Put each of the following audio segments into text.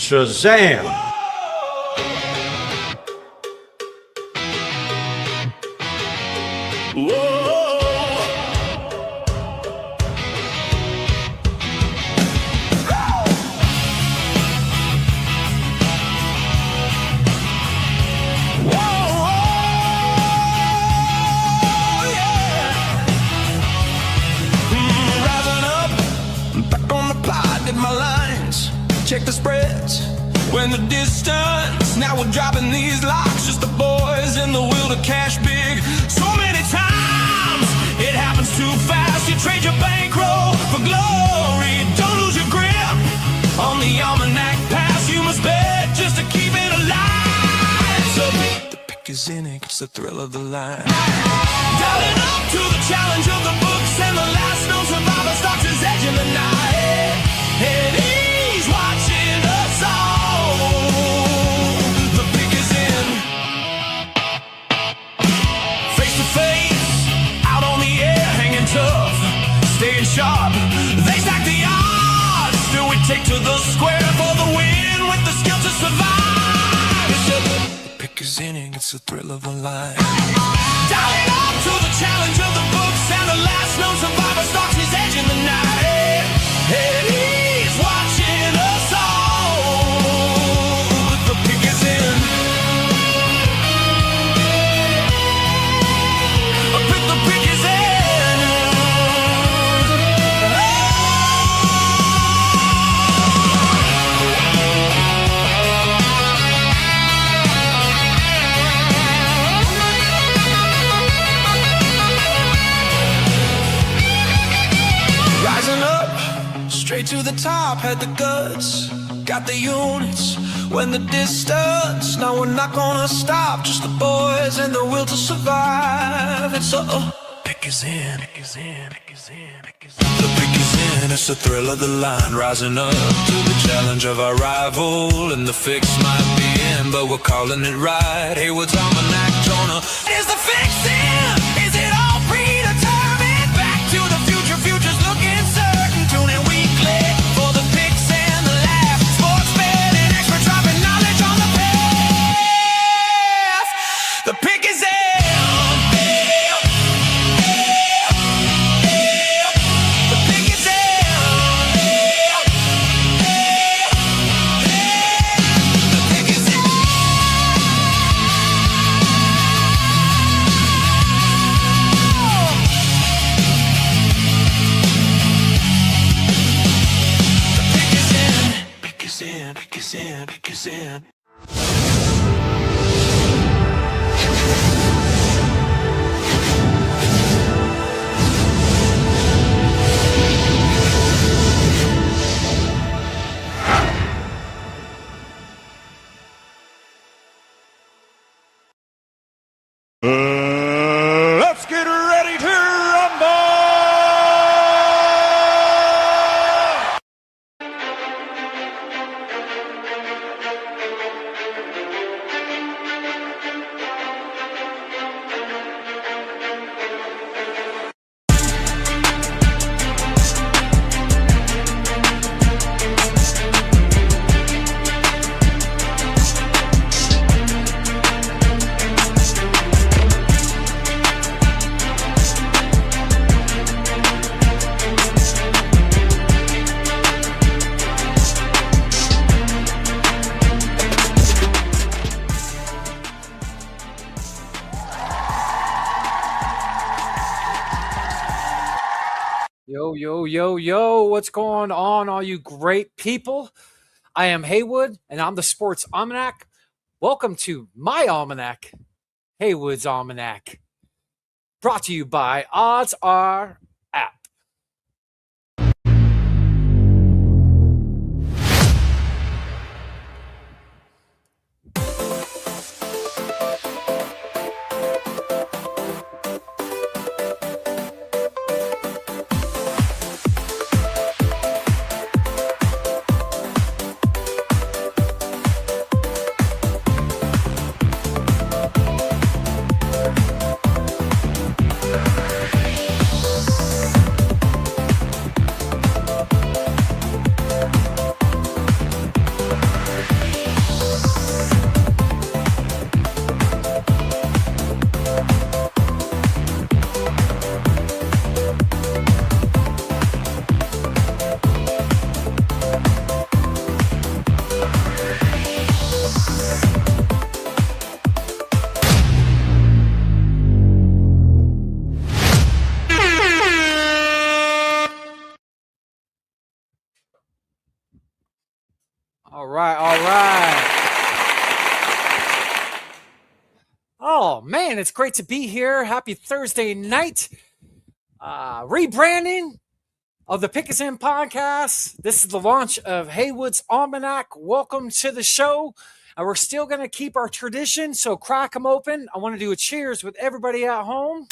Shazam! Check the spreads when the distance. Now we're dropping these locks, just the boys in the will to cash big. So many times it happens too fast. You trade your bankroll for glory. Don't lose your grip on the almanac pass. You must bet just to keep it alive. So the pick is in it, it's the thrill of the line. Dialing up to the challenge of the books, and the last known survivor stalks his edge in the night. And he's watching us all. The pick is in. Face to face, out on the air, hanging tough, staying sharp. They stack the odds, still we take to the square for the win with the skill to survive. The pick is in, it's the thrill of a line. Dialing up to the challenge of the books, and the last known survivor stalks his edge in the night. And he's watching us all. The pick is in. The pick is in. Rising up, straight to the top, had the guts, got the units. When the distance, now we're not gonna stop. Just the boys and the will to survive. It's pick is in, pick is in, pick is in, pick is in. The pick is in, it's the thrill of the line. Rising up to the challenge of our rival, and the fix might be in, but we're calling it right. Heywoods Almanac, Jonah. Is the fix in? Is it all predetermined? Back to the future, future's looking certain. Tune in weekly for the picks and the laughs. Sports betting expert dropping knowledge on the path. The pick is in. The pick is in. The pick is in. Pick is in, pick is in, pick is in. Let's get ready to rumble! Yo, what's going on, all you great people? I am Heywood, and I'm the Sports Almanac. Welcome to my almanac, Heywoods Almanac, brought to you by Odds Are app. All right, all right. Oh man, it's great to be here. Happy Thursday night. Rebranding of the Pick Us In podcast. This is the launch of Heywoods Almanac. Welcome to the show. We're still going to keep our tradition, so crack them open. I want to do a cheers with everybody at home.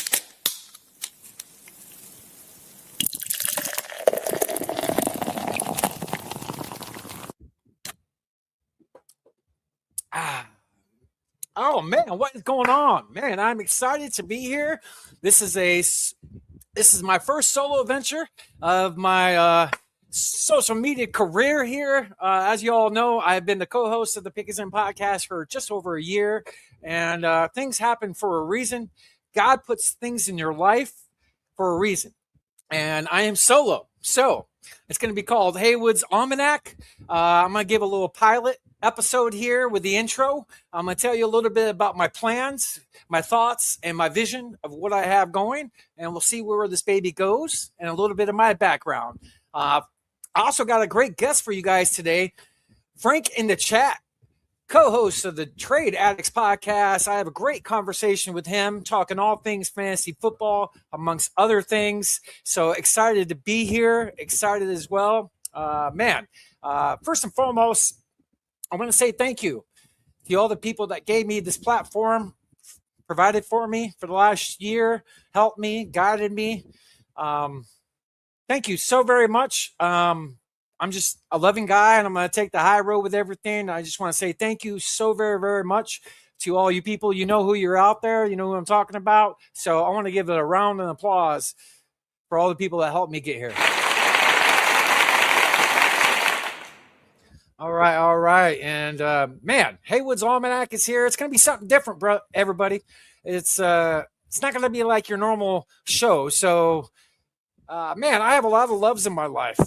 Oh man, what is going on? Man, I'm excited to be here. This is my first solo venture of my social media career here. As you all know, I've been the co-host of the Pick Us In podcast for just over a year, and things happen for a reason. God puts things in your life for a reason, and I am solo. So it's going to be called Heywoods Almanac. I'm going to give a little pilot episode here with the intro. I'm going to tell you a little bit about my plans, my thoughts, and my vision of what I have going, and we'll see where this baby goes and a little bit of my background. I also got a great guest for you guys today, Frank in the chat, co-host of the Trade Addicts podcast. I have a great conversation with him, talking all things fantasy football, amongst other things. So excited to be here, excited as well. First and foremost, I want to say thank you to all the people that gave me this platform, provided for me for the last year, helped me, guided me. Thank you so very much. I'm just a loving guy, and I'm going to take the high road with everything. I just want to say thank you so very, very much to all you people. You know who you're out there. You know who I'm talking about. So I want to give it a round of applause for all the people that helped me get here. All right. And Heywoods Almanac is here. It's going to be something different, bro, everybody. It's not going to be like your normal show. So, I have a lot of loves in my life.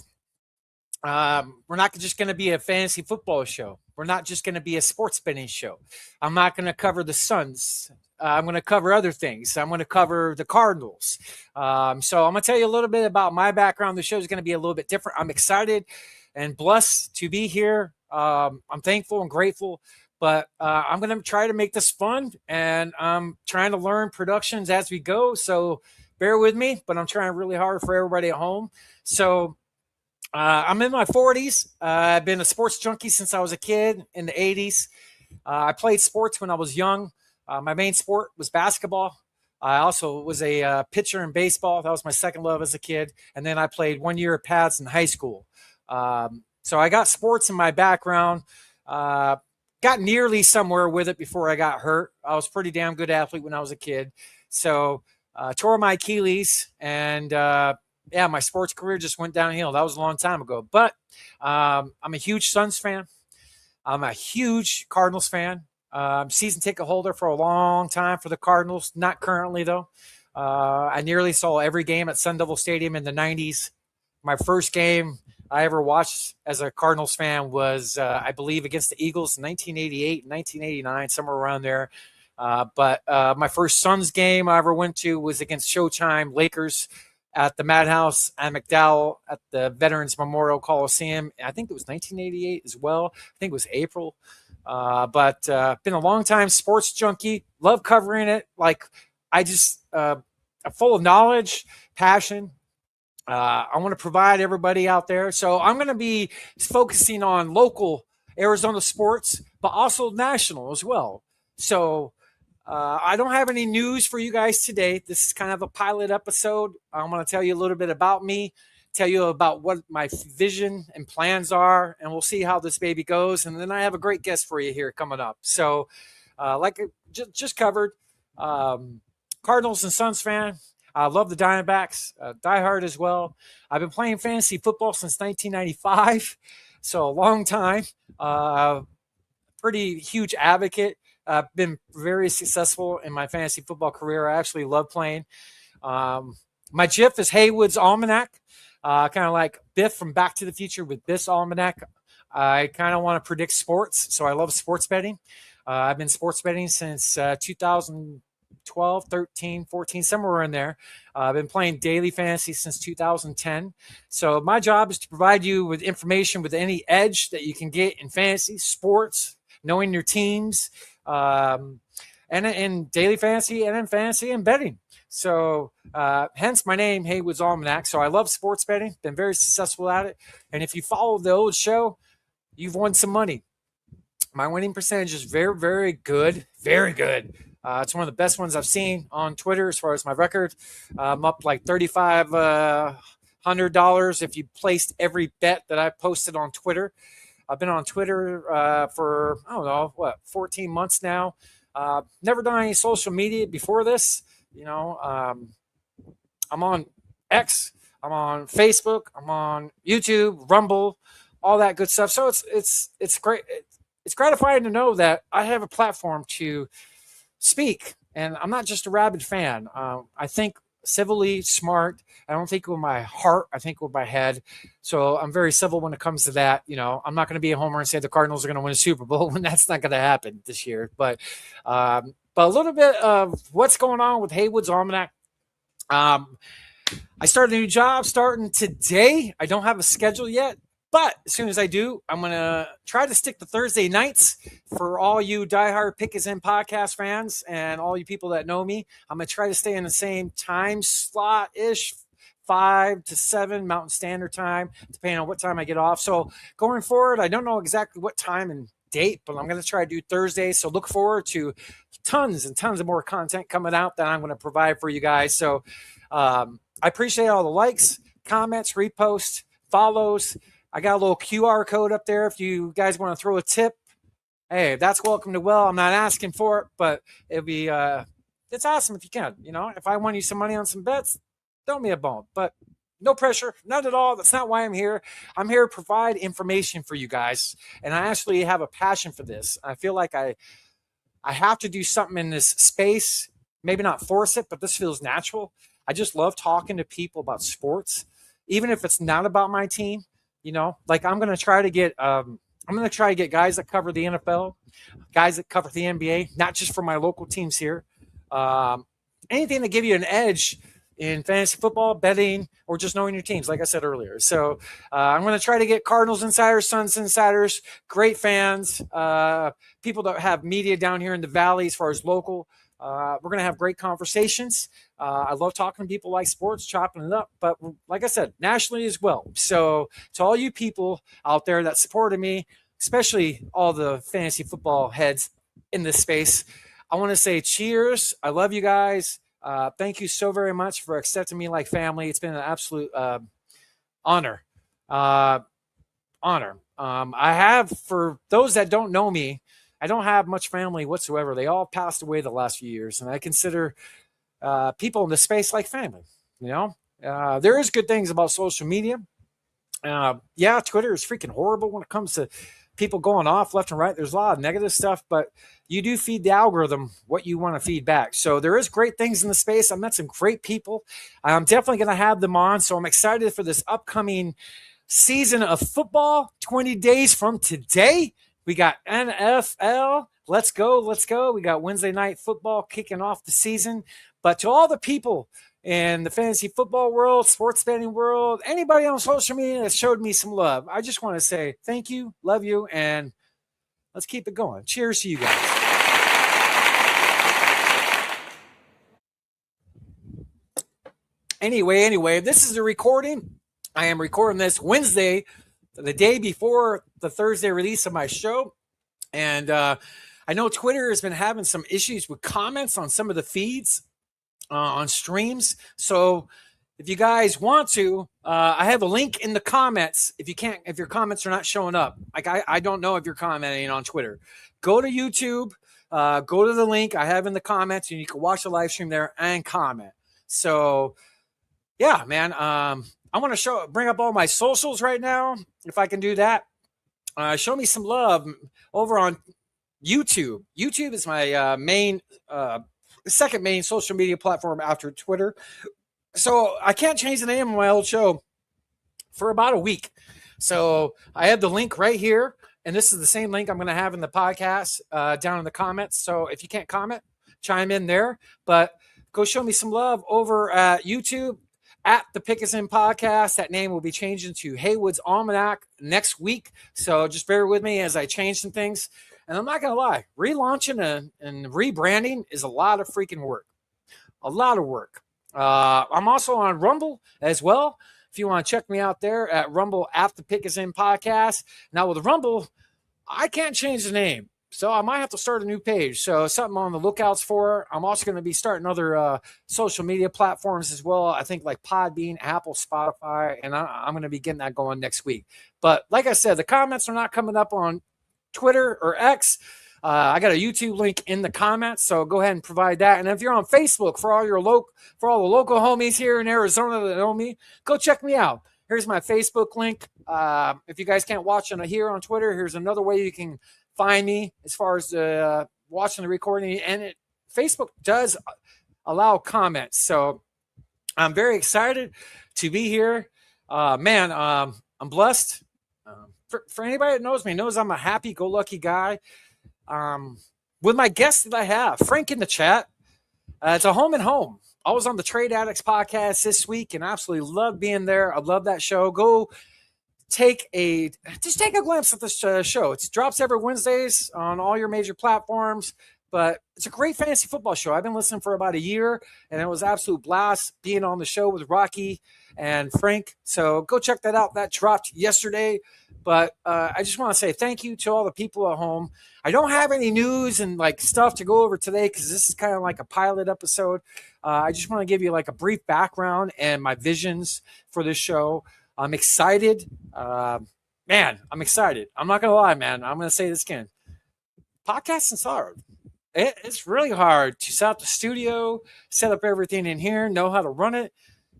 We're not just going to be a fantasy football show. We're not just going to be a sports betting show. I'm not going to cover the Suns. I'm going to cover other things. I'm going to cover the Cardinals. So I'm going to tell you a little bit about my background. The show is going to be a little bit different. I'm excited and blessed to be here. I'm thankful and grateful, but I'm going to try to make this fun, and I'm trying to learn productions as we go. So bear with me, but I'm trying really hard for everybody at home. So I'm in my 40s. I've been a sports junkie since I was a kid in the 80s. I played sports when I was young. My main sport was basketball. I also was a pitcher in baseball. That was my second love as a kid. And then I played 1 year of pads in high school. So I got sports in my background, got nearly somewhere with it before I got hurt. I was a pretty damn good athlete when I was a kid. So tore my Achilles, and my sports career just went downhill. That was a long time ago. But I'm a huge Suns fan. I'm a huge Cardinals fan. Season ticket holder for a long time for the Cardinals. Not currently, though. I nearly saw every game at Sun Devil Stadium in the 90s. My first game I ever watched as a Cardinals fan was, I believe, against the Eagles in 1988, 1989, somewhere around there. But my first Suns game I ever went to was against Showtime Lakers at the Madhouse and McDowell at the Veterans Memorial Coliseum. I think it was 1988 as well. I think it was April. But been a long time sports junkie. Love covering it. Like, I just I'm full of knowledge, passion. I want to provide everybody out there. So I'm going to be focusing on local Arizona sports, but also national as well. So I don't have any news for you guys today. This is kind of a pilot episode. I'm going to tell you a little bit about me, tell you about what my vision and plans are, and we'll see how this baby goes. And then I have a great guest for you here coming up. So like I just covered, Cardinals and Suns fan. I love the Diamondbacks, diehard as well. I've been playing fantasy football since 1995, so a long time. Pretty huge advocate. I've been very successful in my fantasy football career. I actually love playing. My GIF is Heywoods Almanac, kind of like Biff from Back to the Future with Biff's Almanac. I kind of want to predict sports, so I love sports betting. I've been sports betting since 2000. 12, 13, 14, somewhere in there. I've been playing daily fantasy since 2010. So my job is to provide you with information with any edge that you can get in fantasy, sports, knowing your teams, and in daily fantasy and in fantasy and betting. So hence my name, Heywoods Almanac. So I love sports betting, been very successful at it. And if you follow the old show, you've won some money. My winning percentage is very, very good. Very good. It's one of the best ones I've seen on Twitter as far as my record. I'm up like $3,500 if you placed every bet that I posted on Twitter. I've been on Twitter for, 14 months now. Never done any social media before this. I'm on X, I'm on Facebook, I'm on YouTube, Rumble, all that good stuff. So it's great. It's gratifying to know that I have a platform to speak, and I'm not just a rabid fan. I think civilly, smart. I don't think with my heart. I think with my head. So I'm very civil when it comes to that. I'm not going to be a homer and say the Cardinals are going to win a Super Bowl when that's not going to happen this year. But a little bit of what's going on with Heywoods Almanac. I started a new job starting today. I don't have a schedule yet. But as soon as I do, I'm going to try to stick to Thursday nights for all you diehard Pickers and podcast fans and all you people that know me. I'm going to try to stay in the same time slot-ish, 5 to 7 Mountain Standard Time, depending on what time I get off. So going forward, I don't know exactly what time and date, but I'm going to try to do Thursday. So look forward to tons and tons of more content coming out that I'm going to provide for you guys. So I appreciate all the likes, comments, reposts, follows. I got a little QR code up there. If you guys want to throw a tip, hey, that's welcome to well. I'm not asking for it, but it'd be it's awesome if you can. If I won you some money on some bets, throw me a bone. But no pressure, none at all. That's not why I'm here. I'm here to provide information for you guys, and I actually have a passion for this. I feel like I have to do something in this space. Maybe not force it, but this feels natural. I just love talking to people about sports, even if it's not about my team. Like I'm going to try to get guys that cover the NFL, guys that cover the NBA, not just for my local teams here. Anything to give you an edge in fantasy football, betting, or just knowing your teams, like I said earlier. So I'm going to try to get Cardinals insiders, Suns insiders, great fans, people that have media down here in the Valley as far as local. We're going to have great conversations. I love talking to people like sports, chopping it up, but like I said, nationally as well. So to all you people out there that supported me, especially all the fantasy football heads in this space, I want to say cheers. I love you guys. Thank you so very much for accepting me like family. It's been an absolute honor. I have, for those that don't know me, I don't have much family whatsoever. They all passed away the last few years, and I consider people in this space like family. There is good things about social media. Twitter is freaking horrible when it comes to people going off left and right. There's a lot of negative stuff, but you do feed the algorithm what you want to feed back. So there is great things in the space. I met some great people. I'm definitely going to have them on. So I'm excited for this upcoming season of football. 20 days from today, we got NFL. Let's go. We got Wednesday night football kicking off the season. But to all the people in the fantasy football world, sports betting world, anybody on social media that showed me some love, I just want to say thank you, love you, and let's keep it going. Cheers to you guys. Anyway, this is a recording. I am recording this Wednesday, the day before the Thursday release of my show. And I know Twitter has been having some issues with comments on some of the feeds on streams. So if you guys want to, I have a link in the comments. If your comments are not showing up, like I don't know if you're commenting on Twitter, go to YouTube, go to the link I have in the comments, and you can watch the live stream there and comment. So yeah, man, I want to bring up all my socials right now. If I can do that, show me some love over on YouTube. YouTube is my second main social media platform after Twitter. So I can't change the name of my old show for about a week. So I have the link right here. And this is the same link I'm going to have in the podcast down in the comments. So if you can't comment, chime in there. But go show me some love over at YouTube at the Pick Is In Podcast. That name will be changing to Heywoods Almanac next week. So just bear with me as I change some things. And I'm not going to lie, relaunching and rebranding is a lot of freaking work. A lot of work. I'm also on Rumble as well. If you want to check me out there at Rumble at the Pick Is In Podcast. Now with Rumble, I can't change the name. So I might have to start a new page. So something on the lookouts for. I'm also going to be starting other social media platforms as well. I think like Podbean, Apple, Spotify, and I'm going to be getting that going next week. But like I said, the comments are not coming up on Twitter or X. I got a YouTube link in the comments, so go ahead and provide that. And if you're on Facebook, for all the local homies here in Arizona that know me, go check me out. Here's my Facebook link. If you guys can't watch it here on Twitter, here's another way you can find me as far as watching the recording. And Facebook does allow comments, so I'm very excited to be here. I'm blessed. For anybody that knows me, knows I'm a happy-go-lucky guy. With my guests that I have, Frank in the chat, it's a home and home. I was on the Trade Addicts podcast this week and absolutely love being there. I love that show. Go take a glimpse at this show. It drops every Wednesdays on all your major platforms, but it's a great fantasy football show. I've been listening for about a year, and it was an absolute blast being on the show with Rocky and Frank. So go check that out. That dropped yesterday. But I just want to say thank you to all the people at home. I don't have any news and like stuff to go over today because this is kind of like a pilot episode. I just want to give you like a brief background and my visions for this show. I'm excited. I'm excited. I'm not going to lie, man. I'm going to say this again. Podcasting's hard. It's really hard to set up the studio, set up everything in here, know how to run it.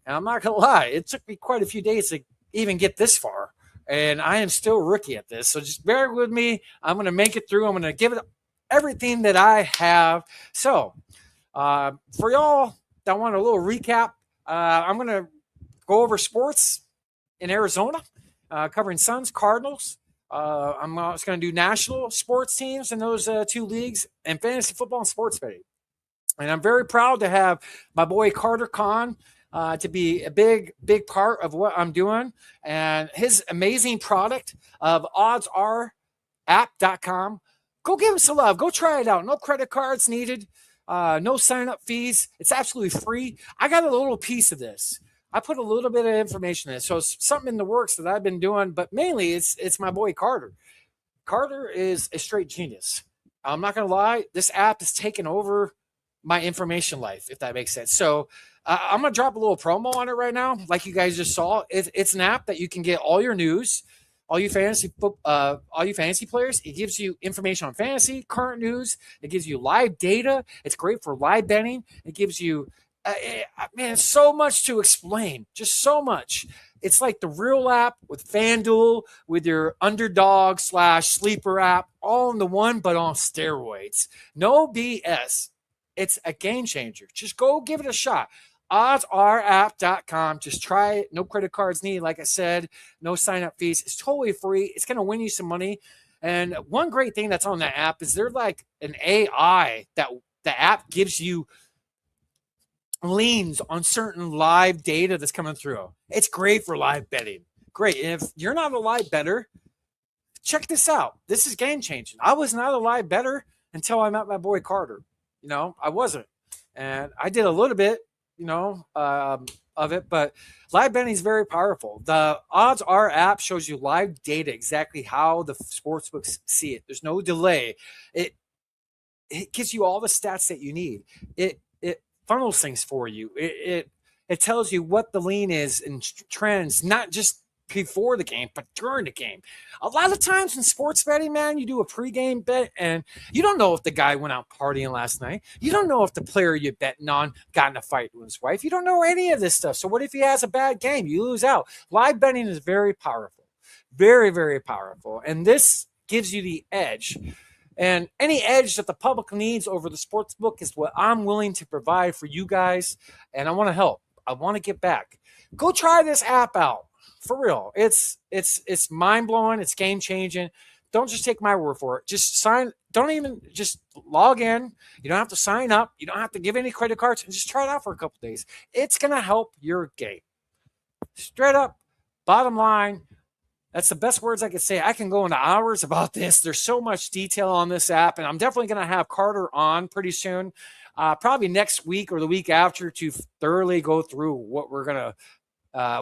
And I'm not going to lie. It took me quite a few days to even get this far. And I am still a rookie at this. So just bear with me. I'm going to make it through. I'm going to give it everything that I have. So for y'all that want a little recap, I'm going to go over sports in Arizona, covering Suns, Cardinals. I'm also going to do national sports teams in those two leagues and fantasy football and sports betting. And I'm very proud to have my boy Carter Kahn to be a big part of what I'm doing, and his amazing product of oddsapp.com. Go give him some love. Go try it out. No credit cards needed. No sign-up fees. It's absolutely free. I got a little piece of this. I put a little bit of information in it. So it's something in the works that I've been doing, but mainly it's my boy Carter. Carter is a straight genius. I'm not going to lie. This app has taken over my information life, if that makes sense. So I'm going to drop a little promo on it right now. Like you guys just saw, it's an app that you can get all your news, all you fantasy players. It gives you information on fantasy, current news. It gives you live data. It's great for live betting. It gives you, so much to explain. Just so much. It's like the real app with FanDuel, with your underdog / sleeper app, all in the one, but on steroids. No BS. It's a game changer. Just go give it a shot. oddsapp.com. Just try it. No credit cards needed. Like I said, no sign-up fees. It's totally free. It's going to win you some money. And one great thing that's on that app is they're like an AI that the app gives you leans on certain live data that's coming through. It's great for live betting. Great. And if you're not a live bettor, check this out. This is game changing. I was not a live bettor until I met my boy Carter. I wasn't. And I did a little bit, of it, but live betting is very powerful. The Odds Are app shows you live data, exactly how the sportsbooks see it. There's no delay. It gives you all the stats that you need. It funnels things for you. It tells you what the lean is and trends, not just before the game, but during the game. A lot of times in sports betting, man, you do a pregame bet and you don't know if the guy went out partying last night. You don't know if the player you're betting on got in a fight with his wife. You don't know any of this stuff. So what if he has a bad game? You lose out. Live betting is very powerful. Very, very powerful. And this gives you the edge. And any edge that the public needs over the sports book is what I'm willing to provide for you guys. And I want to help. I want to get back. Go try this app out. For real, it's mind-blowing. It's game-changing. don't just take my word for it. Just sign. Don't even just log in. You don't have to sign up. You don't have to give any credit cards, and just try it out for a couple days. It's gonna help your game. Straight up, bottom line. That's the best words I could say. I can go into hours about this. There's so much detail on this app, and I'm definitely going to have Carter on pretty soon, probably next week or the week after, to thoroughly go through what we're going to,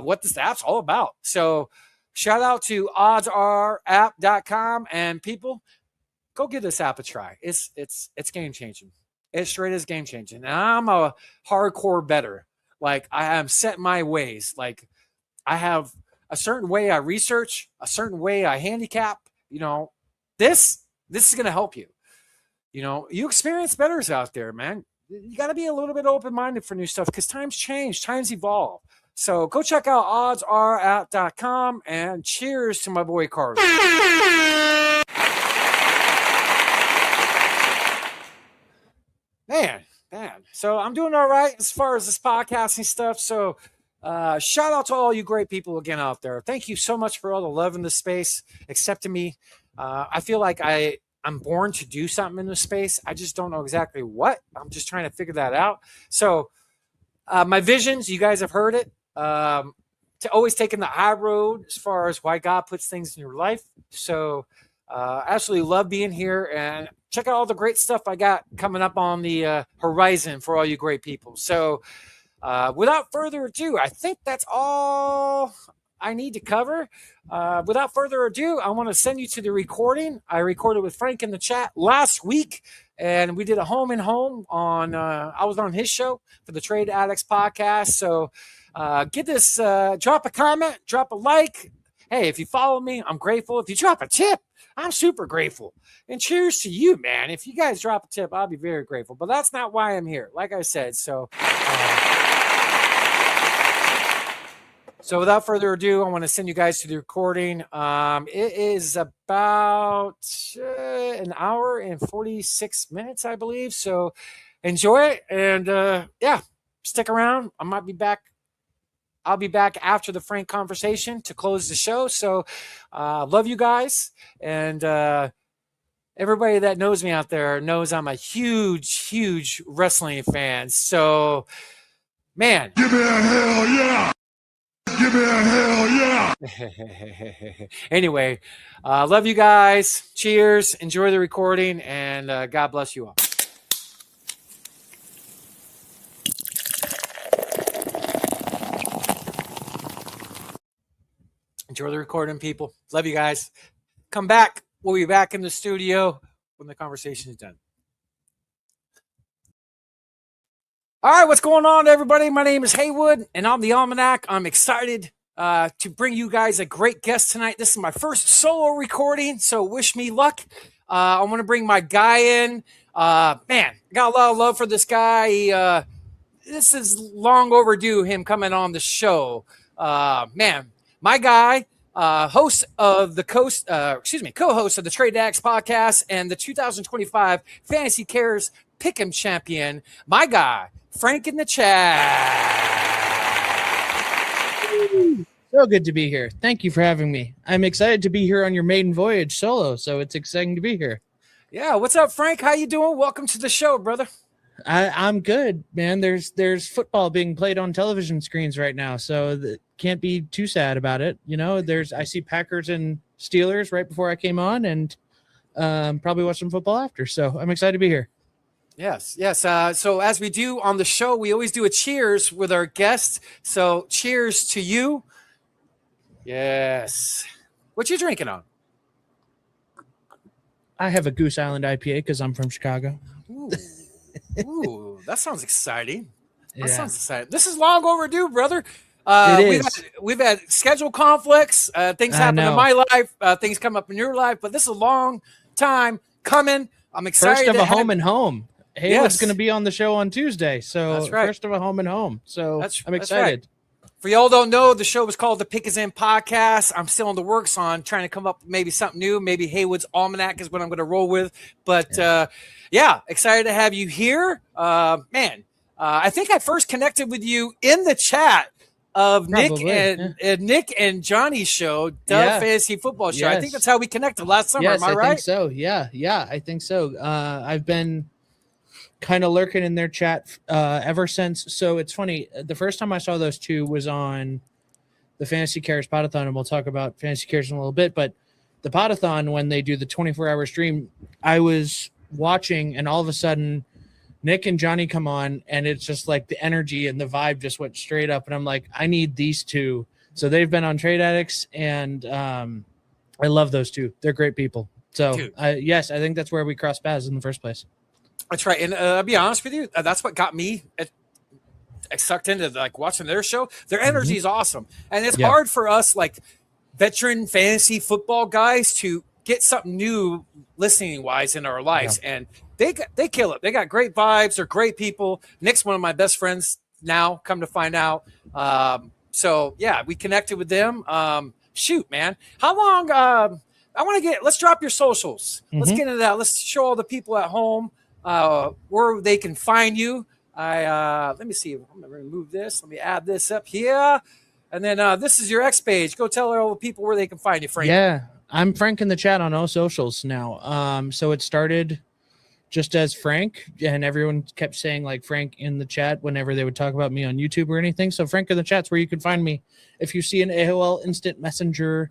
what this app's all about. So shout out to oddsapp.com, and people, go give this app a try. It's game changing. It straight is game changing. And I'm a hardcore bettor. Like, I am set my ways. Like, I have a certain way I research, a certain way I handicap. This is going to help you. You experience bettors out there, man. You got to be a little bit open-minded for new stuff because times change, times evolve. So go check out oddsapp.com, and cheers to my boy Carter. Man. So I'm doing all right as far as this podcasting stuff. So shout out to all you great people again out there. Thank you so much for all the love in the space, accepting me. I feel like I'm born to do something in this space. I just don't know exactly what. I'm just trying to figure that out. So my visions, you guys have heard it, to always taking the high road as far as why God puts things in your life. So absolutely love being here, and check out all the great stuff I got coming up on the horizon for all you great people. So without further ado, I think that's all I need to cover. Without further ado, I want to send you to the recording. I recorded with Frank in the chat last week, and we did a home and home on, I was on his show for the Trade Addicts podcast. So get this, drop a comment, drop a like. Hey, if you follow me, I'm grateful. If you drop a tip, I'm super grateful. And cheers to you, man. If you guys drop a tip, I'll be very grateful. But that's not why I'm here, like I said. So without further ado, I want to send you guys to the recording. It is about an hour and 46 minutes, I believe. So enjoy it. And stick around. I might be back. I'll be back after the Frank conversation to close the show. So love you guys. And everybody that knows me out there knows I'm a huge wrestling fan. So, man. Give me a hell yeah! Give me a hell yeah! Anyway, love you guys. Cheers. Enjoy the recording, and God bless you all. Enjoy the recording, people. Love you guys. Come back. We'll be back in the studio when the conversation is done. All right, what's going on, everybody? My name is Heywood, and I'm the Almanac. I'm excited to bring you guys a great guest tonight. This is my first solo recording, so wish me luck. I want to bring my guy in. Man, I got a lot of love for this guy. This is long overdue, him coming on the show. Man, my guy, co-host of the Trade Addicts podcast and the 2025 Fantasy Cares Pick'em champion, my guy, Frank in the chat. So good to be here. Thank you for having me. I'm excited to be here on your maiden voyage solo, so it's exciting to be here. Yeah, what's up, Frank? How you doing? Welcome to the show, brother. I'm good, man. There's football being played on television screens right now, so can't be too sad about it. I see Packers and Steelers right before I came on, and probably watch some football after. So I'm excited to be here. Yes. So as we do on the show, we always do a cheers with our guests. So cheers to you. Yes. What you drinking on? I have a Goose Island IPA because I'm from Chicago. Ooh, that sounds exciting. Yeah. Sounds exciting. This is long overdue, brother. It is. We've had schedule conflicts. Things happen in my life. Things come up in your life. But this is a long time coming. I'm excited. First of a home and home. Heywood's going to be on the show on Tuesday. So that's right. First of a home and home. So I'm excited. Right. For y'all don't know, the show was called the Pick Is In Podcast. I'm still in the works on trying to come up with maybe something new. Maybe Heywoods Almanac is what I'm going to roll with. But excited to have you here. I think I first connected with you in the chat of Nick Probably, and Nick and Johnny's show, the Yeah. Fantasy Football Show. I think Yes. that's how we connected last summer. Yes, Am I right? think so. Yeah, I think so. I've been kind of lurking in their chat ever since. So it's funny. The first time I saw those two was on the Fantasy Cares Podathon, and we'll talk about Fantasy Cares in a little bit. But the Podathon, when they do the 24-hour stream, I was watching, and all of a sudden, Nick and Johnny come on, and it's just like the energy and the vibe just went straight up. And I'm like, I need these two. So they've been on Trade Addicts, and I love those two. They're great people. So yes, I think that's where we crossed paths in the first place. That's right. And I'll be honest with you, that's what got me sucked into like watching their show. Their energy is awesome. And it's hard for us like veteran fantasy football guys to get something new listening wise in our lives. And they kill it. They got great vibes. They're great people. Nick's one of my best friends now, come to find out. So yeah, we connected with them. Shoot, man. How long? Let's drop your socials. Let's get into that. Let's show all the people at home where they can find you. Let me see. I'm going to remove this. Let me add this up here. And then this is your X page. Go tell all the people where they can find you, Frank. Yeah, I'm Frank in the chat on all socials now. So it started just as Frank, and everyone kept saying like Frank in the chat whenever they would talk about me on YouTube or anything. So Frank in the chat's where you can find me. If you see an AOL Instant Messenger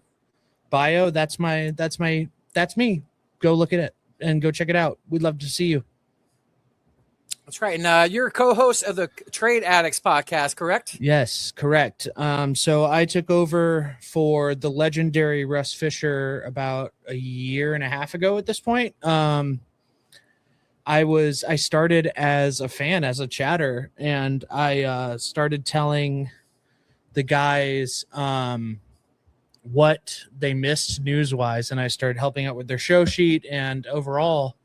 bio, that's me. Go look at it and go check it out. We'd love to see you. That's right. And you're a co-host of the Trade Addicts podcast, correct? Yes, correct. So I took over for the legendary Russ Fisher about a year and a half ago at this point. I started as a fan, as a chatter, and I started telling the guys what they missed news-wise, and I started helping out with their show sheet. And overall,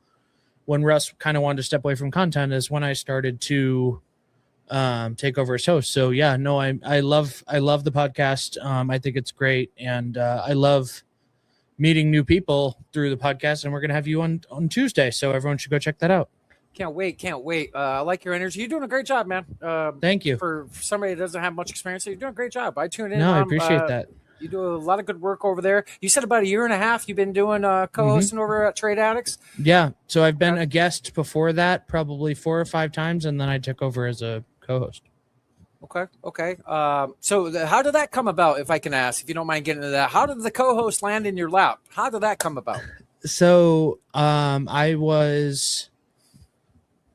when Russ kind of wanted to step away from content is when I started to take over as host. So yeah, no, I love the podcast. I think it's great. And I love meeting new people through the podcast, and we're going to have you on Tuesday. So everyone should go check that out. Can't wait. I like your energy. You're doing a great job, man. Thank you. For somebody that doesn't have much experience, you're doing a great job. I tuned in. No, I appreciate that. You do a lot of good work over there. You said about a year and a half you've been doing co-hosting over at Trade Addicts? Yeah. So I've been a guest before that, probably 4 or 5 times, and then I took over as a co-host. Okay. So how did that come about, if I can ask, if you don't mind getting into that? How did the co-host land in your lap? How did that come about? So I was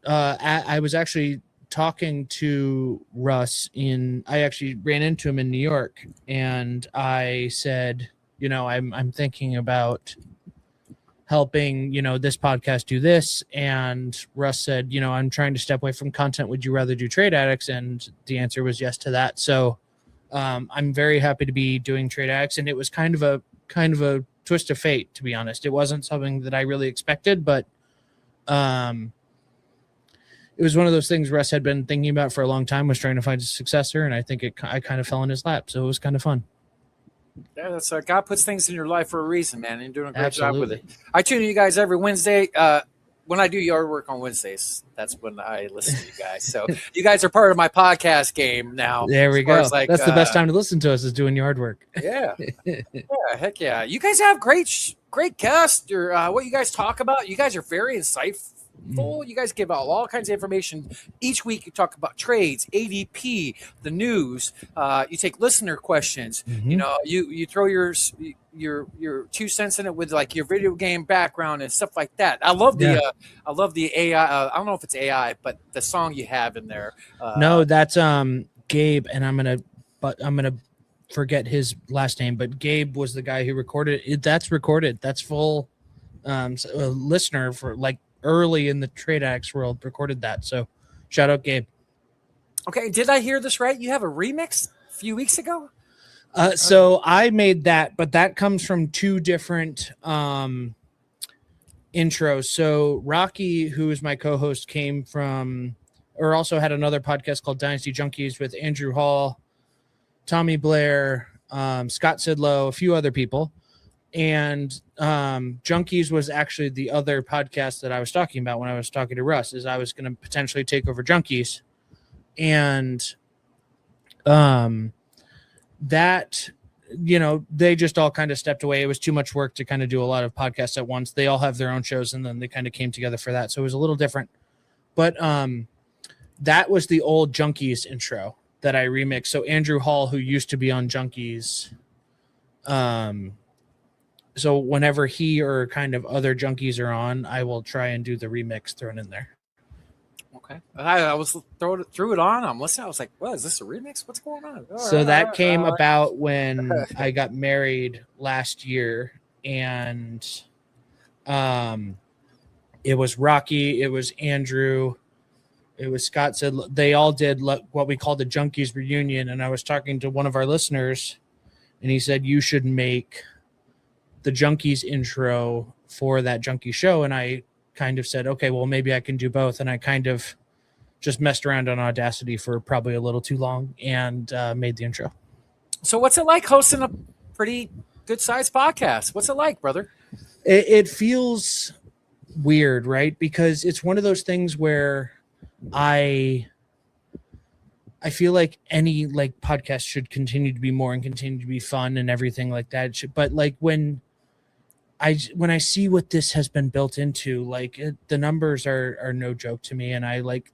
actually talking to Russ I actually ran into him in New York, and I said, I'm thinking about helping, this podcast do this. And Russ said, I'm trying to step away from content. Would you rather do Trade Addicts? And the answer was yes to that. So I'm very happy to be doing Trade Addicts. And it was kind of a twist of fate, to be honest. It wasn't something that I really expected, but it was one of those things Russ had been thinking about for a long time, was trying to find a successor. And I think I kind of fell in his lap. So it was kind of fun. Yeah, that's God puts things in your life for a reason, man. And you're doing a great Absolutely. job with it. I tune in you guys every Wednesday. When I do yard work on Wednesdays, that's when I listen to you guys. So you guys are part of my podcast game now. There we go. Like, that's the best time to listen to us, is doing yard work. Yeah. Heck yeah. You guys have great guests. What you guys talk about, you guys are very insightful. You guys give out all kinds of information each week. You talk about trades, ADP, the news. You take listener questions. You throw your 2 cents in it with like your video game background and stuff like that. I love the AI. I don't know if it's AI, but the song you have in there. No, that's Gabe, and I'm gonna forget his last name, but Gabe was the guy who recorded it. That's recorded. That's full. A listener for like early in the Trade Addicts world recorded that. So shout out Gabe. Okay. Did I hear this right? You have a remix a few weeks ago? So I made that, but that comes from 2 different intros. So Rocky, who is my co-host, came from, or also had another podcast called Dynasty Junkies with Andrew Hall, Tommy Blair, Scott Sidlow, a few other people. And Junkies was actually the other podcast that I was talking about when I was talking to Russ, is I was going to potentially take over Junkies. And that, they just all kind of stepped away. It was too much work to kind of do a lot of podcasts at once. They all have their own shows, and then they kind of came together for that. So it was a little different. But that was the old Junkies intro that I remixed. So Andrew Hall, who used to be on Junkies, so whenever he or kind of other Junkies are on, I will try and do the remix thrown in there. Okay. I was threw it on. I'm listening. I was like, "What is this a remix? What's going on?" So that came about when I got married last year, and it was Rocky, it was Andrew, it was Scott. Said they all did what we call the Junkies reunion, and I was talking to one of our listeners, and he said you should make the Junkies intro for that Junkie show, and I kind of said, okay, well, maybe I can do both. And I kind of just messed around on Audacity for probably a little too long and made the intro. So what's it like hosting a pretty good-sized podcast? What's it like, brother? It feels weird, right? Because it's one of those things where I feel like any podcast should continue to be more and continue to be fun and everything like that. But when I see what this has been built into, the numbers are no joke to me. And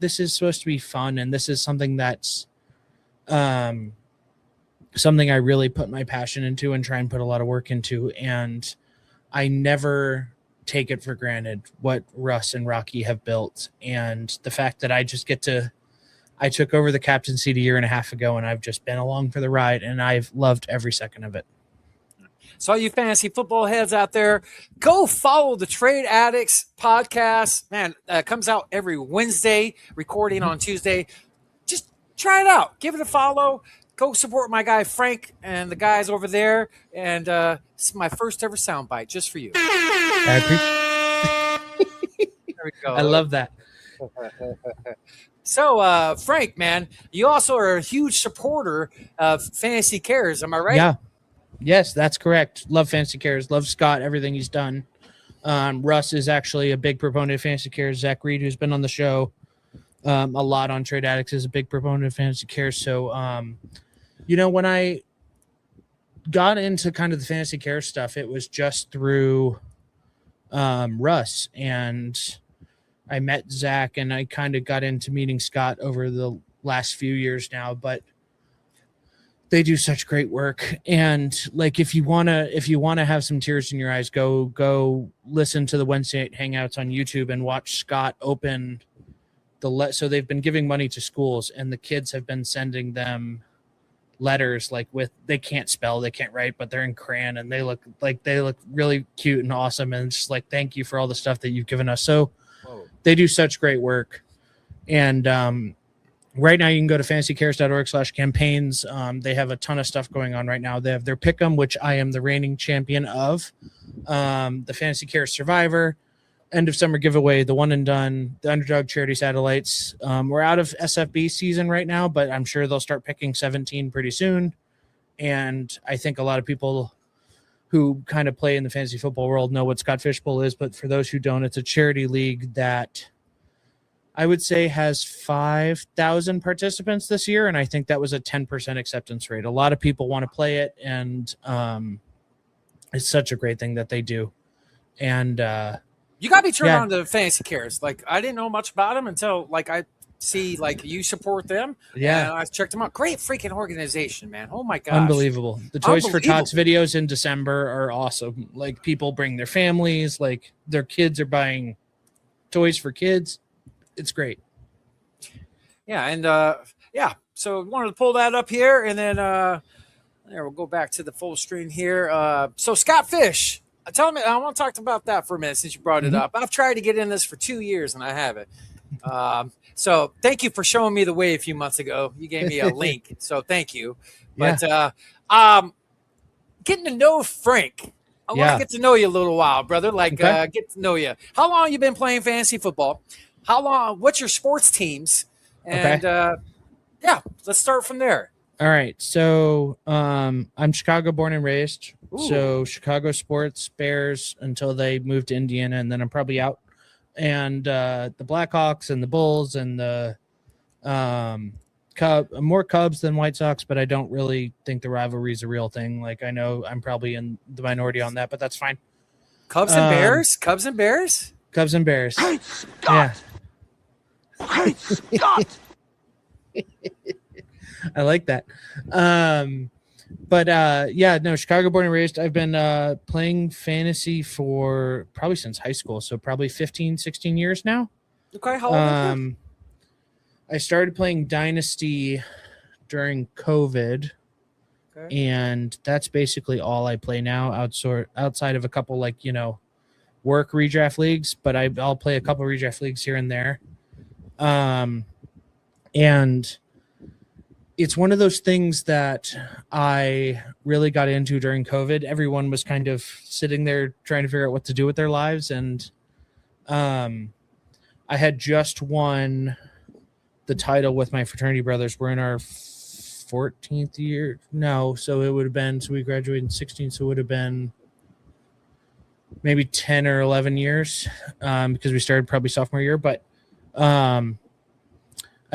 this is supposed to be fun. And this is something that's something I really put my passion into and try and put a lot of work into. And I never take it for granted what Russ and Rocky have built. And the fact that I took over the captaincy a year and a half ago, and I've just been along for the ride, and I've loved every second of it. So all you fantasy football heads out there, go follow the Trade Addicts podcast. Man, it comes out every Wednesday, recording on Tuesday. Just try it out. Give it a follow. Go support my guy Frank and the guys over there. And this is my first ever soundbite just for you. I appreciate There we go. I love that. So, Frank, man, you also are a huge supporter of Fantasy Cares. Am I right? Yeah. Yes, that's correct. Love Fantasy Cares. Love Scott, everything he's done. Russ is actually a big proponent of Fantasy Cares. Zach Reed, who's been on the show a lot on Trade Addicts, is a big proponent of Fantasy Cares. So, when I got into kind of the Fantasy Cares stuff, it was just through Russ. And I met Zach, and I kind of got into meeting Scott over the last few years now. But they do such great work. And if you want to have some tears in your eyes, go listen to the Wednesday night hangouts on YouTube and watch Scott open so they've been giving money to schools, and the kids have been sending them letters they can't spell, they can't write, but they're in crayon, and they look really cute and awesome. And it's just thank you for all the stuff that you've given us. So they do such great work. And, right now, you can go to fantasycares.org/campaigns. They have a ton of stuff going on right now. They have their Pick'em, which I am the reigning champion of. The Fantasy Cares Survivor, end of summer giveaway, the one and done, the Underdog Charity Satellites. We're out of SFB season right now, but I'm sure they'll start picking 17 pretty soon. And I think a lot of people who kind of play in the fantasy football world know what Scott Fishbowl is. But for those who don't, it's a charity league that I would say has 5,000 participants this year, and I think that was a 10% acceptance rate. A lot of people want to play it, and it's such a great thing that they do. And you got me turned on to Fantasy Cares. I didn't know much about them until I see you support them. Yeah, and I checked them out. Great freaking organization, man. Oh my gosh, unbelievable. The Toys for Tots videos in December are awesome. People bring their families, their kids are buying toys for kids. It's great. Yeah, and so we wanted to pull that up here, and then there, we'll go back to the full screen here. So Scott Fish, tell me, I want to talk about that for a minute since you brought it up. I've tried to get in this for 2 years, and I haven't. So thank you for showing me the way a few months ago. You gave me a link, so thank you. But getting to know Frank, I want to get to know you a little while, brother. Get to know you. How long you been playing fantasy football? How long? What's your sports teams? And let's start from there. All right. So I'm Chicago born and raised. Ooh. So Chicago sports, Bears until they moved to Indiana, and then I'm probably out. And the Blackhawks and the Bulls and the more Cubs than White Sox, but I don't really think the rivalry is a real thing. Like, I know I'm probably in the minority on that, but that's fine. Cubs and Bears? Cubs and Bears? Cubs and Bears. Hate Scott. Yeah. Hate Scott. I like that. Chicago born and raised. I've been playing fantasy for probably since high school, so probably 15, 16 years now. Okay, how old are you? I started playing Dynasty during COVID, and that's basically all I play now, outside of a couple work redraft leagues, but I'll play a couple redraft leagues here and there. And it's one of those things that I really got into during COVID. Everyone was kind of sitting there trying to figure out what to do with their lives. And I had just won the title with my fraternity brothers. We're in our 14th year. No, so it would have been, so we graduated in 16, so it would have been maybe 10 or 11 years because we started probably sophomore year. But I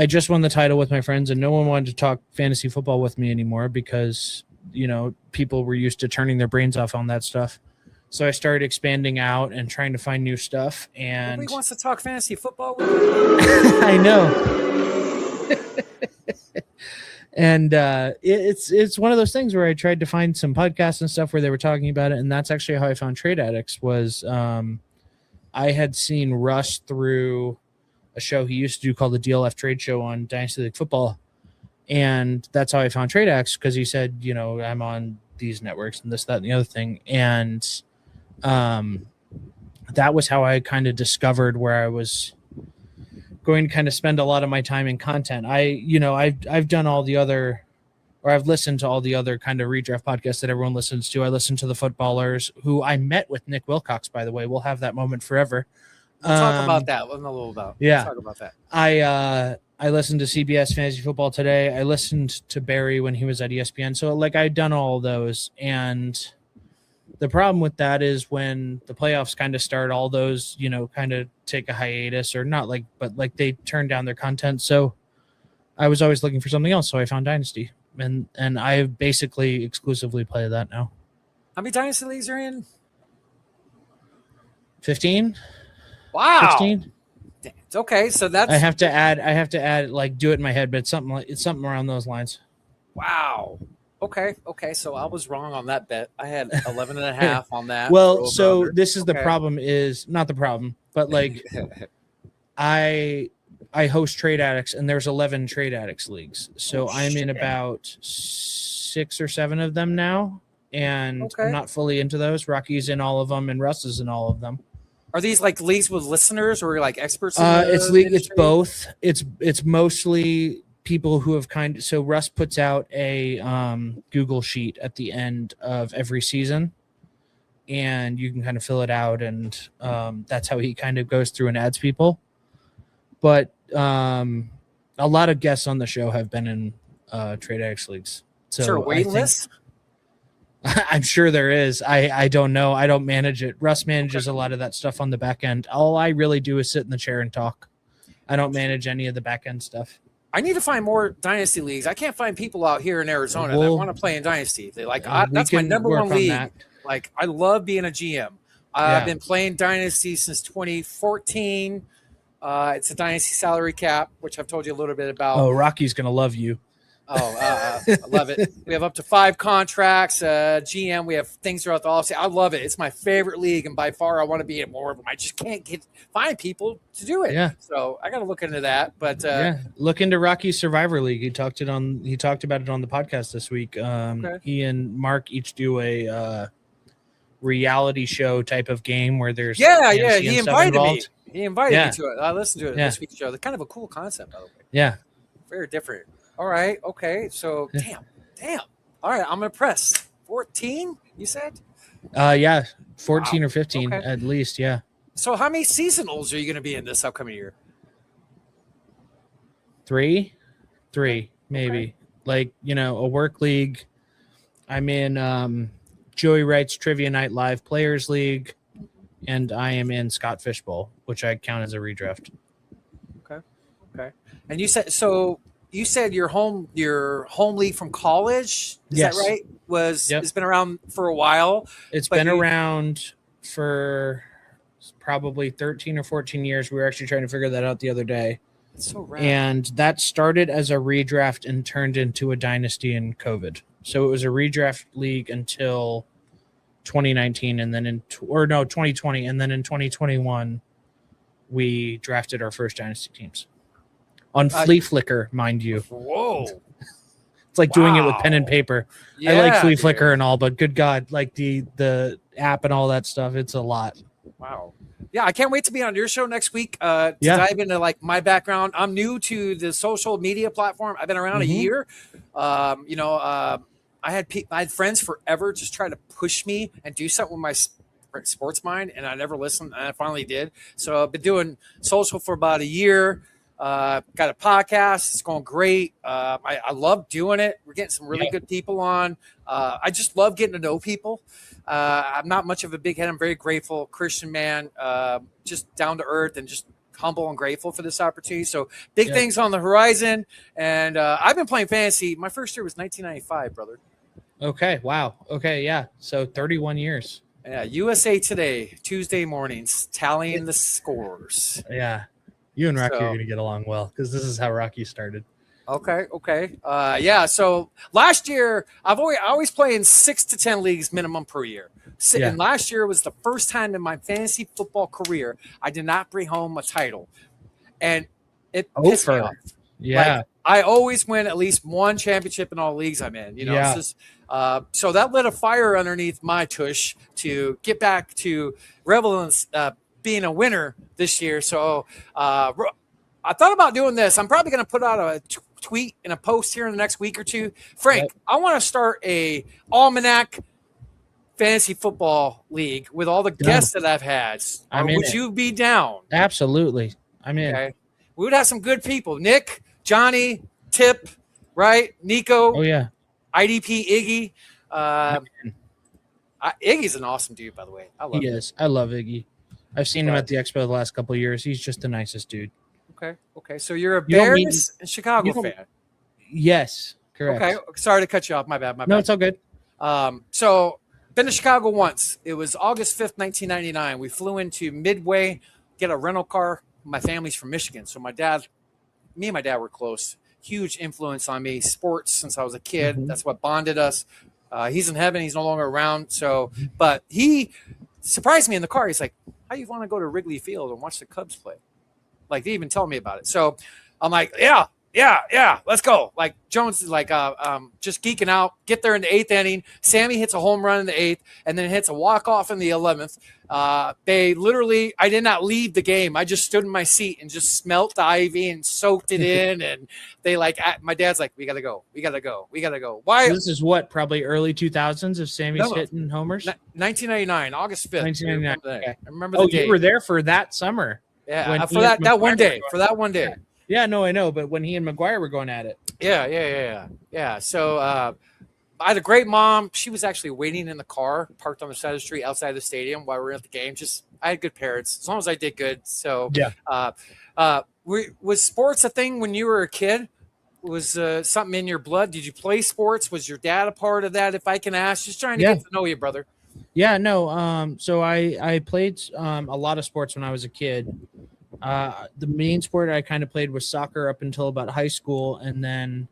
just won the title with my friends, and no one wanted to talk fantasy football with me anymore because, people were used to turning their brains off on that stuff. So I started expanding out and trying to find new stuff. And nobody wants to talk fantasy football with you? I know. And it's one of those things where I tried to find some podcasts and stuff where they were talking about it, and that's actually how I found Trade Addicts. Was I had seen Russ through a show he used to do called the DLF Trade Show on Dynasty League Football, and that's how I found Trade Addicts, because he said, I'm on these networks and this, that, and the other thing, and that was how I kind of discovered where I was going to kind of spend a lot of my time in content. I've done all the other, or I've listened to all the other kind of redraft podcasts that everyone listens to. I listened to the Footballers, who I met with Nick Wilcox, by the way. We'll have that moment forever. We'll talk about that. We'll know a little about. Yeah. We'll talk about that. I listened to CBS Fantasy Football Today. I listened to Barry when he was at ESPN. So I'd done all of those. And the problem with that is when the playoffs kind of start, all those, kind of take a hiatus, or not but they turn down their content. So I was always looking for something else. So I found Dynasty, and I basically exclusively play that now. How many Dynasty leagues are in? 15. Wow. 16. It's okay. So that's, I have to add do it in my head, but it's something around those lines. wow. Okay. So I was wrong on that bet. I had 11 and a half on that. Well, so this is the Okay. problem, is not the problem, but I host Trade Addicts, and there's 11 Trade Addicts leagues. So I'm in about 6 or 7 of them now, and Okay. I'm not fully into those. Rocky's in all of them, and Russ is in all of them. Are these leagues with listeners, or experts? In the It's industry? both. It's mostly people who have so Russ puts out a Google sheet at the end of every season, and you can kind of fill it out, and that's how he kind of goes through and adds people. But a lot of guests on the show have been in Trade Addicts leagues. So Is there a waiting list? I'm sure there is. I don't know. I don't manage it. Russ manages a lot of that stuff on the back end. All I really do is sit in the chair and talk. I don't manage any of the back end stuff. I need to find more Dynasty leagues. I can't find people out here in Arizona that want to play in Dynasty. They that's my number one league. That. I love being a GM. I've been playing Dynasty since 2014. It's a Dynasty salary cap, which I've told you a little bit about. Oh, Rocky's going to love you. I love it. We have up to 5 contracts. GM, we have things throughout the offseason. I love it. It's my favorite league, and by far I want to be in more of them. I just can't find people to do it. Yeah. So I got to look into that. But look into Rocky's Survivor League. He talked about it on the podcast this week. He and Mark each do a reality show type of game where there's He invited me. He invited me to it. I listened to it Yeah. this week's show. It's kind of a cool concept, by the way. Yeah. Very different. All right. Okay. So damn. All right. I'm impressed. 14, you said? 14 or 15 Okay. at least. Yeah. So how many seasonals are you going to be in this upcoming year? 3 maybe. A work league. I'm in Joey Wright's Trivia Night Live Players League, and I am in Scott Fishbowl, which I count as a redraft. Okay. And you said, so you said your home league from college. Is Yes. that right? Yep. It's been around for a while. It's But been you- around for probably 13 or 14 years. We were actually trying to figure that out the other day. It's so rad. And that started as a redraft and turned into a dynasty in COVID. So it was a redraft league until 2019, and then 2020, and then in 2021 we drafted our first dynasty teams on Flea Flicker, mind you. Whoa. It's like doing it with pen and paper. I like Flea dude. Flicker and all, but good God, like the app and all that stuff, it's a lot. Wow. Yeah, I can't wait to be on your show next week to dive into like my background. I'm new to the social media platform. I've been around a year. I had friends forever just try to push me and do something with my sports mind, and I never listened, and I finally did. So I've been doing social for about a year. Got a podcast. It's going great. I love doing it. We're getting some really good people on. I just love getting to know people. I'm not much of a big head. I'm very grateful, Christian man, just down to earth and just humble and grateful for this opportunity. So big things on the horizon. And I've been playing fantasy. My first year was 1995, brother. Okay. Wow. Okay. Yeah. So 31 years. Yeah. USA Today, Tuesday mornings, tallying the scores. Yeah. You and Rocky So- are going to get along well because this is how Rocky started. Okay. So last year, I always play in 6 to 10 leagues minimum per year. And last year was the first time in my fantasy football career I did not bring home a title, and it pissed me off. Yeah. Like, I always win at least one championship in all leagues I'm in. It's just, so that lit a fire underneath my tush to get back to relevance, being a winner this year. So I thought about doing this. I'm probably going to put out a tweet and a post here in the next week or two. Frank, I want to start a Almanac fantasy football league with all the guests that I've had. Would you be down? Absolutely. I'm in. Okay. We would have some good people. Nick, Johnny, Tip, right? Nico. Oh, yeah. IDP, Iggy. Iggy's an awesome dude, by the way. I love him. Is. I love Iggy. I've seen him at the expo the last couple of years. He's just the nicest dude. Okay. So you're a You don't Bears and Chicago fan. Yes, correct. Okay. Sorry to cut you off. My bad. No, it's all good. So been to Chicago once. It was August 5th, 1999. We flew into Midway, get a rental car. My family's from Michigan. So me and my dad were close. Huge influence on me. Sports since I was a kid. Mm-hmm. That's what bonded us. He's in heaven. He's no longer around. So, but he surprised me in the car. He's like, how you want to go to Wrigley Field and watch the Cubs play? Like, they even tell me about it. So I'm like, yeah, let's go. Like, Jones is like just geeking out. Get there in the 8th inning. Sammy hits a home run in the 8th and then hits a walk-off in the 11th. I did not leave the game. I just stood in my seat and just smelt the IV and soaked it in. And my dad's like, we got to go. Why? This is what, probably early 2000s if Sammy's hitting homers? 1999, August 5th. 1999. Okay. I remember the day. You were there for that summer. Yeah, for that one day. Yeah, no, I know. But when he and McGuire were going at it. Yeah. So I had a great mom. She was actually waiting in the car, parked on the side of the street outside the stadium while we were at the game. I had good parents, as long as I did good. So was sports a thing when you were a kid? Was something in your blood? Did you play sports? Was your dad a part of that? If I can ask, just trying to get to know you, brother. Yeah, no. So I played a lot of sports when I was a kid. The main sport I kind of played was soccer up until about high school, and then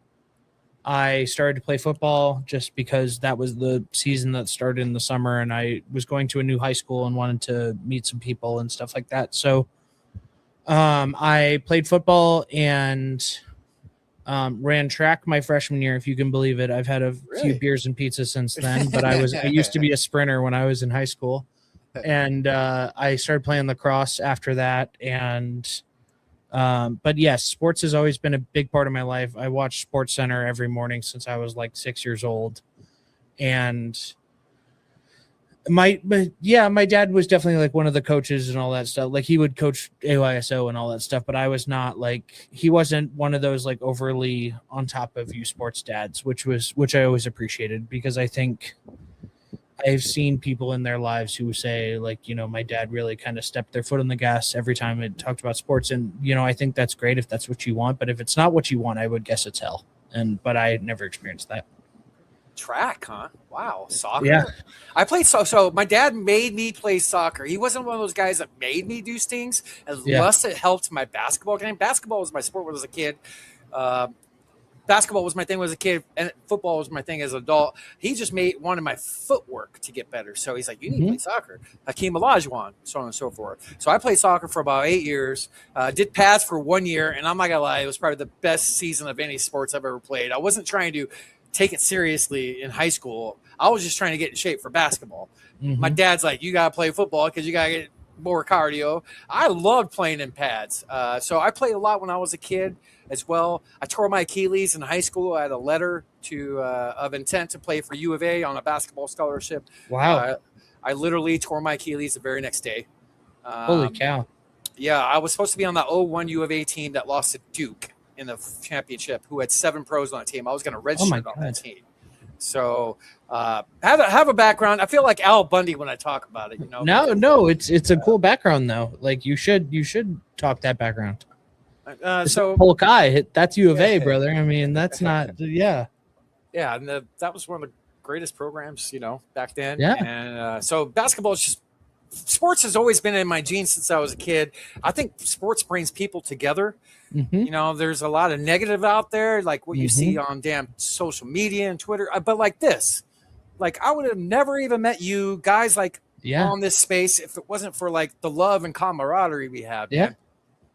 I started to play football just because that was the season that started in the summer, and I was going to a new high school and wanted to meet some people and stuff like that. So I played football and ran track my freshman year, if you can believe it. I've had a few beers and pizza since then, but I used to be a sprinter when I was in high school. And I started playing lacrosse after that. And but yes, sports has always been a big part of my life. I watched Sports Center every morning since I was like 6 years old. And my dad was definitely like one of the coaches and all that stuff. Like, he would coach AYSO and all that stuff, but I was not like, he wasn't one of those like overly on top of you sports dads, which I always appreciated, because I think I've seen people in their lives who say, like, my dad really kind of stepped their foot on the gas every time it talked about sports. And, I think that's great if that's what you want. But if it's not what you want, I would guess it's hell. But I never experienced that. Track, huh? Wow. Soccer? Yeah. I played so my dad made me play soccer. He wasn't one of those guys that made me do things unless it helped my basketball game. Basketball was my sport when I was a kid. Basketball was my thing when I was a kid, and football was my thing as an adult. He just wanted my footwork to get better. So he's like, you need to play soccer. Hakeem Olajuwon, so on and so forth. So I played soccer for about 8 years, did pads for 1 year, and I'm not going to lie, it was probably the best season of any sports I've ever played. I wasn't trying to take it seriously in high school. I was just trying to get in shape for basketball. My dad's like, you got to play football because you got to get more cardio. I loved playing in pads. So I played a lot when I was a kid as well. I tore my Achilles in high school. I had a letter of intent to play for U of A on a basketball scholarship. Wow. I literally tore my Achilles the very next day. Holy cow. Yeah, I was supposed to be on the 0-1 U of A team that lost to Duke in the championship, who had 7 pros on the team. I was going to register on that team. So have a background. I feel like Al Bundy when I talk about it. No, it's a cool background though. Like you should talk that background. So Polk Eye, that's U of A, brother. I mean, that's not yeah. Yeah, and that was one of the greatest programs, back then. Yeah. And so basketball is just sports has always been in my genes since I was a kid. I think sports brings people together. There's a lot of negative out there, like what you see on damn social media and Twitter. But like this, like I would have never even met you guys on this space if it wasn't for like the love and camaraderie we have. Yeah. Man.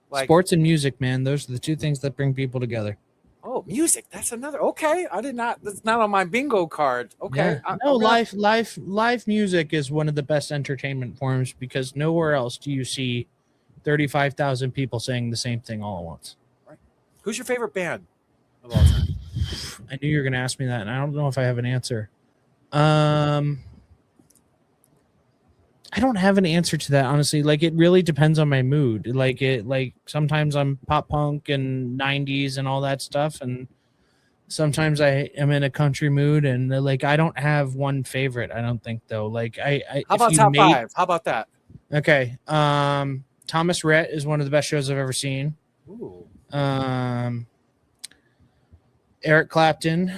Like sports and music, man. Those are the 2 things that bring people together. Oh, music. That's another. Okay. That's not on my bingo card. Okay. Yeah. Live music is one of the best entertainment forms because nowhere else do you see 35,000 people saying the same thing all at once. Right. Who's your favorite band of all time? I knew you were going to ask me that, and I don't know if I have an answer. I don't have an answer to that, honestly. Like, it really depends on my mood. Like sometimes I'm pop punk and 90s and all that stuff, and sometimes I am in a country mood, and like I don't have one favorite. I don't think though. Like I how about top 5? How about that? Okay. Thomas Rhett is one of the best shows I've ever seen. Ooh. Eric Clapton.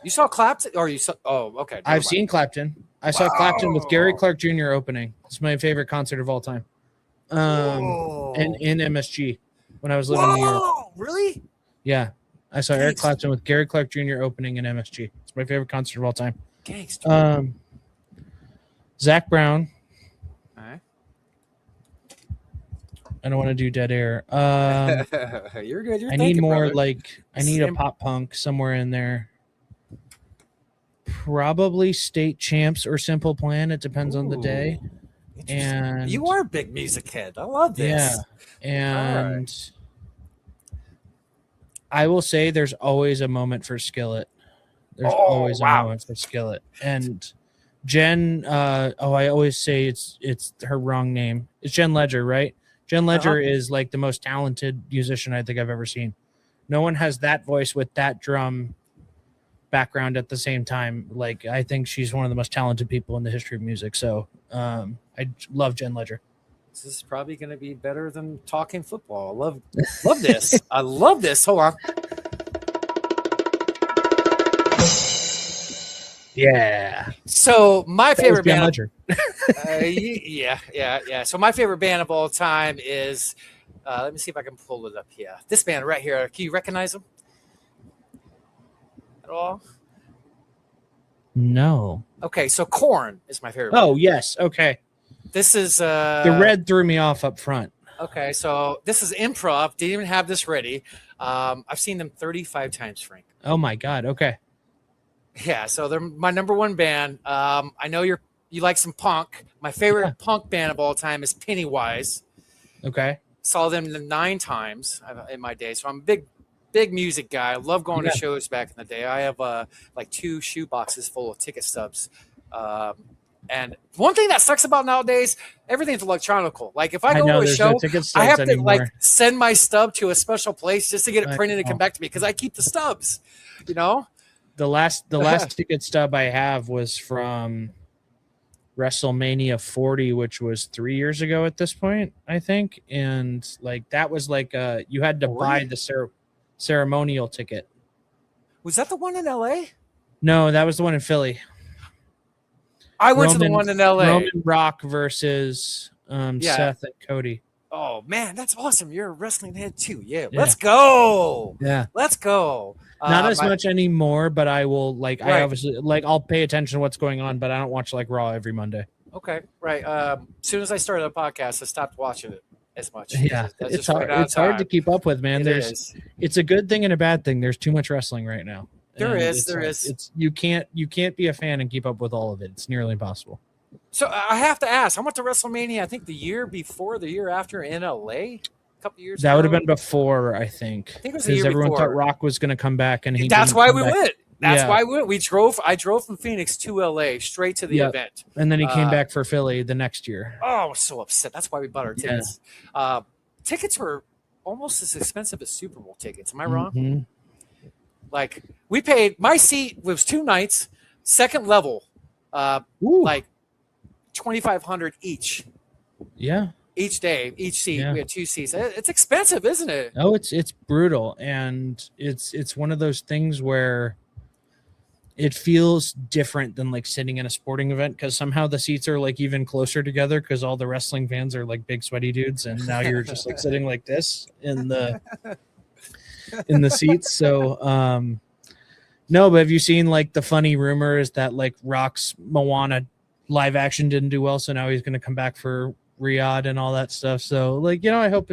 You saw Clapton, or you saw? Oh, okay. I've seen Clapton. I saw Clapton with Gary Clark Jr. opening. It's my favorite concert of all time. And in MSG when I was living in New York. Really? Yeah. I saw Eric Clapton with Gary Clark Jr. opening in MSG. It's my favorite concert of all time. Gangster. Zach Brown. All right. I don't want to do dead air. You're good. I need more brother. I need a pop punk somewhere in there. Probably State Champs or Simple Plan. It depends on the day. And you are a big music head. I love this. Yeah. And I will say there's always a moment for Skillet. There's always a moment for Skillet. And Jen, I always say it's her wrong name. It's Jen Ledger, right? Jen Ledger is like the most talented musician I think I've ever seen. No one has that voice with that drum background at the same time. Like, I think she's one of the most talented people in the history of music. So I love Jen Ledger. This is probably going to be better than talking football. I love this. I love this. Hold on. Yeah. So my favorite band. Ledger. Yeah. So my favorite band of all time is. Let me see if I can pull it up here. This band right here. Can you recognize them at all? No. Okay, so Korn is my favorite. Oh, yes. Okay. This is the red threw me off up front. Okay, so this is improv. Didn't even have this ready. I've seen them 35 times, Frank. Oh my God. Okay. Yeah, so they're my number one band. I know you like some punk. My favorite punk band of all time is Pennywise. Okay. Saw them 9 times in my day. So I'm a big music guy. I love going to shows back in the day. I have like 2 shoe boxes full of ticket stubs. And one thing that sucks about nowadays, everything's electronical. Like if I go to a show, I have to like send my stub to a special place just to get it printed and come back to me because I keep the stubs. You know, the last ticket stub I have was from WrestleMania 40, which was 3 years ago at this point, I think. And like that was like you had to 40? buy the ceremonial ticket. Was that the one in LA? No, that was the one in Philly. I went to the one in LA. Roman Rock versus Seth and Cody. Oh man, that's awesome. You're a wrestling head too. Yeah. Let's go. Yeah. Let's go. Not as much anymore, but I will like Right. I obviously like I'll pay attention to what's going on, but I don't watch like Raw every Monday. Okay. Right. As soon as I started the podcast, I stopped watching it as much. Yeah. That's It's just right hard. out of It's hard to time. keep up with, man. It is. It's a good thing and a bad thing. There's too much wrestling right now. There And is. There is. It's you can't be a fan and keep up with all of it. It's nearly impossible. So I have to ask, I went to WrestleMania, I think the year before, the year after in LA, a couple years That ago. would have been before, I think. I think it was the year everyone before. thought Rock was going to come back, and That's didn't why come we back. went. That's Yeah. why we went. I drove from Phoenix to LA straight to the Yep. event. And then he came back for Philly the next year. Oh, I was so upset. That's why we bought our Yeah. tickets. Tickets were almost as expensive as Super Bowl tickets. Am I wrong? Mhm. Like we paid. My seat was 2 nights, second level, Ooh, like 2,500 each day, each seat. Yeah. We had 2 seats. It's expensive, isn't it? Oh, it's brutal, and it's one of those things where it feels different than like sitting in a sporting event because somehow the seats are like even closer together because all the wrestling fans are like big sweaty dudes, and now you're just like sitting like this in the seats. So no, but have you seen like the funny rumor is that like Rock's Moana live action didn't do well, so now he's going to come back for Riyadh and all that stuff. So like, I hope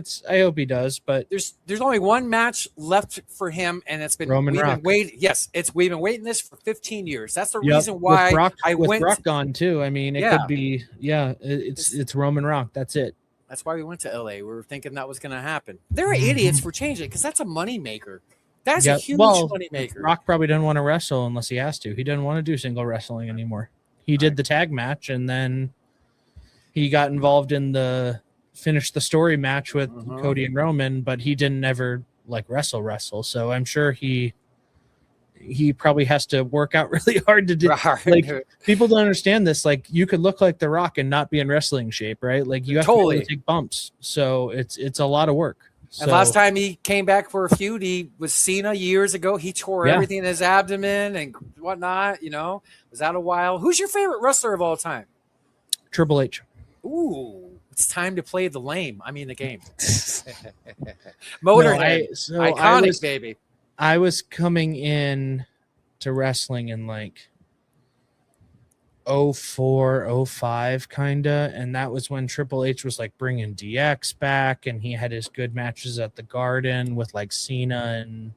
he does, but There's only one match left for him, and it's been Roman Rock. We've been waiting this for 15 years. That's the Yep. reason why with Brock, I with went. Brock gone too. I mean, it Yeah. could be it's Roman Rock. That's it. That's why we went to LA. We were thinking that was going to happen. They're idiots for changing it because that's a moneymaker. That's a Yep. huge Well, moneymaker. Rock probably doesn't want to wrestle unless he has to. He doesn't want to do single wrestling anymore. He did the tag match, and then he got involved in finished the story match with Cody and Roman, but he didn't ever like wrestle. So I'm sure he probably has to work out really hard to do. Like people don't understand this. Like you could look like The Rock and not be in wrestling shape, right? Like you have to be able to take bumps. So it's a lot of work. And last time he came back for a feud, he was Cena years ago. He tore everything in his abdomen and whatnot. Was out a while. Who's your favorite wrestler of all time? Triple H. Ooh, it's time to play the lame. I mean the game. Motorhead, iconic baby. I was coming in to wrestling in like 04, 05 kinda, and that was when Triple H was like bringing DX back, and he had his good matches at the Garden with like Cena and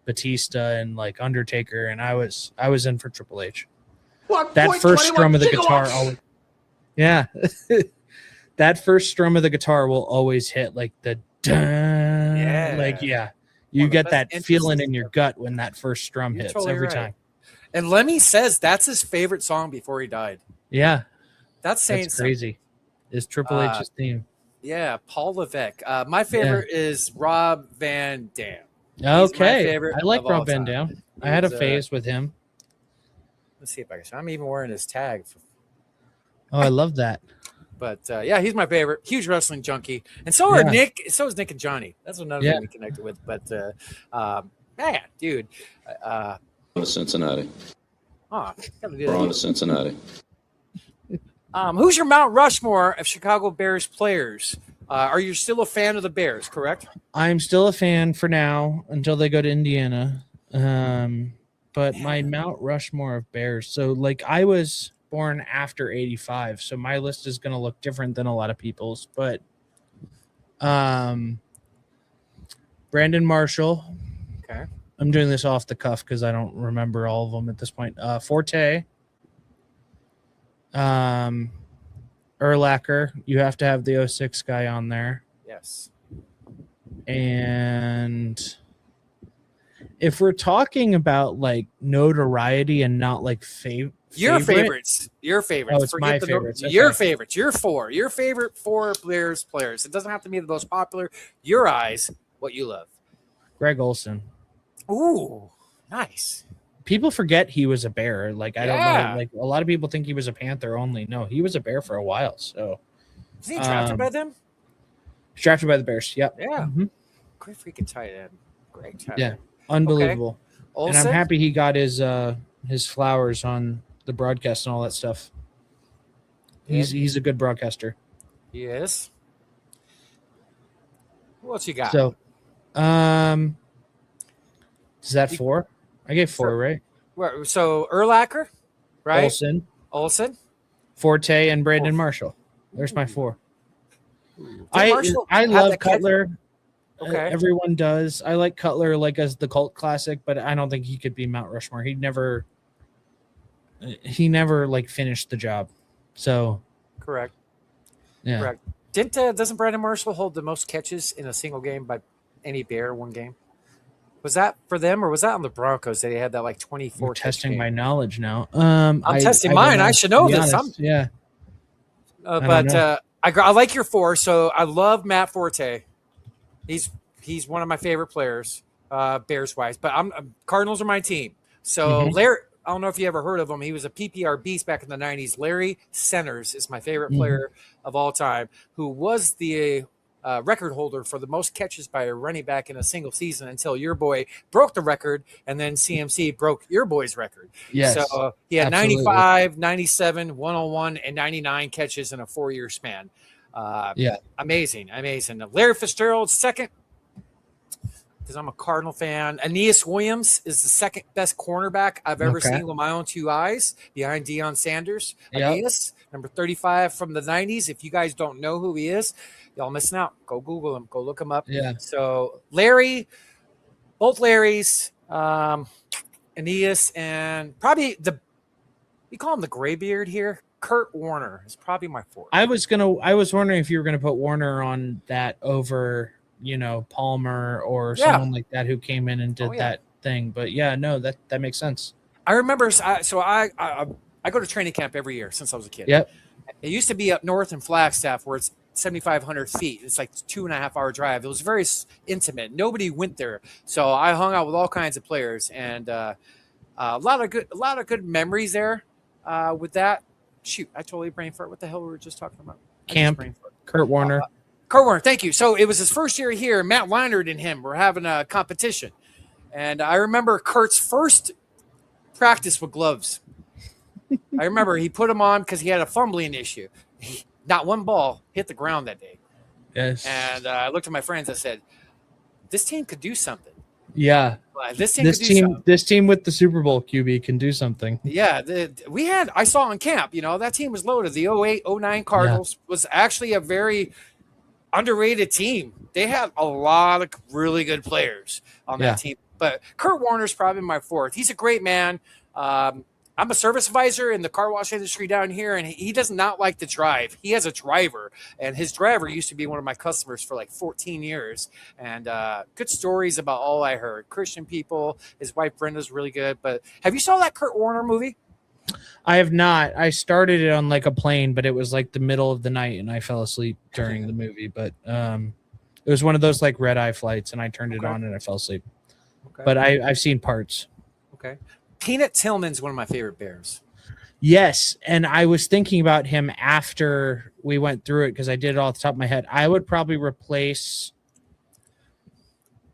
Batista and like Undertaker, and I was in for Triple H. That first strum of the guitar always, that first strum of the guitar will always hit like the dun, you get that feeling in your gut when that first strum hits every time. And Lemmy says that's his favorite song before he died. Yeah. That's saying crazy. Is Triple H's theme. Yeah, Paul Levesque. My favorite is Rob Van Dam. Okay. I like Rob Van Dam. I had a phase with him. Let's see if I can. I'm even wearing his tag. Oh, I love that. But he's my favorite. Huge wrestling junkie. And so are Nick. So is Nick and Johnny. That's another thing we connected with. But man, dude. To Cincinnati. We're on to Cincinnati. Who's your Mount Rushmore of Chicago Bears players? Are you still a fan of the Bears, correct? I'm still a fan for now until they go to Indiana. But my Mount Rushmore of Bears. So like I was born after 85, so my list is going to look different than a lot of people's. But Brandon Marshall. Okay. I'm doing this off the cuff because I don't remember all of them at this point. Forte. Urlacher. You have to have the 06 guy on there. Yes. And if we're talking about like notoriety and not like your favorites. Oh, it's my favorites. Okay. Your favorites. Your favorite 4 Bears players. It doesn't have to be the most popular. Your eyes, what you love. Greg Olson. Ooh, nice. people forget he was a Bear. Like, I don't Yeah. know. Like, a lot of people think he was a Panther only. No, he was a Bear for a while. So, Was he drafted by them? drafted by the Bears. Yep. Yeah. Mhm. Great freaking tight end. Great tight Yeah. end. Unbelievable. And I'm Olsen? happy he got his flowers on the broadcast and all that stuff. He's a good broadcaster. He is. Who else you got? So, is that 4? I gave 4, right? So Urlacher, right? Olsen, Olsen. Forte, and Brandon Marshall. There's my 4. Marshall I have love that catch? Cutler. Okay. Everyone does. I like Cutler like as the cult classic, but I don't think he could be Mount Rushmore. He never like finished the job. So Correct. yeah. Correct. Doesn't Brandon Marshall hold the most catches in a single game by any Bear one game? Was that for them or was that on the Broncos? They had that like 24. You're testing my knowledge now. I'm testing mine. I should know this. Yeah. I like your 4. So I love Matt Forte. He's one of my favorite players, Bears wise. But Cardinals are my team. So Larry, I don't know if you ever heard of him. He was a PPR beast back in the 90s. Larry Centers is my favorite player of all time, who was the record holder for the most catches by a running back in a single season until your boy broke the record, and then CMC broke your boy's record. Yes. So he had absolutely. 95, 97, 101, and 99 catches in a 4-year span. Amazing. Larry Fitzgerald, second, because I'm a Cardinal fan. Aeneas Williams is the second best cornerback I've ever seen with my own 2 eyes, behind Deion Sanders. Aeneas, number 35 from the 90s. If you guys don't know who he is, y'all missing out. Go Google him. Go look him up. Yeah. So Larry, both Larrys, Aeneas, and probably we call him the graybeard here. Kurt Warner is probably my 4th. I was wondering if you were gonna put Warner on that over, Palmer or someone like that who came in and did that thing. But yeah, no, that makes sense. I remember. So I go to training camp every year since I was a kid. Yep. It used to be up north in Flagstaff where it's 7,500 feet. It's like 2.5-hour drive. It was very intimate. Nobody went there. So I hung out with all kinds of players and a lot of good memories there with that. Shoot, I totally brain fart. What the hell were we just talking about? Camp. Kurt Warner. Kurt Warner, thank you. So it was his first year here. Matt Leinart and him were having a competition. And I remember Kurt's first practice with gloves. I remember he put them on because he had a fumbling issue. Not one ball hit the ground that day. Yes. And I looked at my friends. I said, this team could do something. Yeah. This team with the Super Bowl QB can do something. Yeah. I saw in camp, that team was loaded. The 08-09 Cardinals was actually a very underrated team. They had a lot of really good players on that team. But Kurt Warner's probably my 4th. He's a great man. I'm a service advisor in the car wash industry down here, and he does not like to drive. He has a driver, and his driver used to be one of my customers for like 14 years. And good stories about all I heard. Christian people. His wife Brenda's really good. But have you saw that Kurt Warner movie? I have not. I started it on like a plane, but it was like the middle of the night, and I fell asleep during the movie. But it was one of those like red eye flights, and I turned it on and I fell asleep. Okay. But I've seen parts. Okay. Peanut Tillman's one of my favorite Bears. Yes, and I was thinking about him after we went through it because I did it all off the top of my head. I would probably replace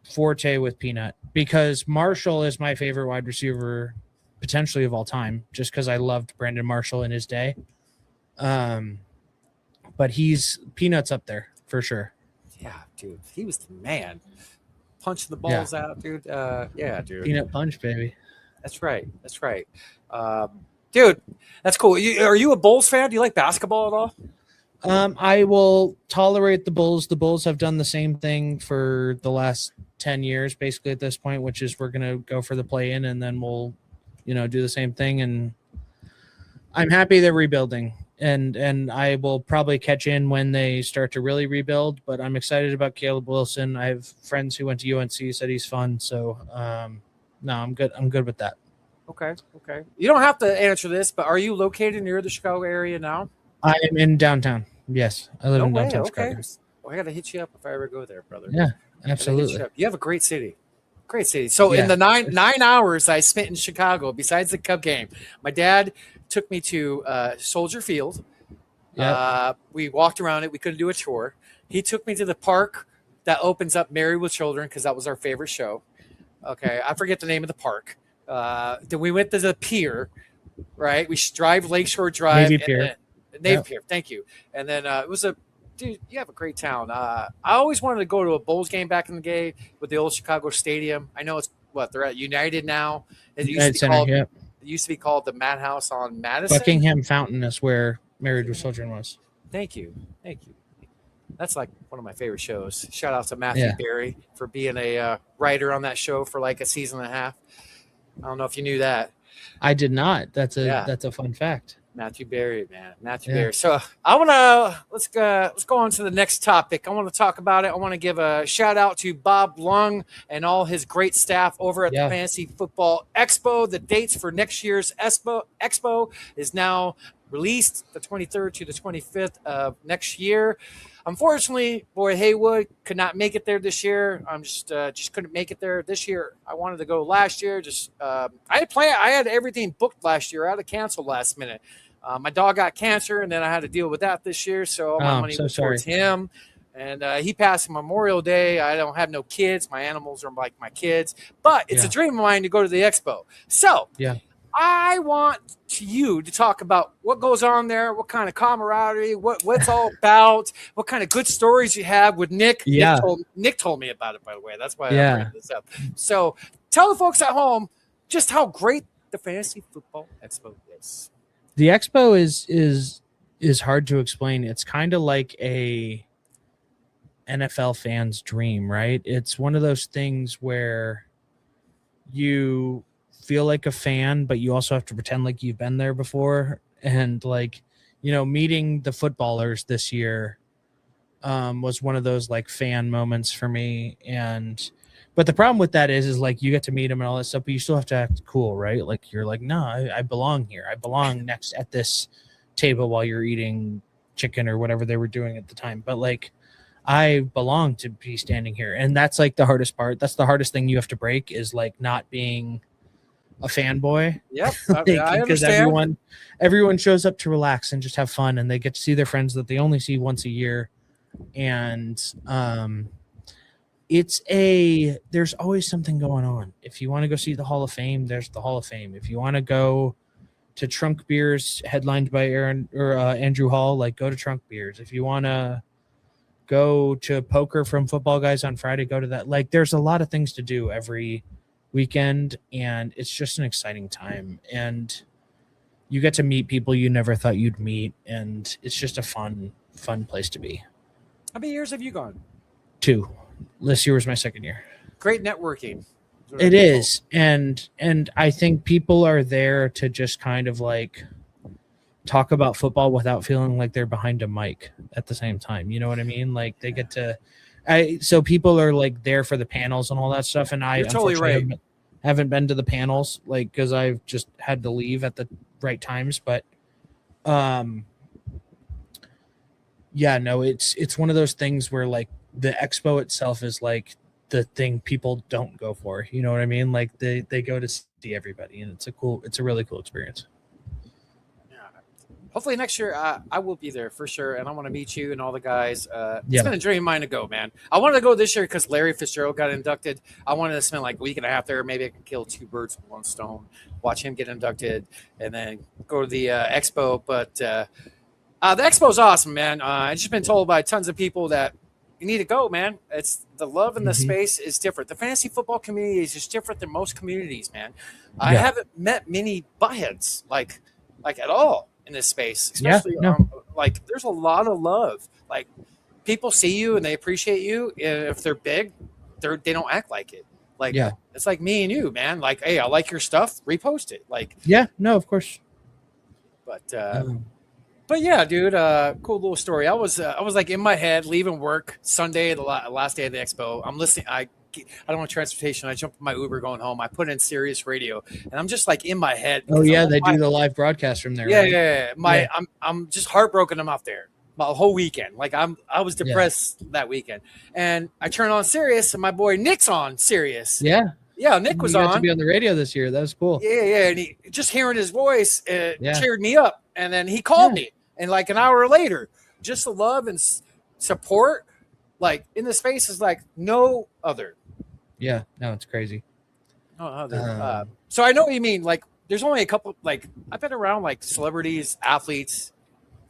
Forte with Peanut because Marshall is my favorite wide receiver potentially of all time just because I loved Brandon Marshall in his day. But Peanut's up there for sure. Yeah, dude. He was the man. Punching the balls out, dude. Dude. Peanut punch, baby. That's right. Dude, that's cool. Are you a Bulls fan? Do you like basketball at all? I will tolerate the Bulls. The Bulls have done the same thing for the last 10 years, basically at this point, which is we're going to go for the play-in and then we'll, do the same thing. And I'm happy they're rebuilding. And I will probably catch in when they start to really rebuild, but I'm excited about Caleb Wilson. I have friends who went to UNC, said he's fun. So, no, I'm good. I'm good with that. Okay. You don't have to answer this, but are you located near the Chicago area now? I am in downtown. Yes, I live in downtown Chicago. Well, I got to hit you up if I ever go there, brother. Yeah, absolutely. You have a great city. Great city. So in the nine hours I spent in Chicago, besides the Cub game, my dad took me to Soldier Field. We walked around it. We couldn't do a tour. He took me to the park that opens up Married with Children because that was our favorite show. Okay, I forget the name of the park. Then we went to the pier, right? We drive Lakeshore Drive. Navy Pier. Navy Pier, thank you. And then it was dude, you have a great town. I always wanted to go to a Bulls game back in the day with the old Chicago Stadium. I know it's they're at United now. It used to be called the Madhouse on Madison. Buckingham Fountain is where Married with Children was. Thank you. That's like one of my favorite shows. Shout out to Matthew Berry for being a writer on that show for like a season and a half. I don't know if you knew that. I did not. That's a fun fact. Matthew Berry, man. Matthew Berry. So I want to let's go on to the next topic. I want to talk about it. I want to give a shout out to Bob Lung and all his great staff over at the Fantasy Football Expo. The dates for next year's Expo is now released, the 23rd to the 25th of next year. Unfortunately, boy, Heywood could not make it there this year. I'm just couldn't make it there this year. I wanted to go last year. I had everything booked last year. I had to cancel last minute. My dog got cancer, and then I had to deal with that this year. So all my money was towards him. And he passed Memorial Day. I don't have no kids. My animals are like my kids. But it's a dream of mine to go to the expo. So I want you to talk about what goes on there, what kind of camaraderie, what's all about, what kind of good stories you have with Nick. Yeah. Nick told me about it, by the way. That's why I bring this up. So tell the folks at home just how great the Fantasy Football Expo is. The expo is hard to explain. It's kind of like a NFL fan's dream, right? It's one of those things where you feel like a fan, but you also have to pretend like you've been there before. And like, meeting the footballers this year was one of those like fan moments for me. But the problem with that is like you get to meet them and all that stuff, but you still have to act cool, right? Like you're like, no, I belong here. I belong next at this table while you're eating chicken or whatever they were doing at the time. But like, I belong to be standing here. And that's like the hardest part. That's the hardest thing you have to break is like not being a fanboy. Yep. I because everyone shows up to relax and just have fun, and they get to see their friends that they only see once a year. And there's always something going on. If you want to go see the Hall of Fame, there's the Hall of Fame. If you want to go to Trunk Beers headlined by Andrew Hall, like go to Trunk Beers. If you want to go to poker from Football Guys on Friday, go to that. Like there's a lot of things to do every weekend, and it's just an exciting time, and you get to meet people you never thought you'd meet, and it's just a fun place to be. How many years have you gone? 2. This year was my 2nd year. Great networking. It is, and I think people are there to just kind of like talk about football without feeling like they're behind a mic at the same time. You know what I mean? Like they get to so people are like there for the panels and all that stuff, and I unfortunately haven't been to the panels, like because I've just had to leave at the right times. But it's one of those things where like the expo itself is like the thing people don't go for. You know what I mean? Like they go to see everybody, and it's a really cool experience. Hopefully next year I will be there for sure, and I want to meet you and all the guys. It's been a dream of mine to go, man. I wanted to go this year because Larry Fitzgerald got inducted. I wanted to spend like a week and a half there. Maybe I could kill 2 birds with one stone, watch him get inducted, and then go to the expo. But the expo is awesome, man. I've just been told by tons of people that you need to go, man. It's the love in the space is different. The fantasy football community is just different than most communities, man. I haven't met many buttheads like at all in this space, especially like there's a lot of love. Like people see you and they appreciate you. And if they're big, they don't act like it. Like it's like me and you, man. Like, hey, I like your stuff, repost it. Like of course. But yeah, dude, cool little story. I was like in my head leaving work Sunday, the last day of the expo. I'm listening. I don't want transportation. I jumped in my Uber going home. I put in Sirius Radio, and I'm just like in my head. Oh yeah, they do the live broadcast from there. Yeah, right? I'm just heartbroken. I'm out there. my whole weekend. Like I was depressed that weekend, and I turn on Sirius, and my boy Nick's on Sirius. Yeah. Yeah, Nick was You got on. to be on the radio this year. That was cool. Yeah, and he just hearing his voice cheered me up. And then he called me, and like an hour later, just the love and support, like in this face, is like no other. Yeah, no, it's crazy. No other. So I know what you mean. Like, there's only a couple. Like, I've been around like celebrities, athletes.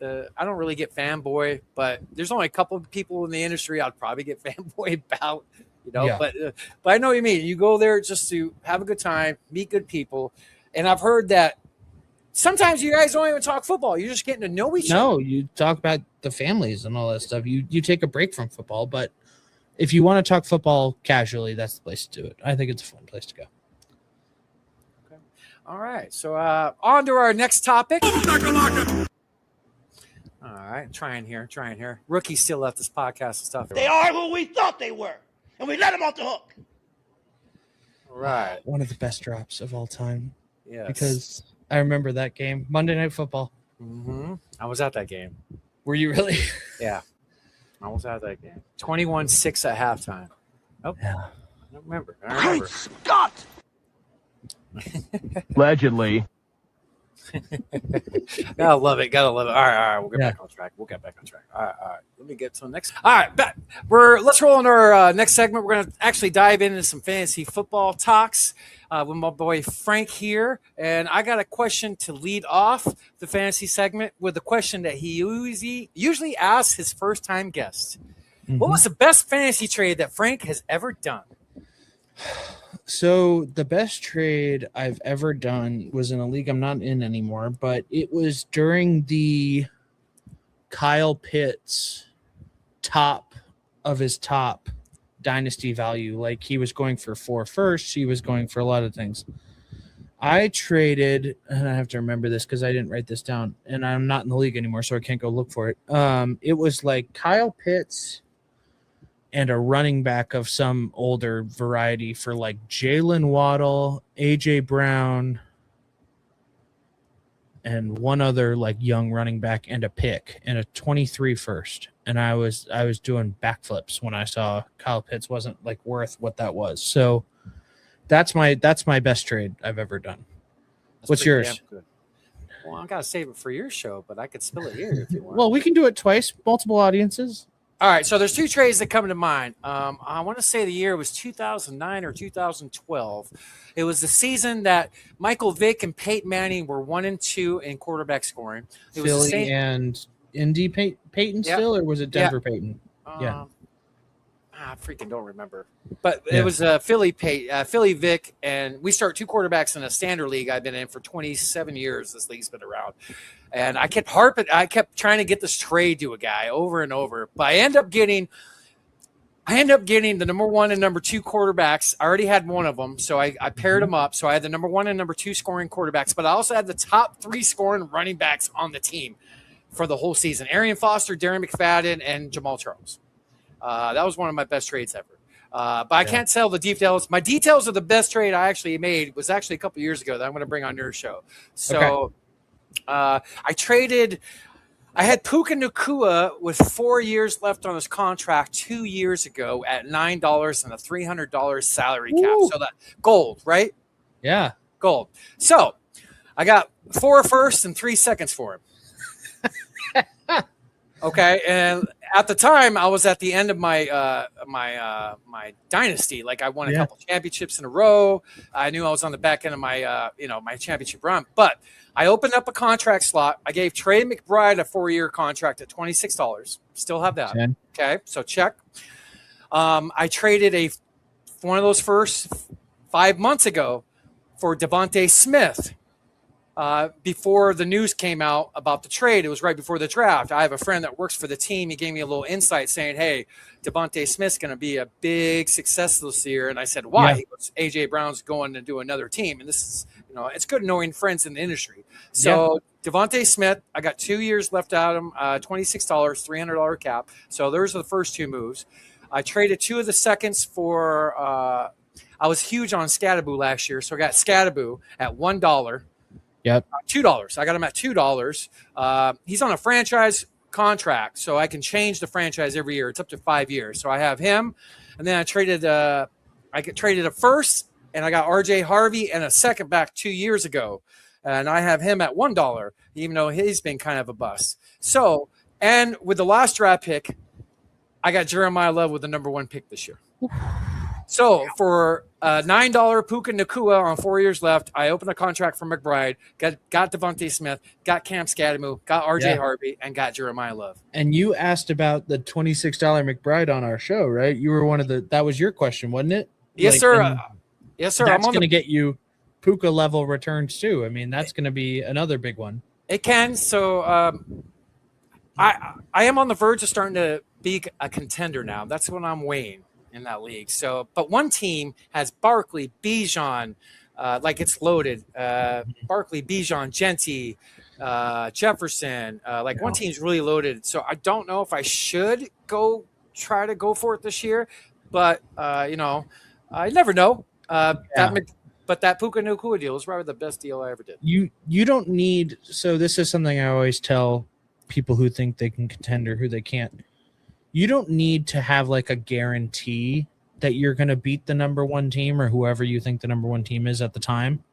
I don't really get fanboy, but there's only a couple of people in the industry I'd probably get fanboy about. You know, but I know what you mean. You go there just to have a good time, meet good people, and I've heard that sometimes you guys don't even talk football. You're just getting to know each other. No, you talk about the families and all that stuff. You take a break from football, but if you want to talk football casually, that's the place to do it. I think it's a fun place to go. Okay. All right. So on to our next topic. All right. Trying here. Rookie still left this podcast and stuff. They are who we thought they were, and we let them off the hook. Right. One of the best drops of all time. Yes. Because I remember that game, Monday Night Football. Mm-hmm. I was at that game. Were you really? Yeah. I was at that game. 21-6 at halftime. Oh, yeah. I don't remember. Great Scott! Allegedly. Gotta love it. All right. We'll get back on track. All right. Let me get to the next. All right, let's roll into our next segment. We're gonna actually dive into some fantasy football talks with my boy Frank here, and I got a question to lead off the fantasy segment with a question that he usually asks his first time guests. Mm-hmm. What was the best fantasy trade that Frank has ever done? So the best trade I've ever done was in a league I'm not in anymore, but it was during the Kyle Pitts top of his top dynasty value. Like, he was going for 4 firsts. He was going for a lot of things. I traded, and I have to remember this because I didn't write this down, and I'm not in the league anymore, so I can't go look for it. It was like Kyle Pitts and a running back of some older variety for like Jalen Waddle, AJ Brown, and one other like young running back, and a pick and a 23 first. And I was doing backflips when I saw Kyle Pitts wasn't like worth what that was. So that's my best trade I've ever done. What's yours? Well, I gotta save it for your show, but I could spill it here if you want. Well, we can do it twice, multiple audiences. All right, so there's 2 trades that come to mind. I want to say the year was 2009 or 2012. It was the season that Michael Vick and Peyton Manning were 1-2 in quarterback scoring. It was Philly and Indy Peyton still, or was it Denver Peyton? I freaking don't remember. But it was Philly Vick, and we start 2 quarterbacks in a standard league I've been in for 27 years. This league's been around. And I kept trying to get this trade to a guy over and over. But I end up getting the number 1 and number 2 quarterbacks. I already had one of them, so I paired them up. So I had the number 1 and number 2 scoring quarterbacks, but I also had the top 3 scoring running backs on the team for the whole season. Arian Foster, Darren McFadden, and Jamal Charles. That was one of my best trades ever. But I can't tell the details. My details of the best trade I actually made was actually a couple years ago that I'm going to bring on your show. So I had Puka Nacua with 4 years left on his contract 2 years ago at $9 and a $300 salary cap. Ooh. So that gold, right? Yeah. Gold. So I got 4 firsts and 3 seconds for him. Okay, and at the time, I was at the end of my my dynasty. Like, I won a couple championships in a row. I knew I was on the back end of my my championship run. But I opened up a contract slot. I gave Trey McBride a 4-year contract at $26. Still have that. Okay, so check. I traded one of those first 5 months ago for Devontae Smith. Before the news came out about the trade, it was right before the draft. I have a friend that works for the team. He gave me a little insight saying, hey, Devontae Smith's going to be a big success this year. And I said, why? He goes, AJ Brown's going to do another team. And this is, it's good knowing friends in the industry. So Devontae Smith, I got 2 years left out of him, $26, $300 cap. So those are the first 2 moves. I traded 2 of the seconds for I was huge on Scattaboo last year. So I got Scattaboo at $1. Yep. $2. I got him at $2. He's on a franchise contract, so I can change the franchise every year. It's up to 5 years. So I have him, and then I traded a first, and I got RJ Harvey and a second back 2 years ago, and I have him at $1, even though he's been kind of a bust. So, and with the last draft pick, I got Jeremiah Love with the number 1 pick this year. So for $9 Puka Nacua on 4 years left, I opened a contract for McBride, got Devontae Smith, got Cam Scadamu, got RJ Harvey, and got Jeremiah Love. And you asked about the $26 McBride on our show, right? You were that was your question, wasn't it? Yes, sir. Yes, sir. That's going to get you Puka level returns too. I mean, that's going to be another big one. It can. So I am on the verge of starting to be a contender now. That's what I'm weighing in that league. So, but one team has Barkley, Bijan, like it's loaded. Barkley, Bijan, Genty, Jefferson. One team's really loaded. So I don't know if I should try to go for it this year, but I never know. But that Puka Nacua deal is probably the best deal I ever did. You don't need. So this is something I always tell people who think they can contend or who they can't. You don't need to have like a guarantee that you're going to beat the number 1 team or whoever you think the number 1 team is at the time.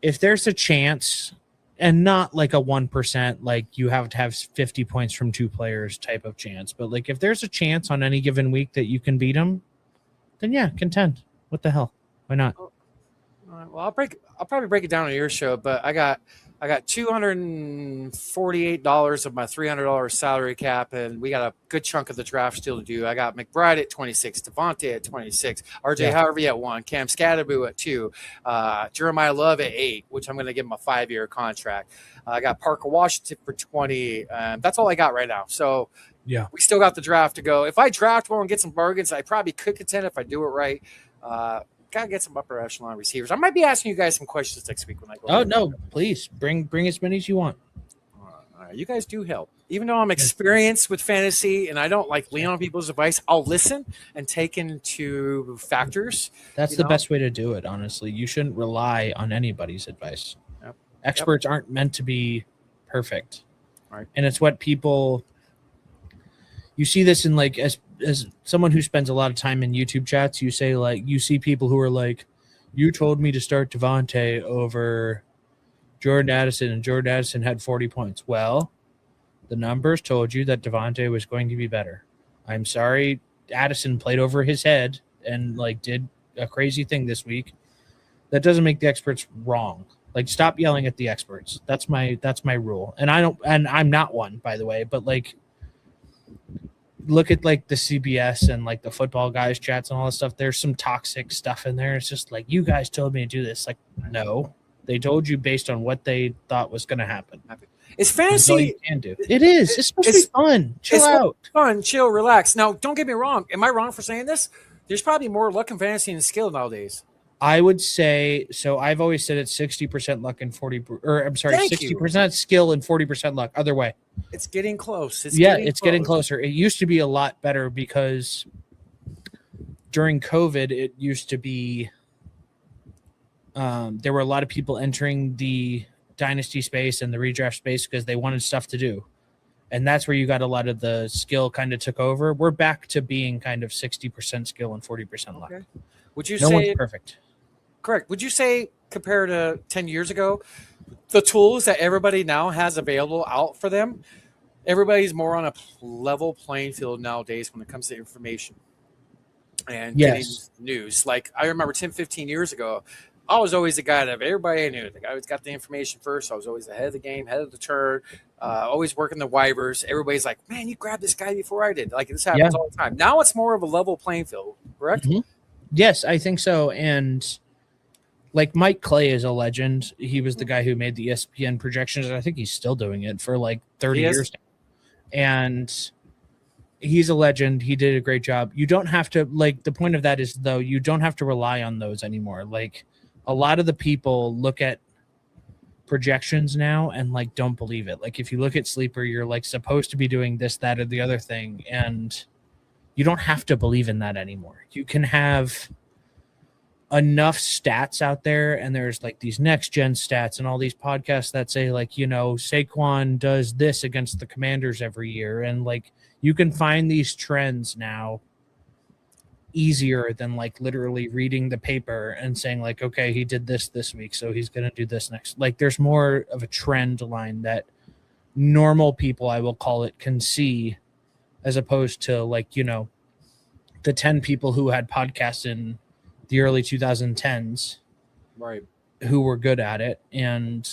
If there's a chance, and not like a 1%, like you have to have 50 points from 2 players type of chance, but like if there's a chance on any given week that you can beat them, then yeah, contend. What the hell? Why not? All right, well, I'll probably break it down on your show, but I got $248 of my $300 salary cap, and we got a good chunk of the draft still to do. I got McBride at 26, Devontae at 26, RJ Harvey at 1, Cam Scadamu at 2, Jeremiah Love at 8, which I'm going to give him a 5-year contract. I got Parker Washington for 20. That's all I got right now. So yeah, we still got the draft to go. If I draft well and get some bargains, I probably could contend if I do it right. Gotta get some upper echelon receivers. I might be asking you guys some questions next week when I go. Oh no, please bring as many as you want. You guys do help. Even though I'm experienced with fantasy and I don't like lean on people's advice, I'll listen and take into factors. That's the best way to do it, honestly. You shouldn't rely on anybody's advice. Yep. Experts aren't meant to be perfect. Right. And it's what people you see this in like as someone who spends a lot of time in YouTube chats, you see people who are like, you told me to start Devontae over Jordan Addison, and Jordan Addison had 40 points. Well, the numbers told you that Devontae was going to be better. I'm sorry, Addison played over his head and like did a crazy thing this week. That doesn't make the experts wrong. Like, stop yelling at the experts. That's my rule. And I'm not one, by the way, but like, look at like the CBS and like the football guys chats and all this stuff. There's some toxic stuff in there. It's just like, you guys told me to do this. Like, no, they told you based on what they thought was going to happen. It's fantasy. All you can do. It is. It's supposed to be fun. Chill out. Fun, chill, relax. Now, don't get me wrong. Am I wrong for saying this? There's probably more luck in fantasy than skill nowadays. I would say so. I've always said it's 60% luck and 60% skill and 40% luck. Other way. It's getting close. It's getting closer. It used to be a lot better because during COVID, it used to be there were a lot of people entering the dynasty space and the redraft space because they wanted stuff to do. And that's where you got a lot of the skill kind of took over. We're back to being kind of 60% skill and 40% luck. Okay. Would you no say one's perfect? Correct. Would you say compared to 10 years ago, the tools that everybody now has available out for them, everybody's more on a level playing field nowadays when it comes to information and getting news? Like I remember 10, 15 years ago, I was always the guy that everybody knew. The guy who got the information first. I was always ahead of the game, head of the turn, always working the waivers. Everybody's like, man, you grabbed this guy before I did. Like this happens all the time. Now it's more of a level playing field, correct? Mm-hmm. Yes, I think so. And like Mike Clay is a legend. He was the guy who made the ESPN projections, and I think he's still doing it for like 30 years now. And he's a legend. He did a great job. You don't have to, like, the point of that is, though, you don't have to rely on those anymore. Like, a lot of the people look at projections now and, like, don't believe it. Like, if you look at Sleeper, you're, like, supposed to be doing this, that, or the other thing, and you don't have to believe in that anymore. You can have enough stats out there, and there's like these next gen stats and all these podcasts that say like, you know, Saquon does this against the Commanders every year, and like you can find these trends now easier than like literally reading the paper and saying like, okay, he did this week, so he's going to do this next. Like there's more of a trend line that normal people, I will call it, can see, as opposed to like, you know, the 10 people who had podcasts in the early 2010s, Right. who were good at it. And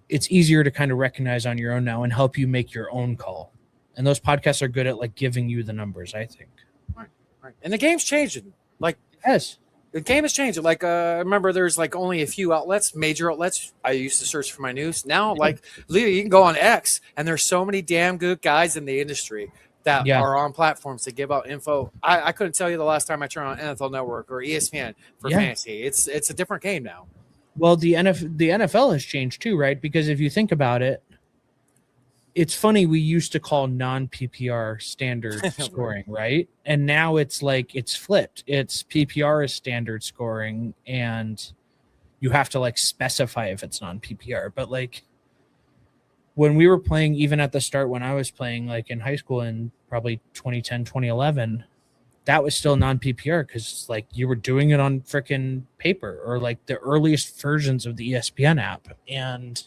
it's easier to kind of recognize on your own now and help you make your own call. And those podcasts are good at like giving you the numbers, I think. Right. And the game's changing. Like, Yes. the game is changing. Like, I remember there's like only a few outlets, major outlets. I used to search for my news. Now, like, literally, you can go on X, and there's so many damn good guys in the industry that are on platforms to give out info. I couldn't tell you the last time I turned on NFL Network or ESPN for fantasy. It's a different game now. Well, the NFL has changed too, right? Because if you think about it, it's funny, we used to call non-PPR standard scoring, right? And now it's like it's flipped. It's PPR is standard scoring, and you have to like specify if it's non-PPR. But like when we were playing, even at the start when I was playing like in high school in probably 2010, 2011, that was still non-PPR because like you were doing it on freaking paper or like the earliest versions of the ESPN app. And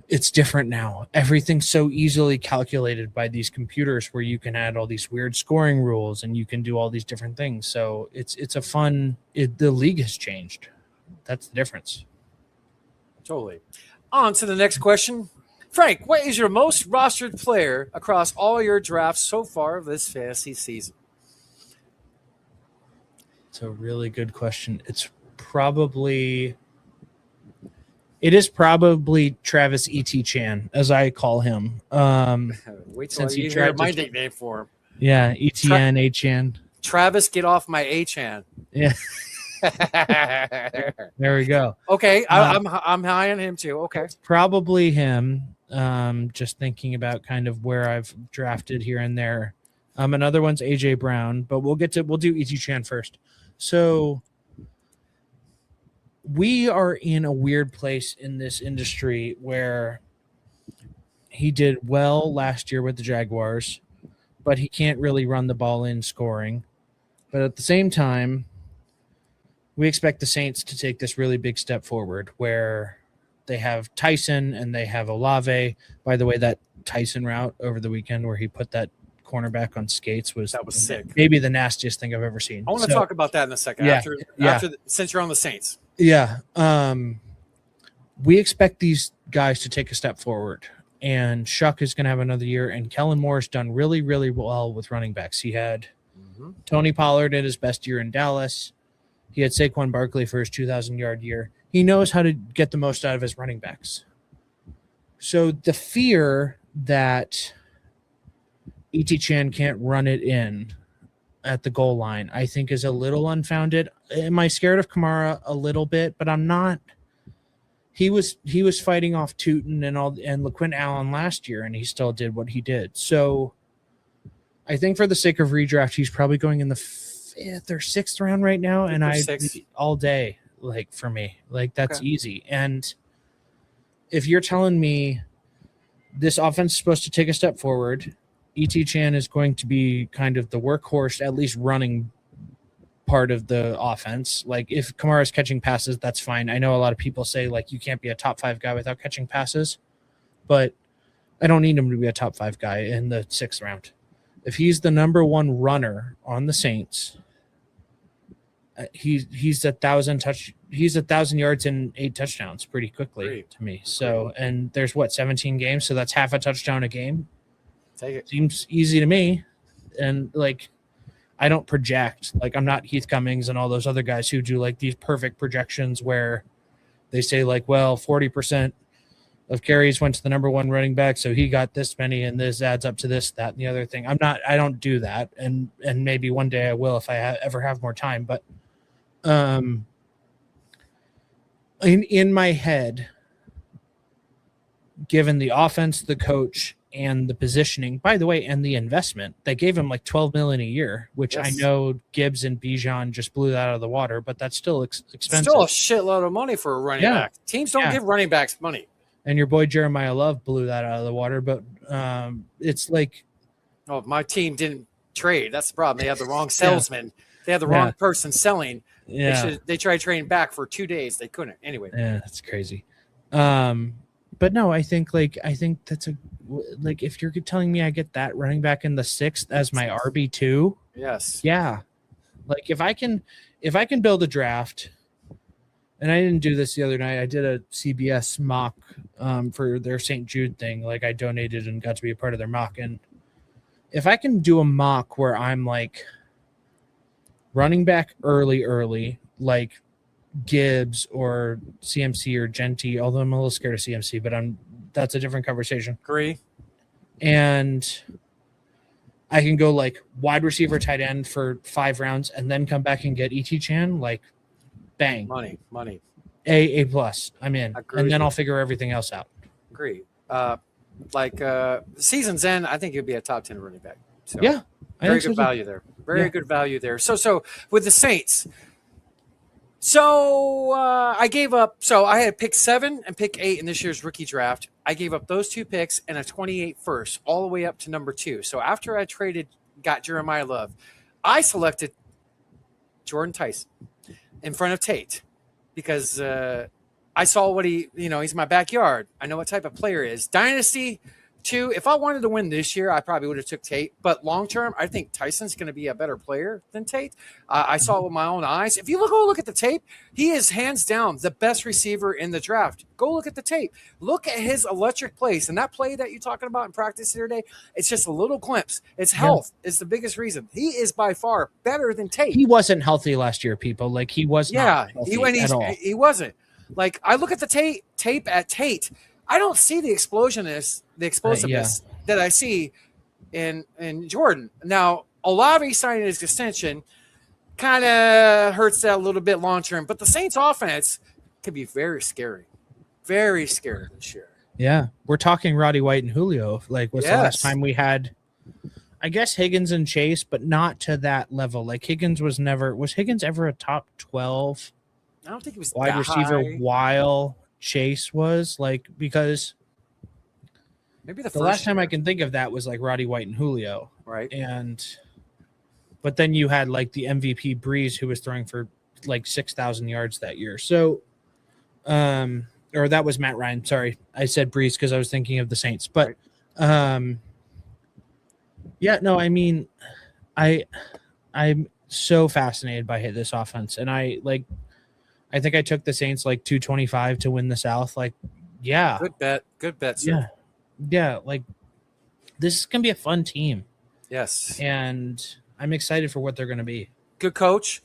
it's different now. Everything's so easily calculated by these computers where you can add all these weird scoring rules and you can do all these different things. So it's a fun, the league has changed. That's the difference. Totally. On to the next question. Frank, what is your most rostered player across all your drafts so far this fantasy season? It's a really good question. It is probably Travis E.T. Chan, as I call him. Wait till you hear my nickname for him. Yeah, ETN, A-Chan. Travis, get off my A-Chan. Yeah. There we go. Okay, I'm high on him too. Okay. Probably him. Just thinking about kind of where I've drafted here and there. Another one's AJ Brown, but we'll do E.T. Chan first. So we are in a weird place in this industry where he did well last year with the Jaguars, but he can't really run the ball in scoring. But at the same time, we expect the Saints to take this really big step forward where they have Tyson and they have Olave. By the way, that Tyson route over the weekend where he put that cornerback on skates was sick. Maybe the nastiest thing I've ever seen. I want to talk about that in a second. Yeah, Since you're on the Saints. Yeah. We expect these guys to take a step forward, and Shuck is going to have another year, and Kellen Moore's done really, really well with running backs. He had Tony Pollard at his best year in Dallas. He had Saquon Barkley for his 2,000-yard year. He knows how to get the most out of his running backs. So the fear that E.T. Chan can't run it in at the goal line, I think, is a little unfounded. Am I scared of Kamara? A little bit, but I'm not. He was fighting off Tootin and LaQuint Allen last year, and he still did what he did. So I think for the sake of redraft, he's probably going in the 5th or 6th round right now, and all day, like, for me, like, that's easy. And if you're telling me this offense is supposed to take a step forward, E.T. Chan is going to be kind of the workhorse, at least running part of the offense. Like, if Kamara's catching passes, that's fine. I know a lot of people say, like, you can't be a top 5 guy without catching passes, but I don't need him to be a top 5 guy in the 6th round. If he's the number 1 runner on the Saints, he's 1,000 yards and 8 touchdowns pretty quickly to me. So, and there's 17 games, so that's half a touchdown a game. Take it. Seems easy to me. And like, I don't project. Like, I'm not Heath Cummings and all those other guys who do like these perfect projections where they say like, well, 40% of carries went to the number 1 running back, so he got this many, and this adds up to this, that, and the other thing. I don't do that, and maybe one day I will if I ever have more time. But in my head, given the offense, the coach, and the positioning, by the way, and the investment. They gave him like $12 million a year, which I know Gibbs and Bijan just blew that out of the water, but that's still expensive. Still a shitload of money for a running back. Teams don't give running backs money. And your boy Jeremiah Love blew that out of the water, but it's like, oh, my team didn't trade. That's the problem. They had the wrong salesman. They had the wrong person selling. They tried trading back for 2 days. They couldn't. Anyway. Yeah, that's crazy. But no, I think that's if you're telling me I get that running back in the 6th as my RB2, yes, yeah. Like if I can build a draft, and I didn't do this the other night. I did a CBS mock for their St. Jude thing. Like I donated and got to be a part of their mock. And if I can do a mock where I'm like running back early, like Gibbs or CMC or Genty, although I'm a little scared of CMC, but that's a different conversation. Agree. And I can go like wide receiver, tight end for 5 rounds, and then come back and get ET Chan. Like, bang, money. A plus. I'm in, and then I'll figure everything else out. Agree. Season's end, I think you'd be a top 10 running back. So yeah, very good value there. Very good value there. So with the Saints. So I gave up. So I had pick 7 and pick 8 in this year's rookie draft. I gave up those 2 picks and a 28 first, all the way up to number 2. So after I got Jeremiah Love, I selected Jordan Tyson in front of Tate because I saw what he's my backyard. I know what type of player he is. Dynasty 2, if I wanted to win this year, I probably would have took Tate. But long term, I think Tyson's going to be a better player than Tate. I saw it with my own eyes. If you go look at the tape, he is hands down the best receiver in the draft. Go look at the tape. Look at his electric plays. And that play that you're talking about in practice the other day, it's just a little glimpse. It's health is the biggest reason. He is by far better than Tate. He wasn't healthy last year, people. Like he was not healthy at all. He wasn't. Like I look at the tape at Tate, I don't see the explosiveness that I see in Jordan. Now, Olave signing his extension kind of hurts that a little bit long term, but the Saints offense could be very scary this year. Yeah, we're talking Roddy White and Julio. Like, what's the last time we had? I guess Higgins and Chase, but not to that level. Like Higgins was Higgins ever a top 12? I don't think he was wide receiver while Chase was, like, because maybe the last time I can think of that was like Roddy White and Julio, right? But then you had like the MVP Breeze who was throwing for like 6,000 yards that year. So, or that was Matt Ryan. Sorry, I said Breeze because I was thinking of the Saints. But, yeah, no, I mean, I'm so fascinated by this offense, and I think I took the Saints like 225 to win the South. Like, yeah. Good bet, sir. Yeah. Like, this is going to be a fun team. Yes. And I'm excited for what they're going to be. Good coach,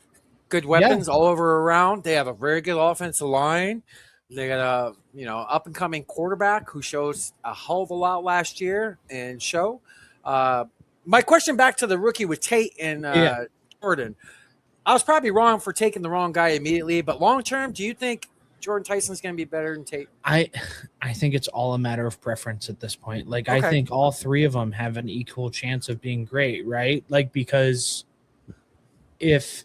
good weapons all over around. They have a very good offensive line. They got a, up and coming quarterback who shows a hell of a lot last year and show. My question back to the rookie with Tate and Jordan. I was probably wrong for taking the wrong guy immediately, but long term, do you think Jordan Tyson's going to be better than Tate? I think it's all a matter of preference at this point. Like, I think all 3 of them have an equal chance of being great, right? Like, because if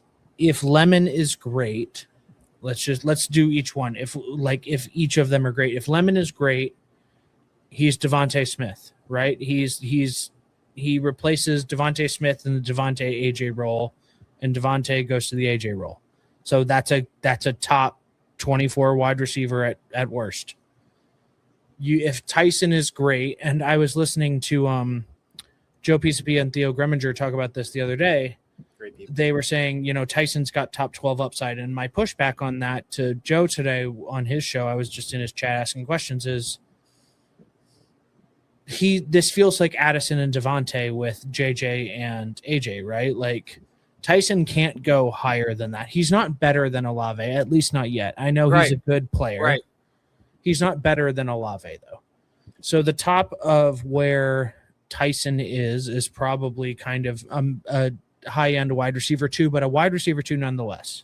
Lemon is great, let's do each one. If each of them are great, if Lemon is great, he's Devontae Smith, right? He replaces Devontae Smith in the Devontae AJ role. And Devontae goes to the AJ role. So that's a top 24 wide receiver at worst. If Tyson is great, and I was listening to Joe Pisapia and Theo Greminger talk about this the other day. Great people. They were saying, Tyson's got top 12 upside. And my pushback on that to Joe today on his show, I was just in his chat asking questions, is this feels like Addison and Devontae with JJ and AJ, right? Like, Tyson can't go higher than that. He's not better than Olave, at least not yet. I know he's a good player. Right. He's not better than Olave, though. So the top of where Tyson is probably kind of a high-end wide receiver 2, but a wide receiver 2 nonetheless.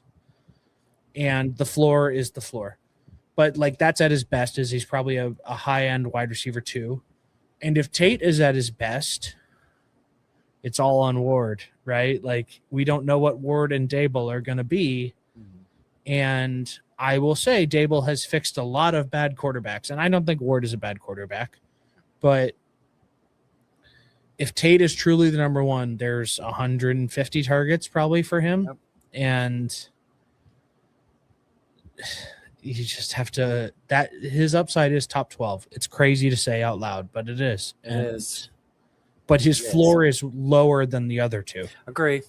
And the floor is the floor. But, like, that's at his best, is he's probably a high-end wide receiver 2. And if Tate is at his best, it's all on Ward, right? Like, we don't know what Ward and Dable are going to be. And I will say Dable has fixed a lot of bad quarterbacks. And I don't think Ward is a bad quarterback. But if Tate is truly the number one, there's 150 targets probably for him. Yep. And you just have to, that his upside is top 12. It's crazy to say out loud, but it is. It is. But his floor is lower than the other two. Agree.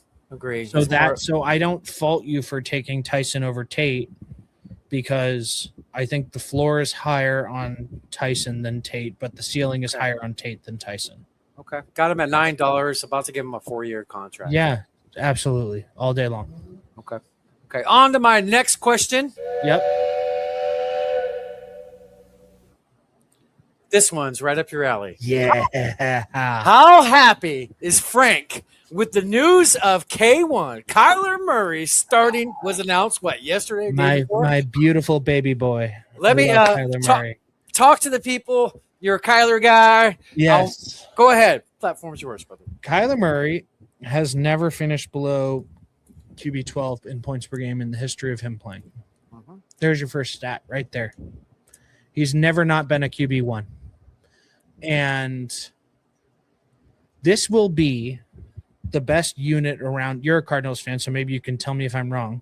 So I don't fault you for taking Tyson over Tate, because I think the floor is higher on Tyson than Tate, but the ceiling is higher on Tate than Tyson. Okay. Got him at $9. About to give him a 4-year contract. Yeah, absolutely. All day long. Okay. On to my next question. Yep. This one's right up your alley. Yeah. How happy is Frank with the news of K1? Kyler Murray was announced, yesterday? My beautiful baby boy. Let me talk to the people. You're a Kyler guy. Yes. Go ahead. Platform's yours, brother. Kyler Murray has never finished below QB 12 in points per game in the history of him playing. There's your first stat right there. He's never not been a QB 1. And this will be the best unit around. You're a Cardinals fan, so maybe you can tell me if I'm wrong.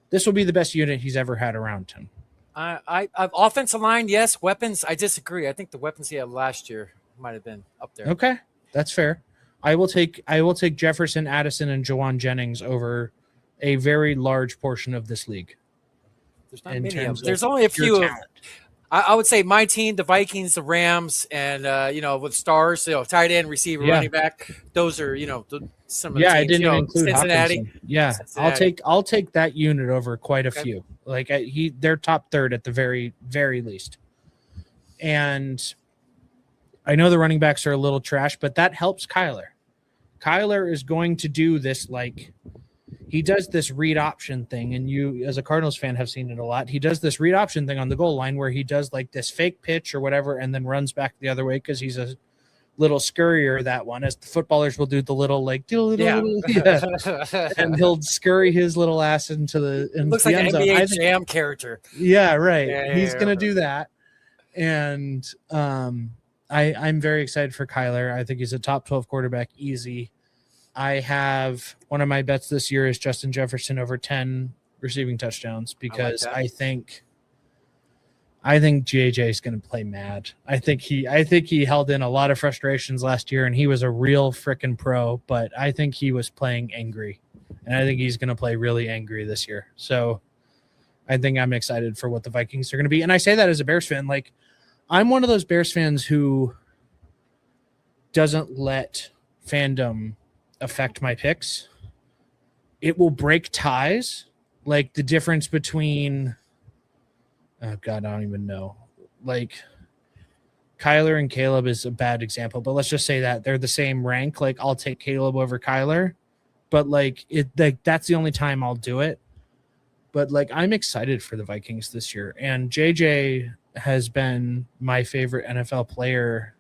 This will be the best unit he's ever had around him. I've offensive line, yes. Weapons, I disagree. I think the weapons he had last year might have been up there. Okay, that's fair. I will take Jefferson, Addison, and Jawan Jennings over a very large portion of this league. There's not many of them. There's only a few. I would say my team, the Vikings, the Rams, and with stars, tight end, receiver, running back. Those are some of the teams. I didn't include Cincinnati. Hopkinson. Yeah, Cincinnati. I'll take that unit over quite a few. Like they're top third at the very, very least. And I know the running backs are a little trash, but that helps Kyler. Kyler is going to do this, he does this read option thing, and you as a Cardinals fan have seen it a lot. He does this read option thing on the goal line where he does this fake pitch or whatever and then runs back the other way because he's a little scurrier, that one, as the footballers will do the little and he'll scurry his little ass into the looks like an NBA Jam character. Yeah, right. He's gonna do that. And I'm very excited for Kyler. I think he's a top 12 quarterback, easy. I have one of my bets this year is Justin Jefferson over 10 receiving touchdowns because I think JJ is going to play mad. I think he held in a lot of frustrations last year, and he was a real freaking pro, but I think he was playing angry, and I think he's going to play really angry this year. So I think I'm excited for what the Vikings are going to be. And I say that as a Bears fan. I'm one of those Bears fans who doesn't let fandom affect my picks. It will break ties. The difference between I don't even know. Kyler and Caleb is a bad example, but let's just say that they're the same rank. I'll take Caleb over Kyler, but that's the only time I'll do it. But I'm excited for the Vikings this year, and JJ has been my favorite NFL player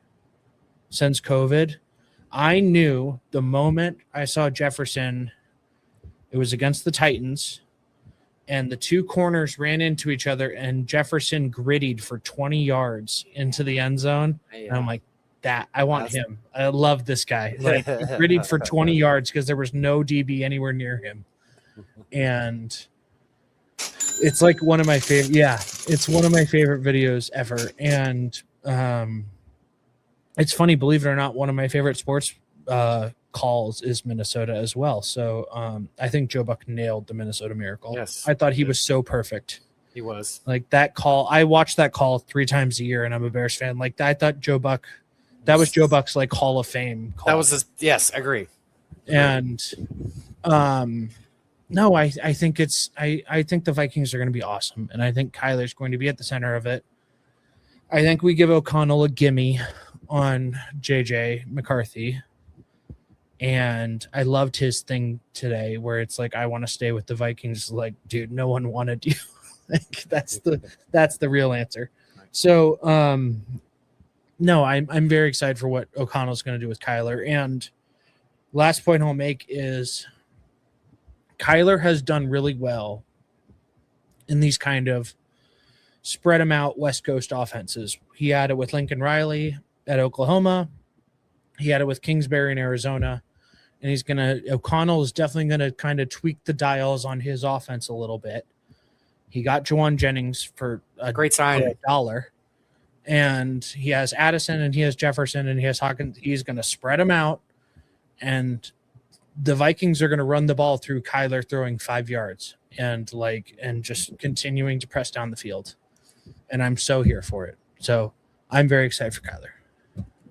since COVID. I knew the moment I saw Jefferson, it was against the Titans, and the two corners ran into each other, and Jefferson grittied for 20 yards into the end zone. And I'm like, I want him. I love this guy. He grittied for 20 yards because there was no DB anywhere near him. And it's one of my favorite. Yeah, it's one of my favorite videos ever. And it's funny, believe it or not, one of my favorite sports calls is Minnesota as well. So I think Joe Buck nailed the Minnesota Miracle. Yes, I thought he was so perfect. He was that call. I watched that call 3 times a year, and I'm a Bears fan. I thought Joe Buck. That was Joe Buck's Hall of Fame call. That was his. Yes, I agree. And no, I think I think the Vikings are going to be awesome, and I think Kyler's going to be at the center of it. I think we give O'Connell a gimme on JJ McCarthy. And I loved his thing today where it's I want to stay with the Vikings. Dude, no one wanted you. That's the real answer. So no, I'm very excited for what O'Connell's going to do with Kyler. And last point I'll make is Kyler has done really well in these kind of spread them out West Coast offenses. He had it with Lincoln Riley at Oklahoma. He had it with Kingsbury in Arizona. And O'Connell is definitely going to kind of tweak the dials on his offense a little bit. He got Jawan Jennings for a Great sign. $1. And he has Addison and he has Jefferson and he has Hawkins. He's going to spread them out. And the Vikings are going to run the ball through Kyler throwing 5 yards and just continuing to press down the field. And I'm so here for it. So I'm very excited for Kyler.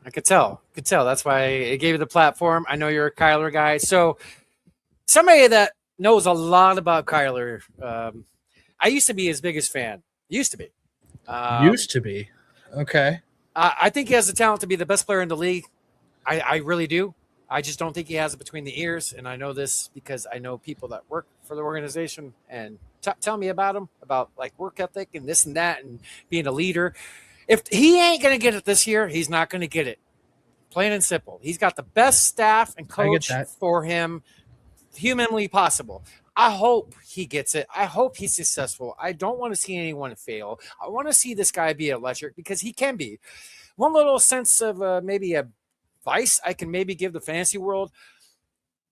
I could tell. That's why I gave you the platform. I know you're a Kyler guy. So somebody that knows a lot about Kyler, I used to be his biggest fan. Used to be. Okay. I think he has the talent to be the best player in the league. I really do. I just don't think he has it between the ears. And I know this because I know people that work for the organization and tell me about him, about like work ethic and this and that and being a leader. If he ain't going to get it this year, he's not going to get it. Plain and simple. He's got the best staff and coach for him humanly possible. I hope he gets it. I hope he's successful. I don't want to see anyone fail. I want to see this guy be electric because he can be. One little sense of maybe advice I can maybe give the fantasy world.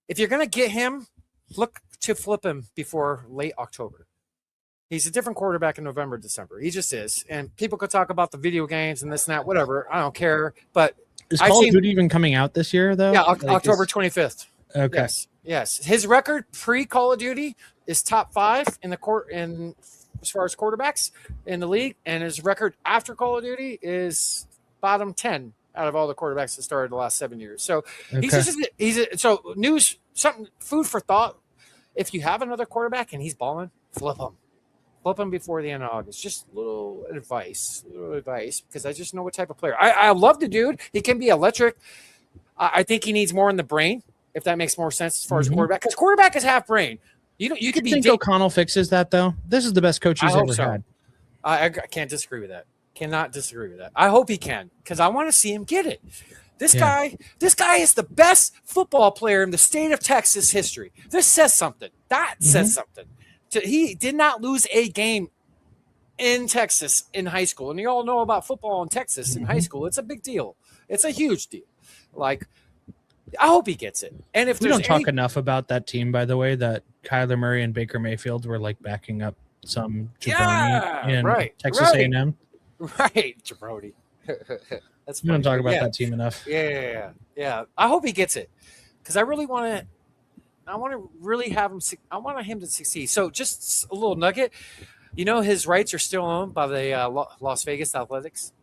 If you're going to get him, look to flip him before late October. He's a different quarterback in November, December. He just is. And people could talk about the video games and this and that, whatever. I don't care. But is Call of Duty even coming out this year, though? Yeah, October 25th. Okay. Yes. His record pre-Call of Duty is top 5 in the court in as far as quarterbacks in the league, and his record after Call of Duty is bottom 10 out of all the quarterbacks that started the last 7 years. So food for thought. If you have another quarterback and he's balling, flip him. Flip him before the end of August. Just little advice, because I just know what type of player. I love the dude. He can be electric. I think he needs more in the brain, if that makes more sense as far as quarterback. Because quarterback is half brain. You could be. Think O'Connell fixes that though? This is the best coach he's ever had. I can't disagree with that. Cannot disagree with that. I hope he can, because I want to see him get it. This guy is the best football player in the state of Texas history. This says something. That says something. He did not lose a game in Texas in high school. And you all know about football in Texas in high school. It's a big deal. It's a huge deal. Like, I hope he gets it. And if we don't talk enough about that team, by the way, that Kyler Murray and Baker Mayfield were like backing up some jabroni in Texas A&M. Right, jabroni. That's funny. We don't talk about that team enough. Yeah. I hope he gets it, because I really want to. I want to really have him. I want him to succeed. So, just a little nugget. His rights are still owned by the Las Vegas Athletics.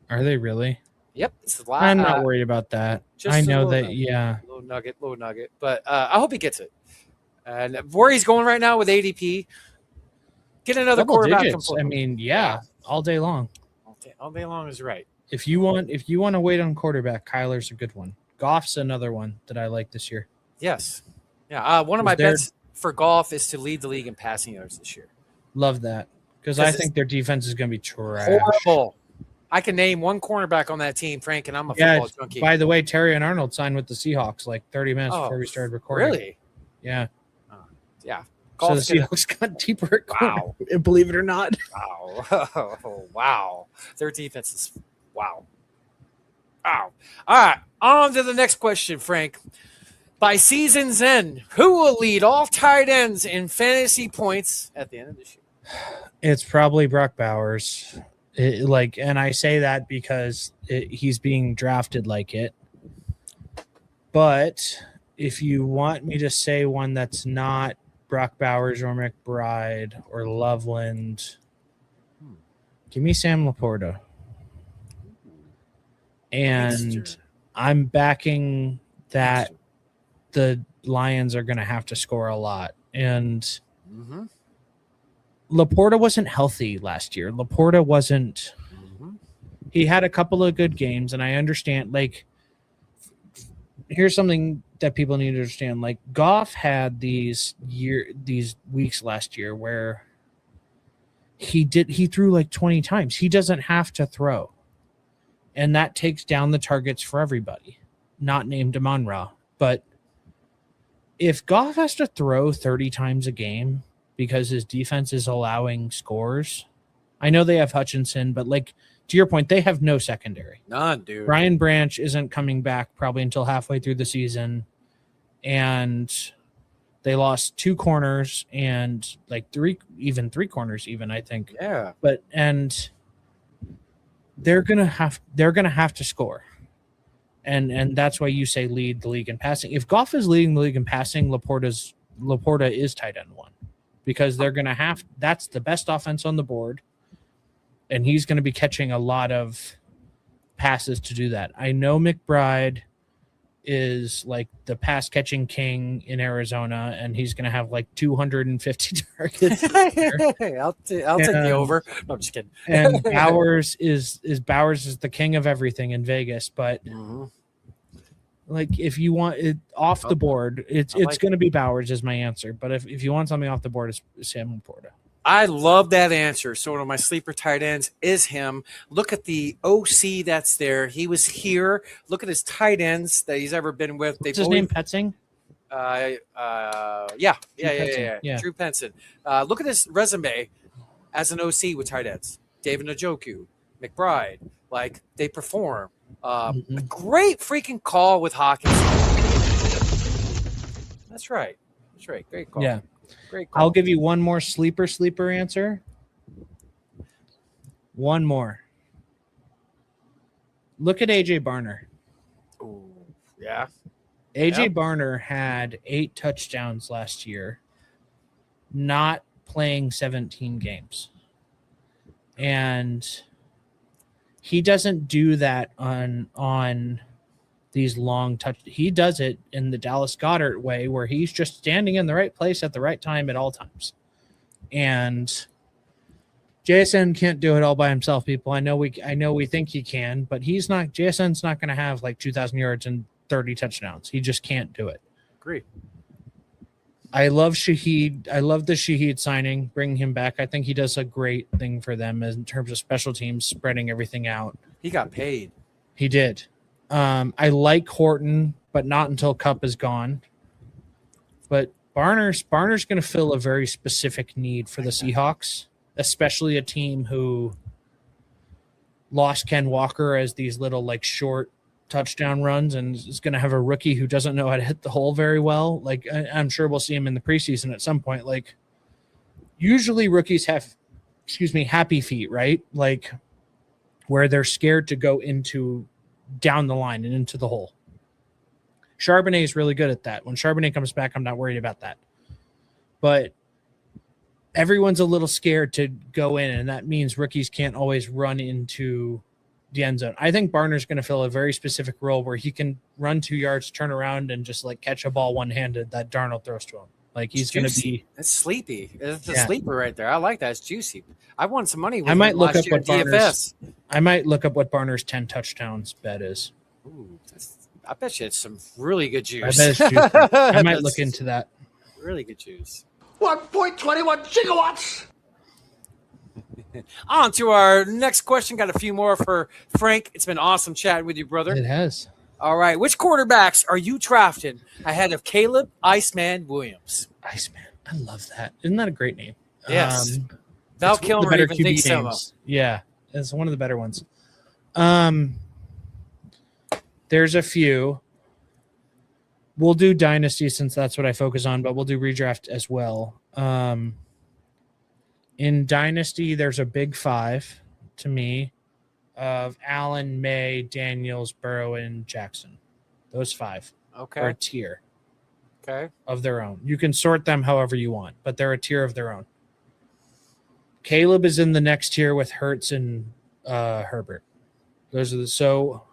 Are they really? Yep. I'm not worried about that. I know that. Nugget. Yeah. Little nugget. But I hope he gets it. And where he's going right now with ADP, get another quarterback. I mean, all day long. All day long is right. If you want to wait on quarterback, Kyler's a good one. Goff's another one that I like this year. Yes. Yeah. One of my bets for Goff is to lead the league in passing yards this year. Love that. Because I think their defense is going to be trash. Horrible. I can name one cornerback on that team, Frank, and I'm a football junkie. By the way, Terry and Arnold signed with the Seahawks like 30 minutes before we started recording. Really? Yeah. Yeah. So the Seahawks got deeper at corner. Wow. Believe it or not. Wow. Wow. Their defense is wow. All right. On to the next question, Frank. By season's end, who will lead all tight ends in fantasy points at the end of this year? It's probably Brock Bowers. And I say that because he's being drafted like it. But if you want me to say one that's not Brock Bowers or McBride or Loveland, give me Sam Laporta. And I'm backing that the Lions are going to have to score a lot. And Laporta wasn't healthy last year. Laporta wasn't. He had a couple of good games, and I understand. Like, here's something that people need to understand. Like, Goff had these weeks last year where he threw like 20 times. He doesn't have to throw. And that takes down the targets for everybody, not named Amon-Ra. But if Goff has to throw 30 times a game because his defense is allowing scores, I know they have Hutchinson, but like to your point, they have no secondary. None, dude. Brian Branch isn't coming back probably until halfway through the season. And they lost 2 corners and like three corners even, I think. Yeah. But and they're gonna have to score. And that's why you say lead the league in passing. If Goff is leading the league in passing, Laporta is tight end 1. Because they're gonna have that's the best offense on the board. And he's gonna be catching a lot of passes to do that. I know McBride is like the pass catching king in Arizona, and he's going to have like 250 targets. I'll take the over. No, I'm just kidding. And Bowers is the king of everything in Vegas. But like, if you want it off the board, it's going to be Bowers is my answer. But if you want something off the board, it's Sam Laporta. I love that answer. So one of my sleeper tight ends is him. Look at the OC that's there. He was here. Look at his tight ends that he's ever been with. What's his name? Petzing? Yeah. Drew Penson. Look at his resume as an OC with tight ends. David Njoku, McBride. Like, they perform. A great freaking call with Hawkins. That's right. Great call. Yeah. Great call. I'll give you one more sleeper answer. One more. Look at AJ Barner. Ooh, yeah. AJ Barner had 8 touchdowns last year, not playing 17 games. And he doesn't do that on these long touch. He does it in the Dallas Goedert way, where he's just standing in the right place at the right time at all times. And JSN can't do it all by himself, people. I know we think he can, but he's not. JSN's not going to have like 2,000 yards and 30 touchdowns. He just can't do it. Agree. I love Shaheed. I love the Shaheed signing, bringing him back. I think he does a great thing for them in terms of special teams, spreading everything out. He got paid. He did. I like Horton, but not until Cup is gone. But Barner's going to fill a very specific need for the Seahawks, especially a team who lost Ken Walker as these little like short touchdown runs, and is going to have a rookie who doesn't know how to hit the hole very well. Like, I'm sure we'll see him in the preseason at some point. Like, usually rookies have, happy feet, right? Like, where they're scared to go into down the line and into the hole. Charbonnet is really good at that. When Charbonnet comes back, I'm not worried about that. But everyone's a little scared to go in, and that means rookies can't always run into the end zone. I think Barner's going to fill a very specific role where he can run 2 yards, turn around, and just like catch a ball one-handed that Darnold throws to him. Like, he's going to be. It's sleepy. It's a sleeper right there. I like that. It's juicy. I won some money with I might look up what DFS. I might look up what Barner's 10 touchdowns bet is. Ooh, I bet you it's some really good juice. I bet it's juicy. I might look into that. Really good juice. 1.21 gigawatts. On to our next question. Got a few more for Frank. It's been awesome chatting with you, brother. It has. All right. Which quarterbacks are you drafting ahead of Caleb Iceman Williams? Iceman. I love that. Isn't that a great name? Yes. Val Kilmer even thinks so. Yeah. It's one of the better ones. There's a few. We'll do Dynasty since that's what I focus on, but we'll do redraft as well. In Dynasty, there's a big 5 to me of Allen, May, Daniels, Burrow, and Jackson. Those 5 are a tier of their own. You can sort them however you want, but they're a tier of their own. Caleb is in the next tier with Hurts and Herbert. Those are so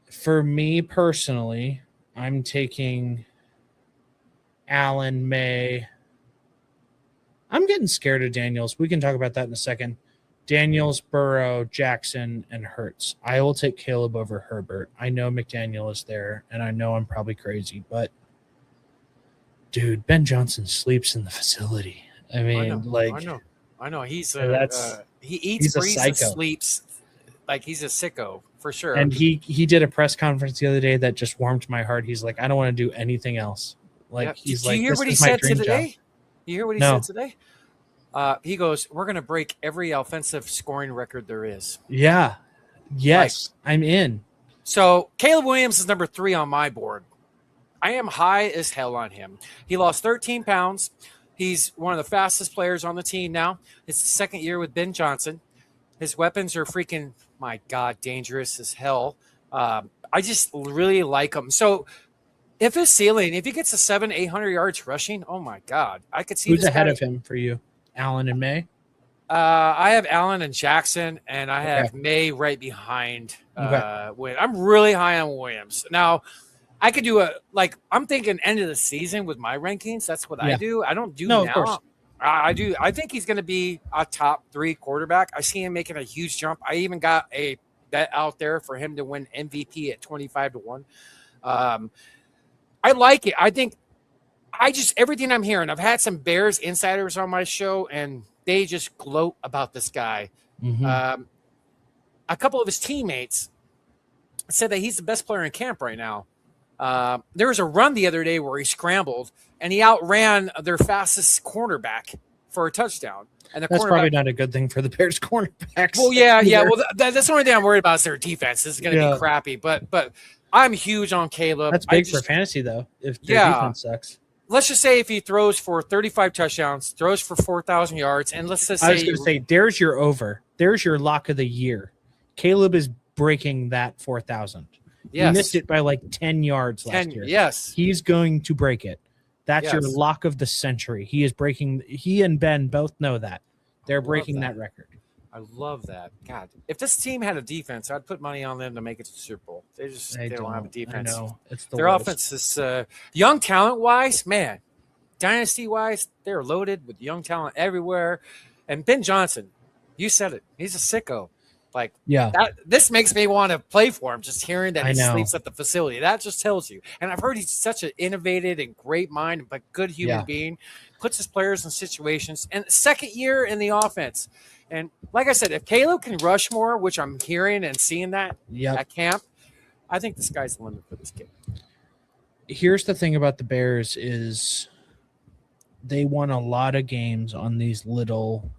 for me personally, I'm taking Allen, May. I'm getting scared of Daniels. We can talk about that in a second. Daniels, Burrow, Jackson, and Hurts. I will take Caleb over Herbert. I know McDaniel is there, and I know I'm probably crazy, but dude, Ben Johnson sleeps in the facility. I mean, I know. He's he eats, breathes, and sleeps Like he's a sicko for sure. And he did a press conference the other day that just warmed my heart. He's like, I don't want to do anything else. Like, Yeah. he's Do like, you hear this what he is my said dream today? job. You hear what he No. said today? He goes, "We're going to break every offensive scoring record there is." Yeah. Yes, I'm in. So Caleb Williams is number 3 on my board. I am high as hell on him. He lost 13 pounds. He's one of the fastest players on the team now. It's the second year with Ben Johnson. His weapons are freaking, my God, dangerous as hell. I just really like him. So if his ceiling, if he gets a 800 yards rushing, oh my God, I could see Who's this ahead guy. of him for you? Allen and May? I have Allen and Jackson, and I have May right behind. I'm really high on Williams. Now, I could do I'm thinking end of the season with my rankings. That's what I do. I don't do now. Of course. I do. I think he's going to be a top 3 quarterback. I see him making a huge jump. I even got a bet out there for him to win MVP at 25-1. I like it. I think everything I'm hearing, I've had some Bears insiders on my show, and they just gloat about this guy. Mm-hmm. A couple of his teammates said that he's the best player in camp right now. There was a run the other day where he scrambled, and he outran their fastest cornerback for a touchdown. And That's probably not a good thing for the Bears cornerbacks. Well, yeah. Well, that's the only thing I'm worried about is their defense. This is going to be crappy. But I'm huge on Caleb. That's big for fantasy, though, if their defense sucks. Let's just say if he throws for 35 touchdowns, throws for 4,000 yards, and let's just say – I was going to say, there's your over. There's your lock of the year. Caleb is breaking that 4,000. Yes. He missed it by like 10 yards last year. Yes. He's going to break it. That's your lock of the century. He is breaking – he and Ben both know that. They're breaking that record. I love that. God, if this team had a defense, I'd put money on them to make it to the Super Bowl. They don't have a defense. I know. It's their offense is young talent wise, man. Dynasty wise, they're loaded with young talent everywhere. And Ben Johnson, you said it. He's a sicko. Like, this makes me want to play for him. Just hearing that he sleeps at the facility, that just tells you. And I've heard he's such an innovative and great mind, but good human being. Puts his players in situations. And second year in the offense. And like I said, if Caleb can rush more, which I'm hearing and seeing that at camp, I think the sky's the limit for this kid. Here's the thing about the Bears is they won a lot of games on these little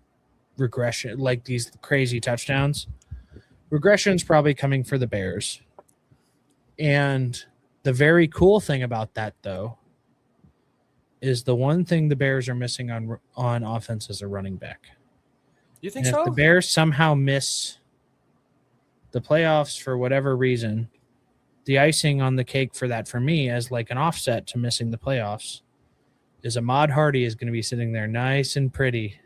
regression, like these crazy touchdowns. Regression's probably coming for the Bears. And the very cool thing about that, though, is the one thing the Bears are missing on offense is a running back. You think so? If the Bears somehow miss the playoffs for whatever reason, the icing on the cake for that, for me, as like an offset to missing the playoffs, is Ahmad Hardy is going to be sitting there nice and pretty,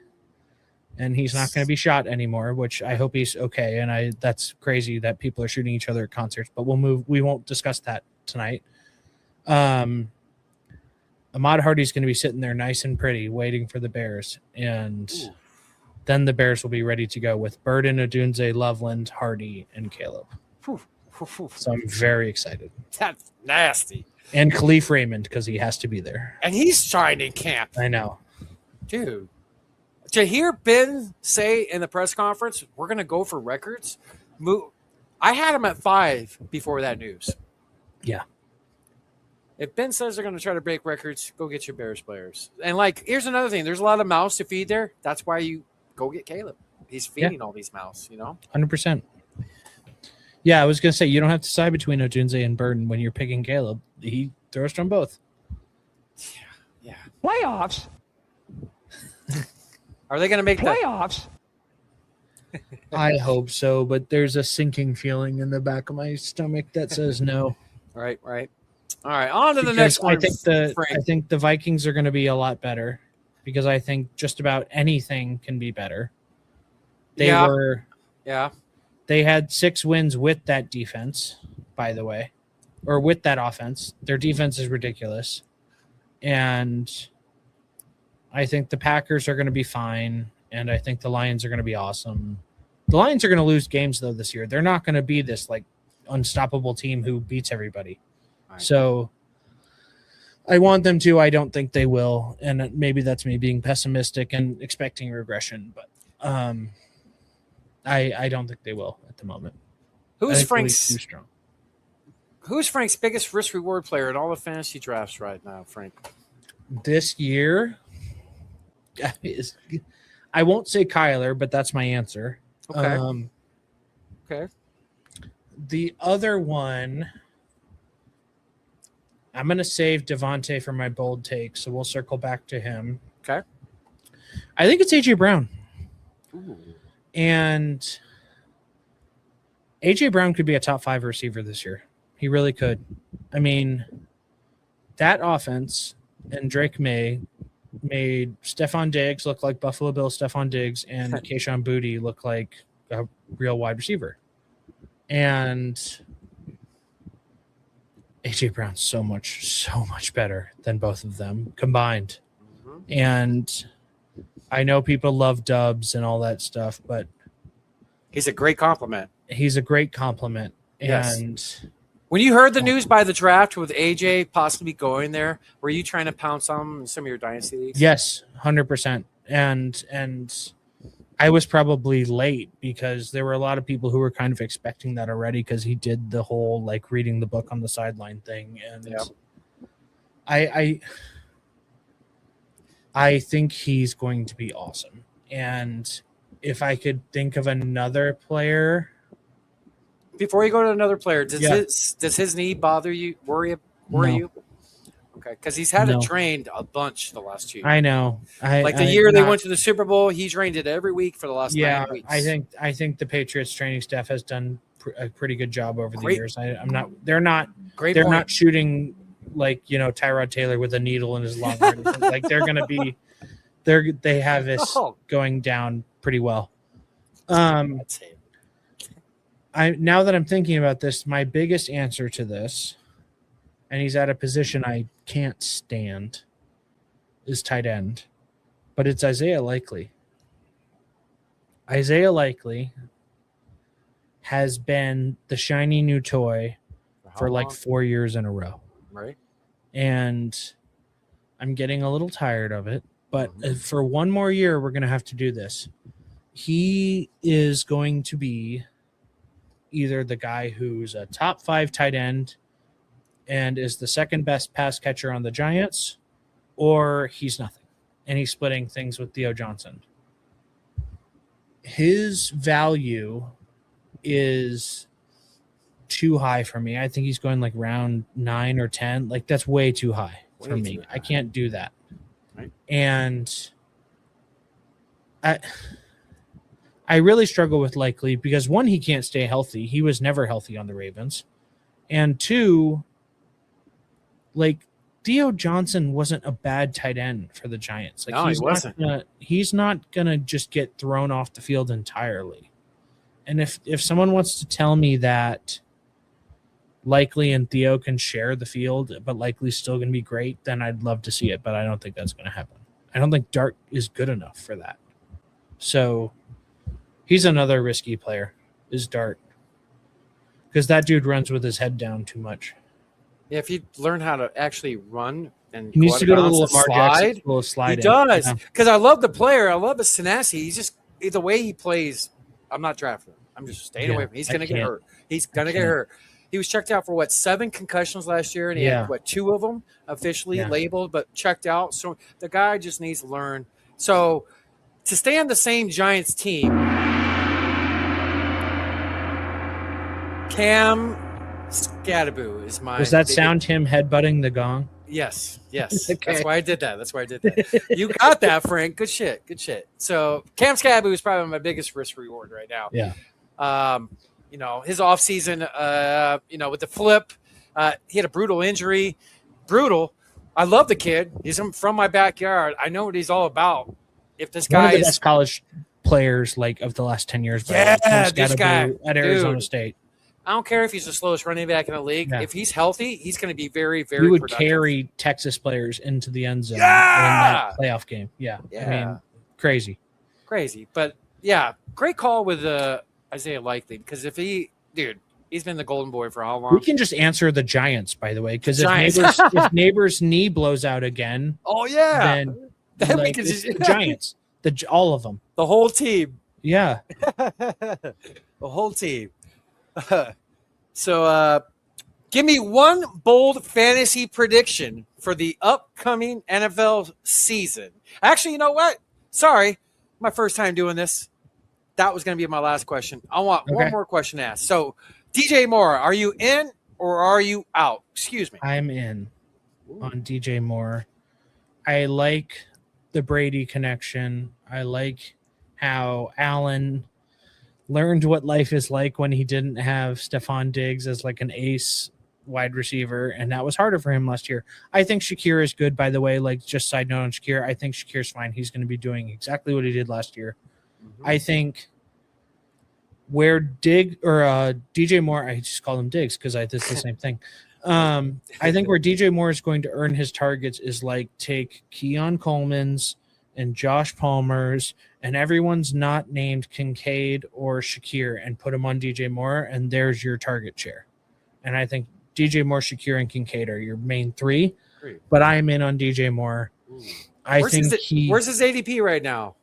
and he's not going to be shot anymore, which I hope he's okay. And that's crazy that people are shooting each other at concerts, but we won't discuss that tonight. Ahmad Hardy's going to be sitting there nice and pretty, waiting for the Bears, and then the Bears will be ready to go with Burden, Odunze, Loveland, Hardy, and Caleb. So I'm very excited. That's nasty. And Khalif Raymond, because he has to be there. And he's trying in camp. I know. Dude. To hear Ben say in the press conference, we're going to go for records. I had him at 5 before that news. Yeah. If Ben says they're going to try to break records, go get your Bears players. And, here's another thing. There's a lot of mouths to feed there. That's why you go get Caleb. He's feeding all these mouths, 100%. Yeah, I was going to say, you don't have to decide between Odunze and Burden when you're picking Caleb. He throws to them both. Yeah. Playoffs? Are they going to make playoffs? I hope so, but there's a sinking feeling in the back of my stomach that says no. Right. All right, on to the next one. I think the Vikings are going to be a lot better because I think just about anything can be better. They had 6 wins with that defense, by the way, or with that offense. Their defense is ridiculous. And I think the Packers are going to be fine, and I think the Lions are going to be awesome. The Lions are going to lose games, though, this year. They're not going to be this, unstoppable team who beats everybody. Right. So I want them to. I don't think they will, and maybe that's me being pessimistic and expecting regression. But I don't think they will at the moment. I Who's think the league's Frank's too strong. Who's Frank's biggest risk reward player in all the fantasy drafts right now, Frank? This year, I won't say Kyler, but that's my answer. Okay. Okay. The other one, I'm going to save Devontae for my bold take, so we'll circle back to him. Okay. I think it's A.J. Brown. Ooh. And A.J. Brown could be a top 5 receiver this year. He really could. I mean, that offense and Drake May made Stephon Diggs look like Buffalo Bill Stephon Diggs and Kayshon Boutte look like a real wide receiver. And A.J. Brown's so much better than both of them combined. Mm-hmm. And I know people love Dubs and all that stuff, but He's a great compliment. he's a great compliment. Yes. And When you heard the news by the draft with AJ possibly going there, were you trying to pounce on some of your dynasty leagues? yes, 100%. And I was probably late because there were a lot of people who were kind of expecting that already because he did the whole like reading the book on the sideline thing. And I think he's going to be awesome. And if I could think of another player. Before you go to another player, does Yeah. his knee bother you? Worry No. you? Okay, because he's had No. it trained a bunch the last 2 years. I know. Like the year they went to the Super Bowl, he trained it every week for the last 9 weeks. I think the Patriots training staff has done a pretty good job over the Great. years. They're not Great they're point. not shooting like, Tyrod Taylor with a needle in his lung or anything. Like they're going to be they have this Oh. going down pretty well. I'd say. Now that I'm thinking about this, my biggest answer to this, and he's at a position I can't stand, is tight end. But it's Isaiah Likely. Isaiah Likely has been the shiny new toy for how like long? 4 years in a row. Right. And I'm getting a little tired of it. But for one more year, we're going to have to do this. He is going to be either the guy who's a top 5 tight end and is the second best pass catcher on the Giants, or he's nothing. And he's splitting things with Theo Johnson. His value is too high for me. I think he's going like round 9 or 10. Like that's way too high for Way me. too high. I can't do that. Right. And I really struggle with Likely because one, he can't stay healthy. He was never healthy on the Ravens. And two, like Theo Johnson wasn't a bad tight end for the Giants. Like No, he wasn't. He's not gonna just get thrown off the field entirely. And if someone wants to tell me that Likely and Theo can share the field, but Likely's still gonna be great, then I'd love to see it. But I don't think that's gonna happen. I don't think Dart is good enough for that. So he's another risky player, is Dart. Because that dude runs with his head down too much. Yeah, if you learn how to actually run and He needs to go to the bounds Lamar and Jackson slide, school of sliding. he does. Yeah. Because I love the player. I love his tenacity. He's just the way he plays. I'm not drafting him. I'm just staying Yeah, away from him. He's I going to get can't. hurt. He's going to get can't. hurt. He was checked out for 7 concussions last year, and he Yeah. had 2 of them officially Yeah. labeled, but checked out. So the guy just needs to learn. So to stay on the same Giants team, Cam Scadaboo is my. Does that sound him headbutting the gong? Yes. Yes. Okay. That's why I did that. You got that, Frank. Good shit. So Cam Scadaboo is probably my biggest risk reward right now. Yeah. His offseason, with the flip, he had a brutal injury. Brutal. I love the kid. He's from my backyard. I know what he's all about. If this One guy of the is best college players like of the last 10 years. by the way. Yeah, Cam this Scadaboo guy, at Arizona dude. State. I don't care if he's the slowest running back in the league. Yeah. If he's healthy, he's going to be very, very He would productive. carry Texas players into the end zone Yeah! in that playoff game. Yeah. Yeah. I mean, crazy. But yeah, great call with Isaiah Likely, because he's been the golden boy for how long? We can just answer the Giants, by the way, because Giants. if neighbor's knee blows out again, Oh yeah, then Then we like, can it's just- the Giants, all of them. the whole team. Yeah. The whole team. So, give me one bold fantasy prediction for the upcoming NFL season. Actually, you know what? Sorry, my first time doing this. That was going to be my last question. I want one Okay. more question asked. So, DJ Moore, are you in or are you out? Excuse me. I'm in on DJ Moore. I like the Brady connection. I like how Allen learned what life is like when he didn't have Stephon Diggs as like an ace wide receiver, and that was harder for him last year. I think Shakir is good, by the way. Like, just side note on Shakir, I think Shakir's fine. He's going to be doing exactly what he did last year. I think where DJ Moore, I just call him Diggs because it's the same thing. I think where DJ Moore is going to earn his targets is like take Keon Coleman's and Josh Palmer's and everyone's not named Kincaid or Shakir and put them on DJ Moore, and there's your target share. And I think DJ Moore, Shakir, and Kincaid are your main three. Great. But I'm in on DJ Moore. Where's his ADP right now?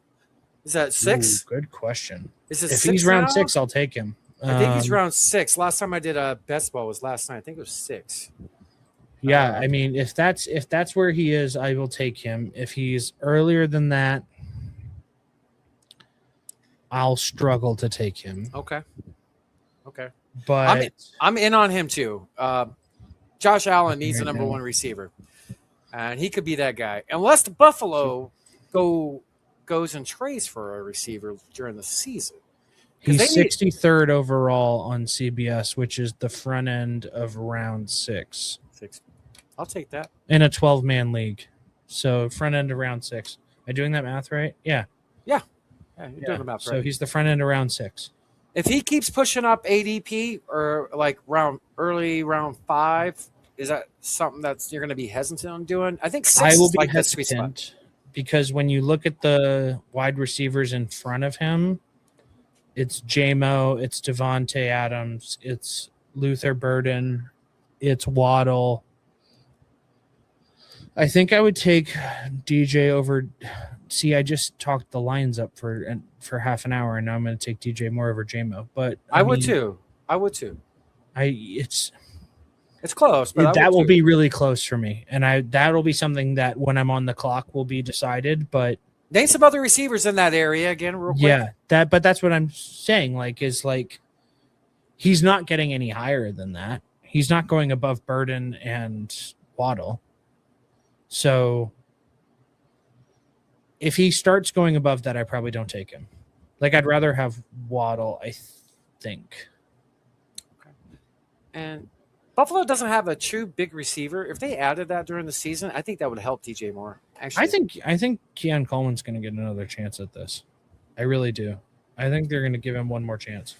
Is that 6? Good question. Is it If 6 he's round now? 6, I'll take him. I think he's round 6. Last time I did a best ball was last night. I think it was 6. Yeah, I mean, if that's where he is, I will take him. If he's earlier than that, I'll struggle to take him. Okay. But I'm in on him too. Josh Allen needs a number one receiver, and he could be that guy. Unless the Buffalo goes and trades for a receiver during the season. He's 63rd overall on CBS, which is the front end of round 6. I'll take that. In a 12-man league. So front end of round 6. Am I doing that math right? Yeah. Yeah, you're doing the math right. So he's the front end of round 6. If he keeps pushing up ADP or like early round 5, is that something that you're going to be hesitant on doing? I think 6 I will is be like the sweet spot. hesitant because when you look at the wide receivers in front of him, it's J-Mo, it's Devontae Adams, it's Luther Burden, it's Waddle. I think I would take DJ over. See, I just talked the lines up for half an hour, and now I'm going to take DJ Moore over J-Mo. But I would too. It's close, but that will be really close for me, and that'll be something that when I'm on the clock will be decided. But name some other receivers in that area again, real quick. Yeah, but that's what I'm saying. He's not getting any higher than that. He's not going above Burden and Waddle. So if he starts going above that, I probably don't take him. I'd rather have Waddle, I think. Okay. And Buffalo doesn't have a true big receiver. If they added that during the season, I think that would help DJ Moore. Actually, I think Keon Coleman's going to get another chance at this. I really do. I think they're going to give him one more chance.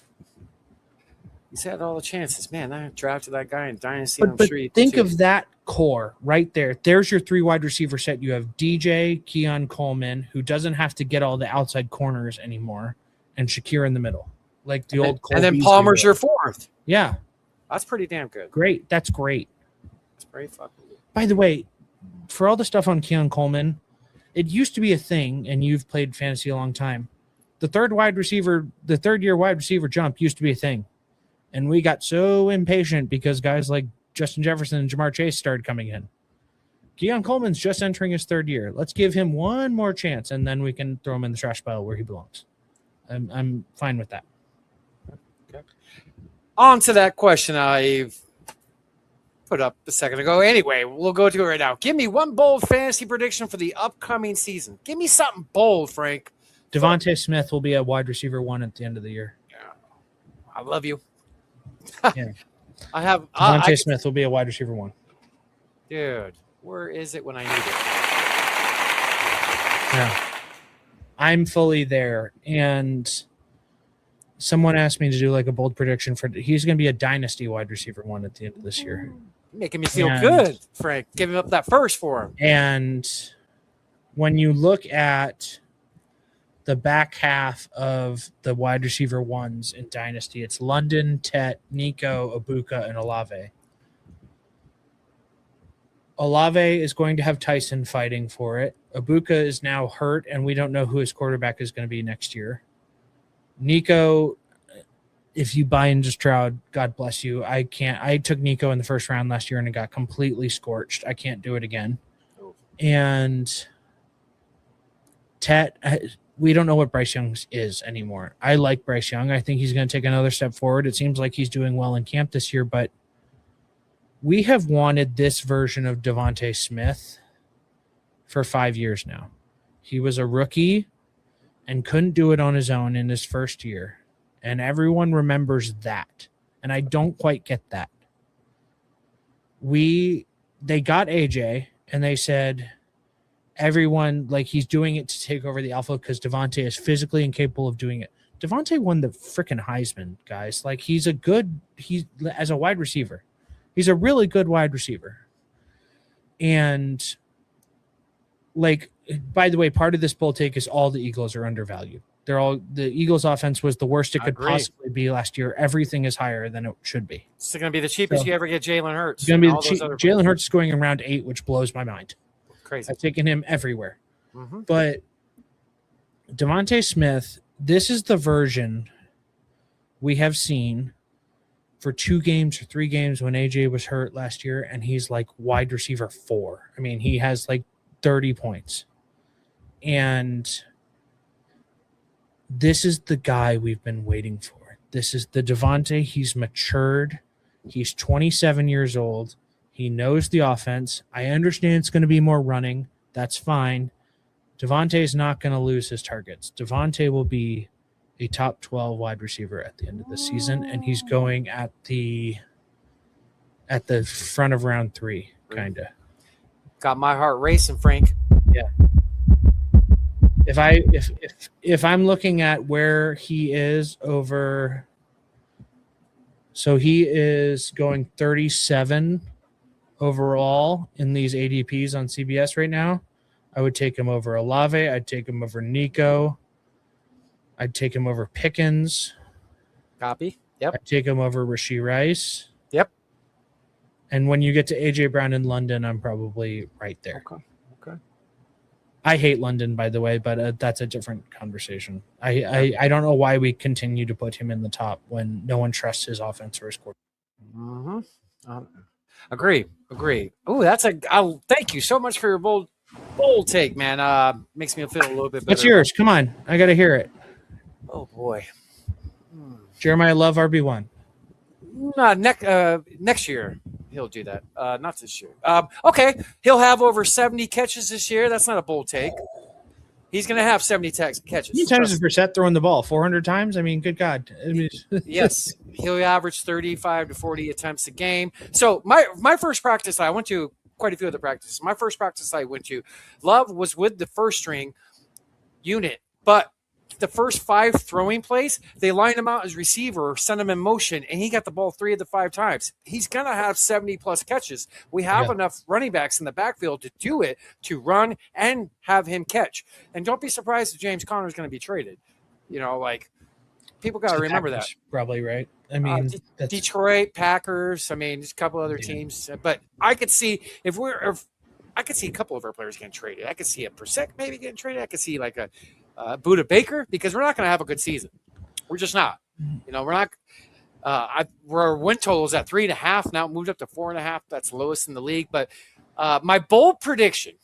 He's had all the chances. Man, I drafted that guy in Dynasty. But think of that core right there. There's your 3 wide receiver set. You have DJ, Keon Coleman, who doesn't have to get all the outside corners anymore, and Shakir in the middle. Like the old Cole and then Beasley Palmer's role. your 4th. Yeah. That's pretty damn good. Great. That's great. That's very fucking good. By the way, for all the stuff on Keon Coleman, it used to be a thing, and you've played fantasy a long time. The third year wide receiver jump used to be a thing. And we got so impatient because guys like Justin Jefferson and Jamar Chase started coming in. Keon Coleman's just entering his 3rd year. Let's give him one more chance, and then we can throw him in the trash pile where he belongs. I'm fine with that. Okay. On to that question I've put up a second ago. Anyway, we'll go to it right now. Give me one bold fantasy prediction for the upcoming season. Give me something bold, Frank. Devontae Smith will be a wide receiver 1 at the end of the year. Yeah. I love you. Yeah. Devontae Smith will be a wide receiver 1. Dude, where is it when I need it? Yeah. I'm fully there. And someone asked me to do a bold prediction he's going to be a dynasty wide receiver 1 at the end of this year. Making me feel good, Frank. Giving up that first for him. And when you look at the back half of the wide receiver 1s in Dynasty, it's London, Tet, Nico, Ibuka, and Olave. Olave is going to have Tyson fighting for it. Ibuka is now hurt, and we don't know who his quarterback is going to be next year. Nico, if you buy into Stroud, God bless you. I can't. I took Nico in the first round last year and it got completely scorched. I can't do it again. And Tet, we don't know what Bryce Young is anymore. I like Bryce Young. I think he's going to take another step forward. It seems like he's doing well in camp this year, but we have wanted this version of Devontae Smith for 5 years now. He was a rookie and couldn't do it on his own in his first year. And everyone remembers that. And I don't quite get that. They got AJ and they said everyone, like, he's doing it to take over the alpha because Devontae is physically incapable of doing it. Devontae won the freaking Heisman, guys. Like, he's as a wide receiver. He's a really good wide receiver. And, like, by the way, part of this bull take is all the Eagles are undervalued. The Eagles offense was the worst it could possibly be last year. Everything is higher than it should be. It's going to be the cheapest you ever get Jalen Hurts. It's going to be Jalen Hurts is going in round 8, which blows my mind. Crazy. I've taken him everywhere. Mm-hmm. But Devontae Smith, this is the version we have seen for 2 games or 3 games when AJ was hurt last year, and he's like wide receiver 4. I mean, he has like 30 points. And this is the guy we've been waiting for. This is the Devontae. He's matured. He's 27 years old. He knows the offense. I understand it's going to be more running. That's fine. Devontae is not going to lose his targets. Devontae will be a top 12 wide receiver at the end of the season, and he's going at the front of round 3, kind of. Got my heart racing, Frank. Yeah. If I'm looking at where he is over, so he is going 37 overall in these ADPs on CBS right now. I would take him over Olave. I'd take him over Nico. I'd take him over Pickens. Copy. Yep. I'd take him over Rashee Rice. Yep. And when you get to AJ Brown in London, I'm probably right there. Okay. I hate London, by the way, but that's a different conversation. I don't know why we continue to put him in the top when no one trusts his offense or his quarterback. Mm-hmm. Agree. Oh, thank you so much for your bold take, man. Makes me feel a little bit better. What's yours? Come on. I got to hear it. Oh, boy. Jeremiah Love, RB1. Next year he'll do that. Not this year. Okay, he'll have over 70 catches this year. That's not a bold take. He's going to have 70 catches. How many times is Brissett throwing the ball? 400 times? I mean, good God. Yes, he'll average 35 to 40 attempts a game. So my first practice, I went to quite a few other practices. My first practice I went to, Love was with the first string unit, but the first 5 throwing plays, they lined him out as receiver, sent him in motion, and he got the ball 3 of the 5 times. He's going to have 70-plus catches. We have enough running backs in the backfield to do it, to run and have him catch. And don't be surprised if James Conner is going to be traded. You know, like, people got to remember that. Probably, right? I mean, Detroit, Packers, I mean, just a couple other teams. But I could see I could see a couple of our players getting traded. I could see a Brissett maybe getting traded. I could see like a Buda Baker, because we're not going to have a good season. We're just not. You know, we're not. Our win total is at 3.5 now, moved up to 4.5. That's lowest in the league. But my bold prediction.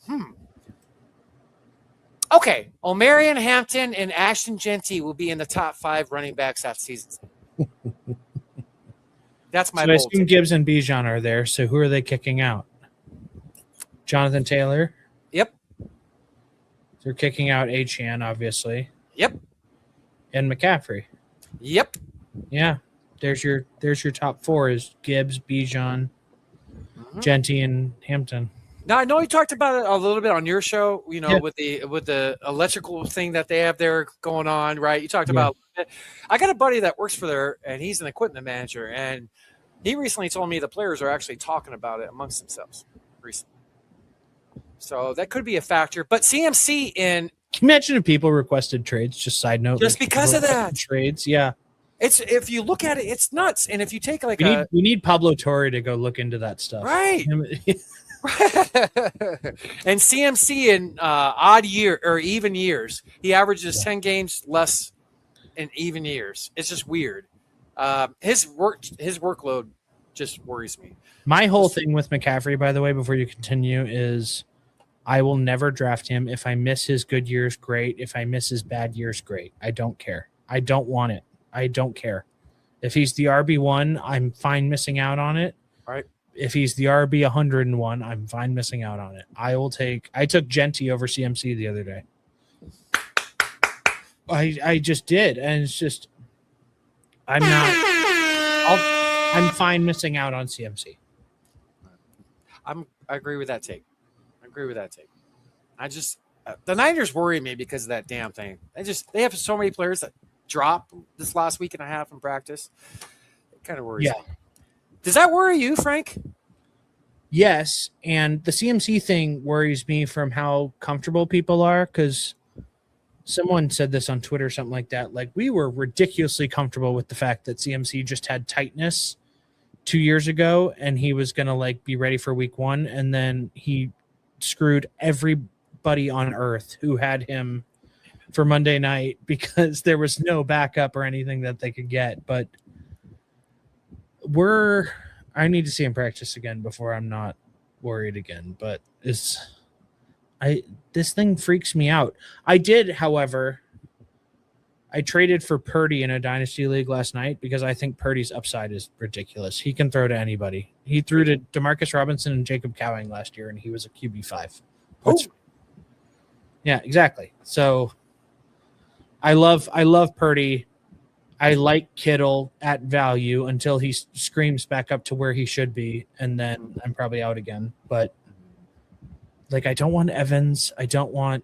Okay, Omarion Hampton and Ashton Genty will be in the top 5 running backs that season. That's my. So I assume Gibbs and Bijan are there. So who are they kicking out? Jonathan Taylor. Yep. They're kicking out Achane, obviously. Yep. And McCaffrey. Yep. Yeah. There's your top 4 is Gibbs, Bijan, Genty, and Hampton. Now, I know you talked about it a little bit on your show, you know, with the electrical thing that they have there going on, right? You talked about it. I got a buddy that works for there, and he's an equipment manager, and he recently told me the players are actually talking about it amongst themselves recently. So that could be a factor. But CMC in – can you imagine if people requested trades? Just side note. Just because of that. Trades, yeah. It's if you look at it, it's nuts. And if you take like we need Pablo Torre to go look into that stuff. Right. And CMC in odd year or even years, he averages 10 games less in even years. It's just weird. His workload just worries me. My whole thing with McCaffrey, by the way, before you continue, is I will never draft him. If I miss his good years, great. If I miss his bad years, great. I don't care. I don't want it. I don't care. If he's the RB1, I'm fine missing out on it. Right. If he's the RB 101, I'm fine missing out on it. I took Genty over CMC the other day. I just did, and it's just I'm fine missing out on CMC. I agree with that take. I just the Niners worry me because of that damn thing. They have so many players that drop this last week and a half in practice. It kind of worries me. Does that worry you, Frank? Yes, and the CMC thing worries me from how comfortable people are, because someone said this on Twitter, something like that. Like, we were ridiculously comfortable with the fact that CMC just had tightness 2 years ago, and he was going to like be ready for week 1. And then he screwed everybody on earth who had him for Monday night because there was no backup or anything that they could get. But I need to see him practice again before I'm not worried again. But this thing freaks me out. I did, however, I traded for Purdy in a dynasty league last night because I think Purdy's upside is ridiculous. He can throw to anybody. He threw to Demarcus Robinson and Jacob Cowing last year, and he was a QB5. Yeah, exactly. So I love Purdy. I like Kittle at value until he screams back up to where he should be, and then I'm probably out again. But like, I don't want Evans. I don't want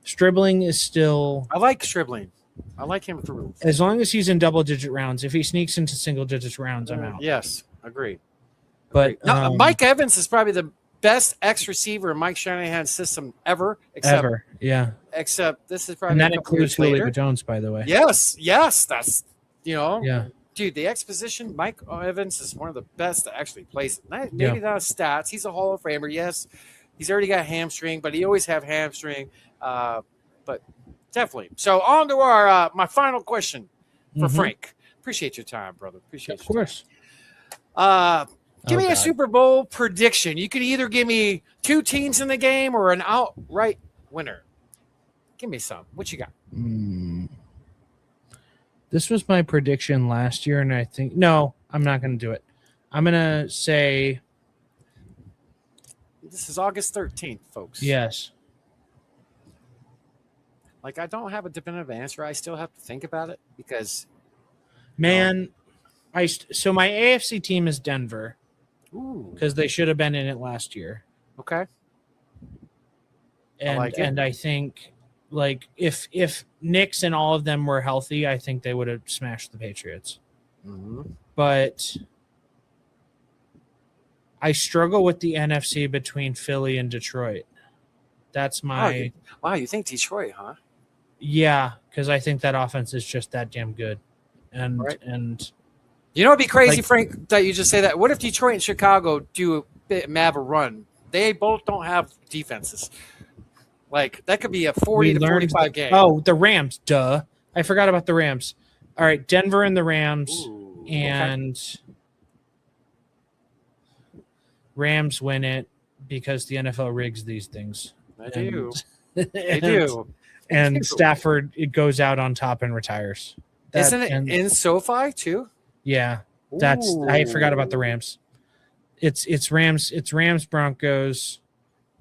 Stribling is still. I like Stribling. I like him for as long as he's in double-digit rounds. If he sneaks into single-digit rounds, I'm out. Yes, agree. But no, Mike Evans is probably the best X receiver in Mike Shanahan's system ever. Yeah. Except this is probably and that includes Julio Jones, by the way. Yes, that's Yeah. Dude, the X position, Mike Evans is one of the best that actually plays. Maybe not stats. He's a Hall of Famer. Yes, he's already got hamstring, but he always have hamstring. But definitely. So on to our my final question for Frank. Appreciate your time, brother. Appreciate Of course. Give me a Super Bowl prediction. You could either give me 2 teams in the game or an outright winner. Give me some. What you got? This was my prediction last year, and I think no, I'm not going to do it. I'm going to say this is August 13th, folks. Yes. Like, I don't have a definitive answer. I still have to think about it because, man, so my AFC team is Denver because they should have been in it last year. Okay. And I like it. And I think, like, if Knicks and all of them were healthy, I think they would have smashed the Patriots. But I struggle with the NFC between Philly and Detroit. That's my wow. You think Detroit, huh? Yeah, because I think that offense is just that damn good. And you know, it'd be crazy, Frank, that you just say that. What if Detroit and Chicago have a run? They both don't have defenses. Like, that could be a 40 to 45 game. Oh, the Rams, duh. I forgot about the Rams. All right, Denver and the Rams. Rams win it because the NFL rigs these things. They do. And Stafford, it goes out on top and retires. Isn't it in SoFi too? Yeah, I forgot about the Rams. It's Rams Broncos.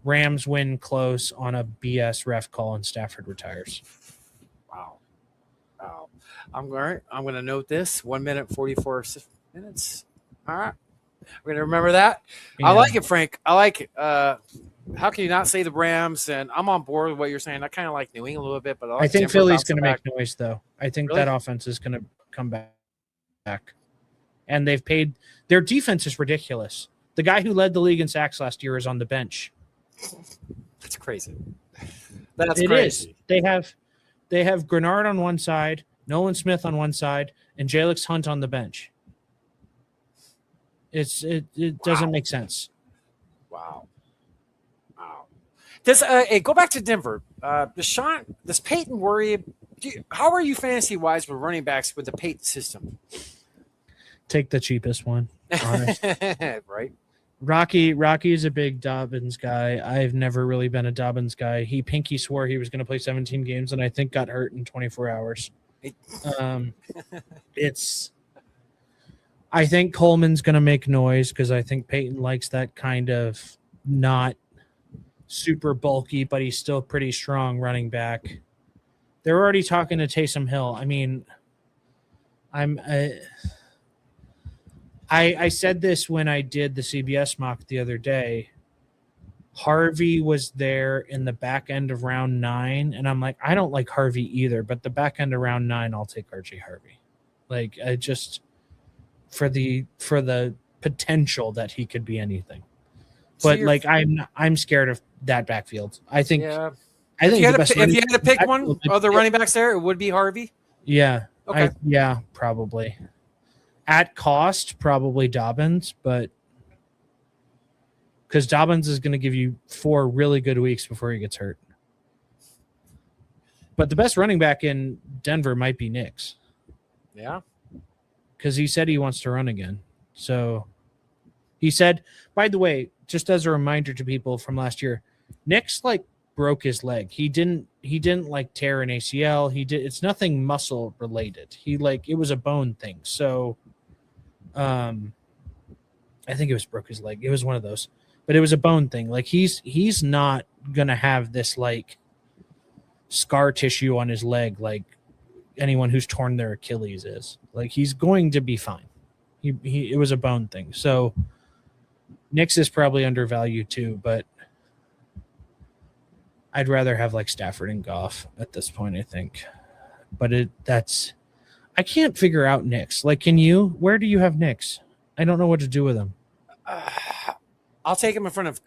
Rams win close on a BS ref call and Stafford retires. Wow. I'm going to note this. 1 minute 44 minutes. All right. We're going to remember that. Yeah. I like it, Frank. I like it. How can you not say the Rams? And I'm on board with what you're saying. I kind of like New England a little bit, but I think Philly's going to make noise, though. I think that offense is going to come back. And they've paid – their defense is ridiculous. The guy who led the league in sacks last year is on the bench. That's crazy. It is. They have Grenard on one side, Nolan Smith on one side, and Jalix Hunt on the bench. It doesn't make sense. Wow. Go back to Denver. does Peyton worry? How are you fantasy wise with running backs with the Peyton system? Take the cheapest one. Honest. Right. Rocky is a big Dobbins guy. I've never really been a Dobbins guy. He pinky swore he was going to play 17 games, and I think got hurt in 24 hours. I think Coleman's going to make noise because I think Peyton likes that kind of not super bulky, but he's still pretty strong running back. They're already talking to Taysom Hill. I mean, I said this when I did the CBS mock the other day. Harvey was there in the back end of round 9, and I'm like, I don't like Harvey either, but the back end of round 9, I'll take RJ Harvey. Like, I just for the potential that he could be anything. But like, I'm scared of that backfield. I think. Yeah. I think if you had to pick one of the running backs there, it would be Harvey. Yeah. Okay. Probably. At cost, probably Dobbins, but because Dobbins is going to give you 4 really good weeks before he gets hurt. But the best running back in Denver might be Nix. Yeah. Because he said he wants to run again. So he said, by the way, just as a reminder to people from last year, Nix broke his leg. He didn't tear an ACL. It's nothing muscle related. It was a bone thing. So I think it was broke his leg. It was one of those. But it was a bone thing. He's not gonna have this scar tissue on his leg like anyone who's torn their Achilles is. He's going to be fine. It was a bone thing. So Nix is probably undervalued too, but I'd rather have Stafford and Goff at this point, I think. But I can't figure out Nix. Can you? Where do you have Nix? I don't know what to do with him. I'll take him in front of.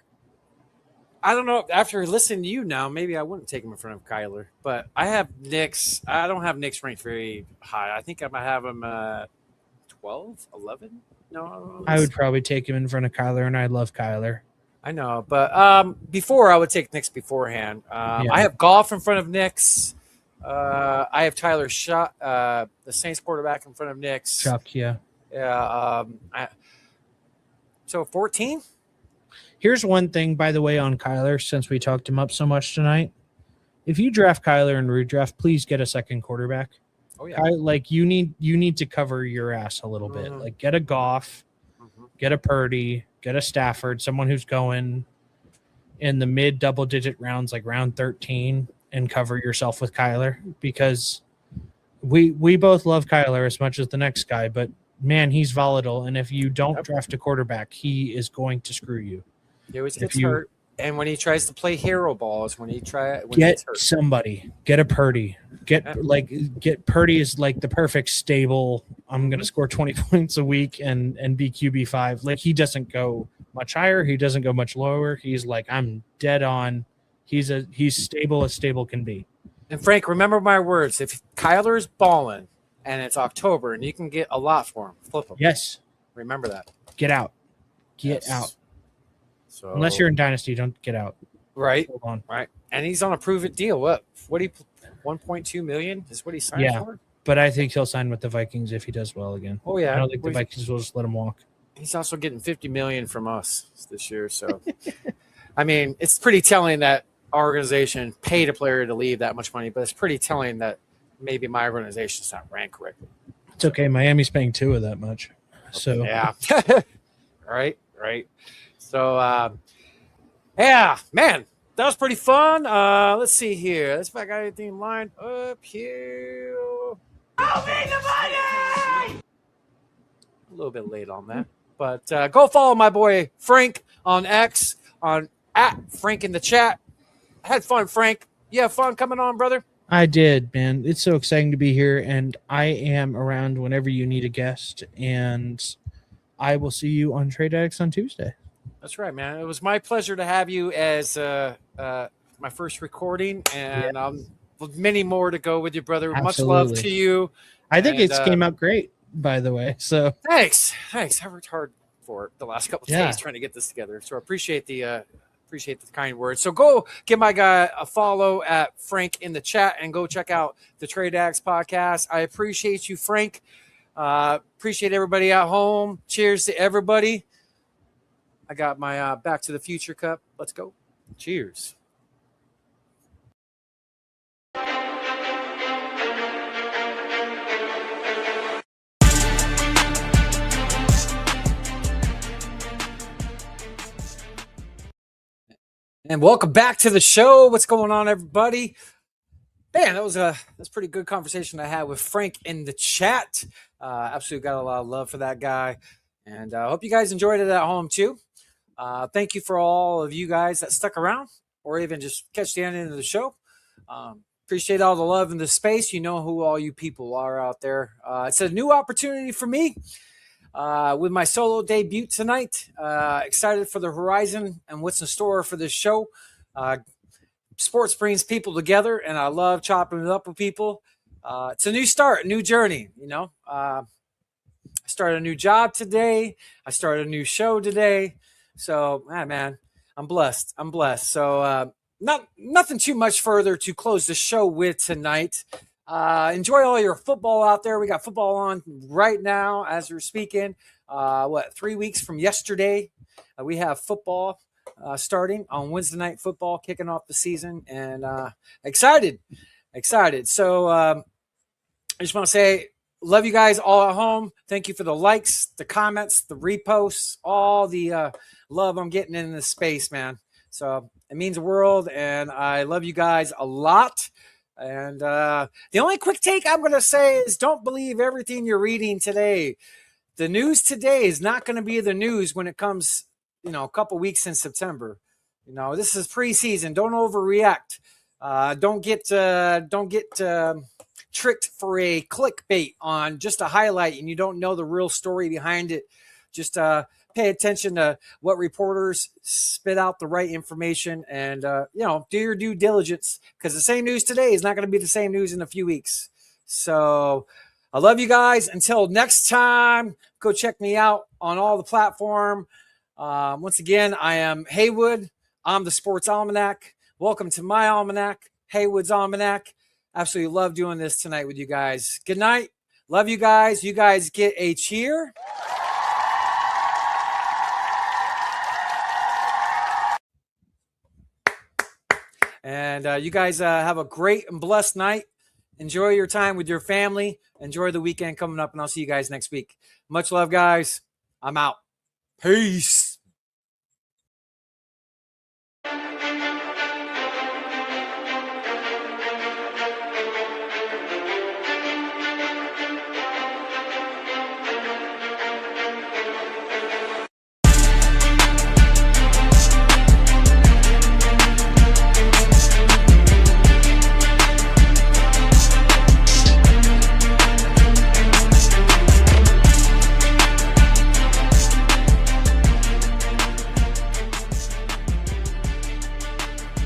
I don't know. After listening to you now, maybe I wouldn't take him in front of Kyler. But I have Nix. I don't have Nix ranked very high. I think I might have him 12, 11. No, I would probably take him in front of Kyler, and I love Kyler. I know, but before I would take Nix beforehand. I have Goff in front of Nix. I have Tyler Shot, the Saints quarterback, in front of Nix. Chuck, yeah. Yeah. So 14? Here's one thing, by the way, on Kyler, since we talked him up so much tonight. If you draft Kyler in redraft, please get a second quarterback. Oh, yeah. You need to cover your ass a little bit. Get a Goff, get a Purdy, get a Stafford, someone who's going in the mid double-digit rounds, round 13, and cover yourself with Kyler, because we both love Kyler as much as the next guy, but, man, he's volatile, and if you don't draft a quarterback, he is going to screw you. He always gets hurt, and when he tries to play hero balls, when get he gets hurt. Somebody, get a Purdy. Get Purdy is the perfect stable. I'm going to score 20 points a week and be QB5. He doesn't go much higher. He doesn't go much lower. He's I'm dead on. He's stable as stable can be. And Frank, remember my words. If Kyler's balling and it's October and you can get a lot for him, flip him. Yes. Remember that. Get out. Get out. So, unless you're in Dynasty, don't get out. Right. Hold on. Right. And he's on a prove it deal. What he 1.2 million is what he signed for? But I think he'll sign with the Vikings if he does well again. Oh, yeah. I don't think the Vikings will just let him walk. He's also getting $50 million from us this year. So, I mean, it's pretty telling that our organization paid a player to leave that much money, but it's pretty telling that maybe my organization's not ranked correctly. It's okay. Miami's paying 2 of that much. So yeah. Right. So, yeah, man, that was pretty fun. Let's see here. Let's see if I got anything lined up here. I'll be the money! A little bit late on that. But go follow my boy Frank on X, on @Frank in the chat. I had fun, Frank. You have fun coming on, brother? I did, man. It's so exciting to be here, and I am around whenever you need a guest, and I will see you on Trade Addicts on Tuesday. That's right, man. It was my pleasure to have you as my first recording, and many more to go with you, brother. Absolutely. Much love to you. I think it came out great, by the way. So thanks. I worked hard for it the last couple of days trying to get this together. So I appreciate Appreciate the kind words. So go give my guy a follow at Frank in the chat and go check out the Trade Addicts podcast. I appreciate you, Frank. Appreciate everybody at home. Cheers to everybody. I got my Back to the Future cup. Let's go. Cheers. And welcome back to the show. What's going on, everybody? Man, that's a pretty good conversation I had with Frank in the chat. Absolutely got a lot of love for that guy. And I hope you guys enjoyed it at home, too. Thank you for all of you guys that stuck around or even just catch the end of the show. Appreciate all the love in the space. You know who all you people are out there. It's a new opportunity for me. With my solo debut tonight. Excited for the horizon and what's in store for this show. Sports brings people together, and I love chopping it up with people. It's a new start, a new journey, you know. I started a new job today. I started a new show today. So, man, I'm blessed. So, nothing too much further to close the show with tonight. Enjoy all your football out there. We got football on right now as we're speaking. 3 weeks from yesterday, we have football starting on Wednesday Night Football, kicking off the season, and excited. So I just want to say, love you guys all at home. Thank you for the likes, the comments, the reposts, all the love I'm getting in this space, man. So it means the world, and I love you guys a lot. And the only quick take I'm going to say is don't believe everything you're reading today. The news today is not going to be the news when it comes, a couple weeks in September. This is preseason. Don't overreact. Don't get tricked for a clickbait on just a highlight and you don't know the real story behind it. Just pay attention to what reporters spit out the right information and, do your due diligence because the same news today is not going to be the same news in a few weeks. So I love you guys. Until next time, go check me out on all the platform. Once again, I am Heywood. I'm the Sports Almanac. Welcome to my almanac, Heywoods Almanac. Absolutely love doing this tonight with you guys. Good night. Love you guys. You guys get a cheer. And you guys have a great and blessed night. Enjoy your time with your family. Enjoy the weekend coming up, and I'll see you guys next week. Much love, guys. I'm out. Peace.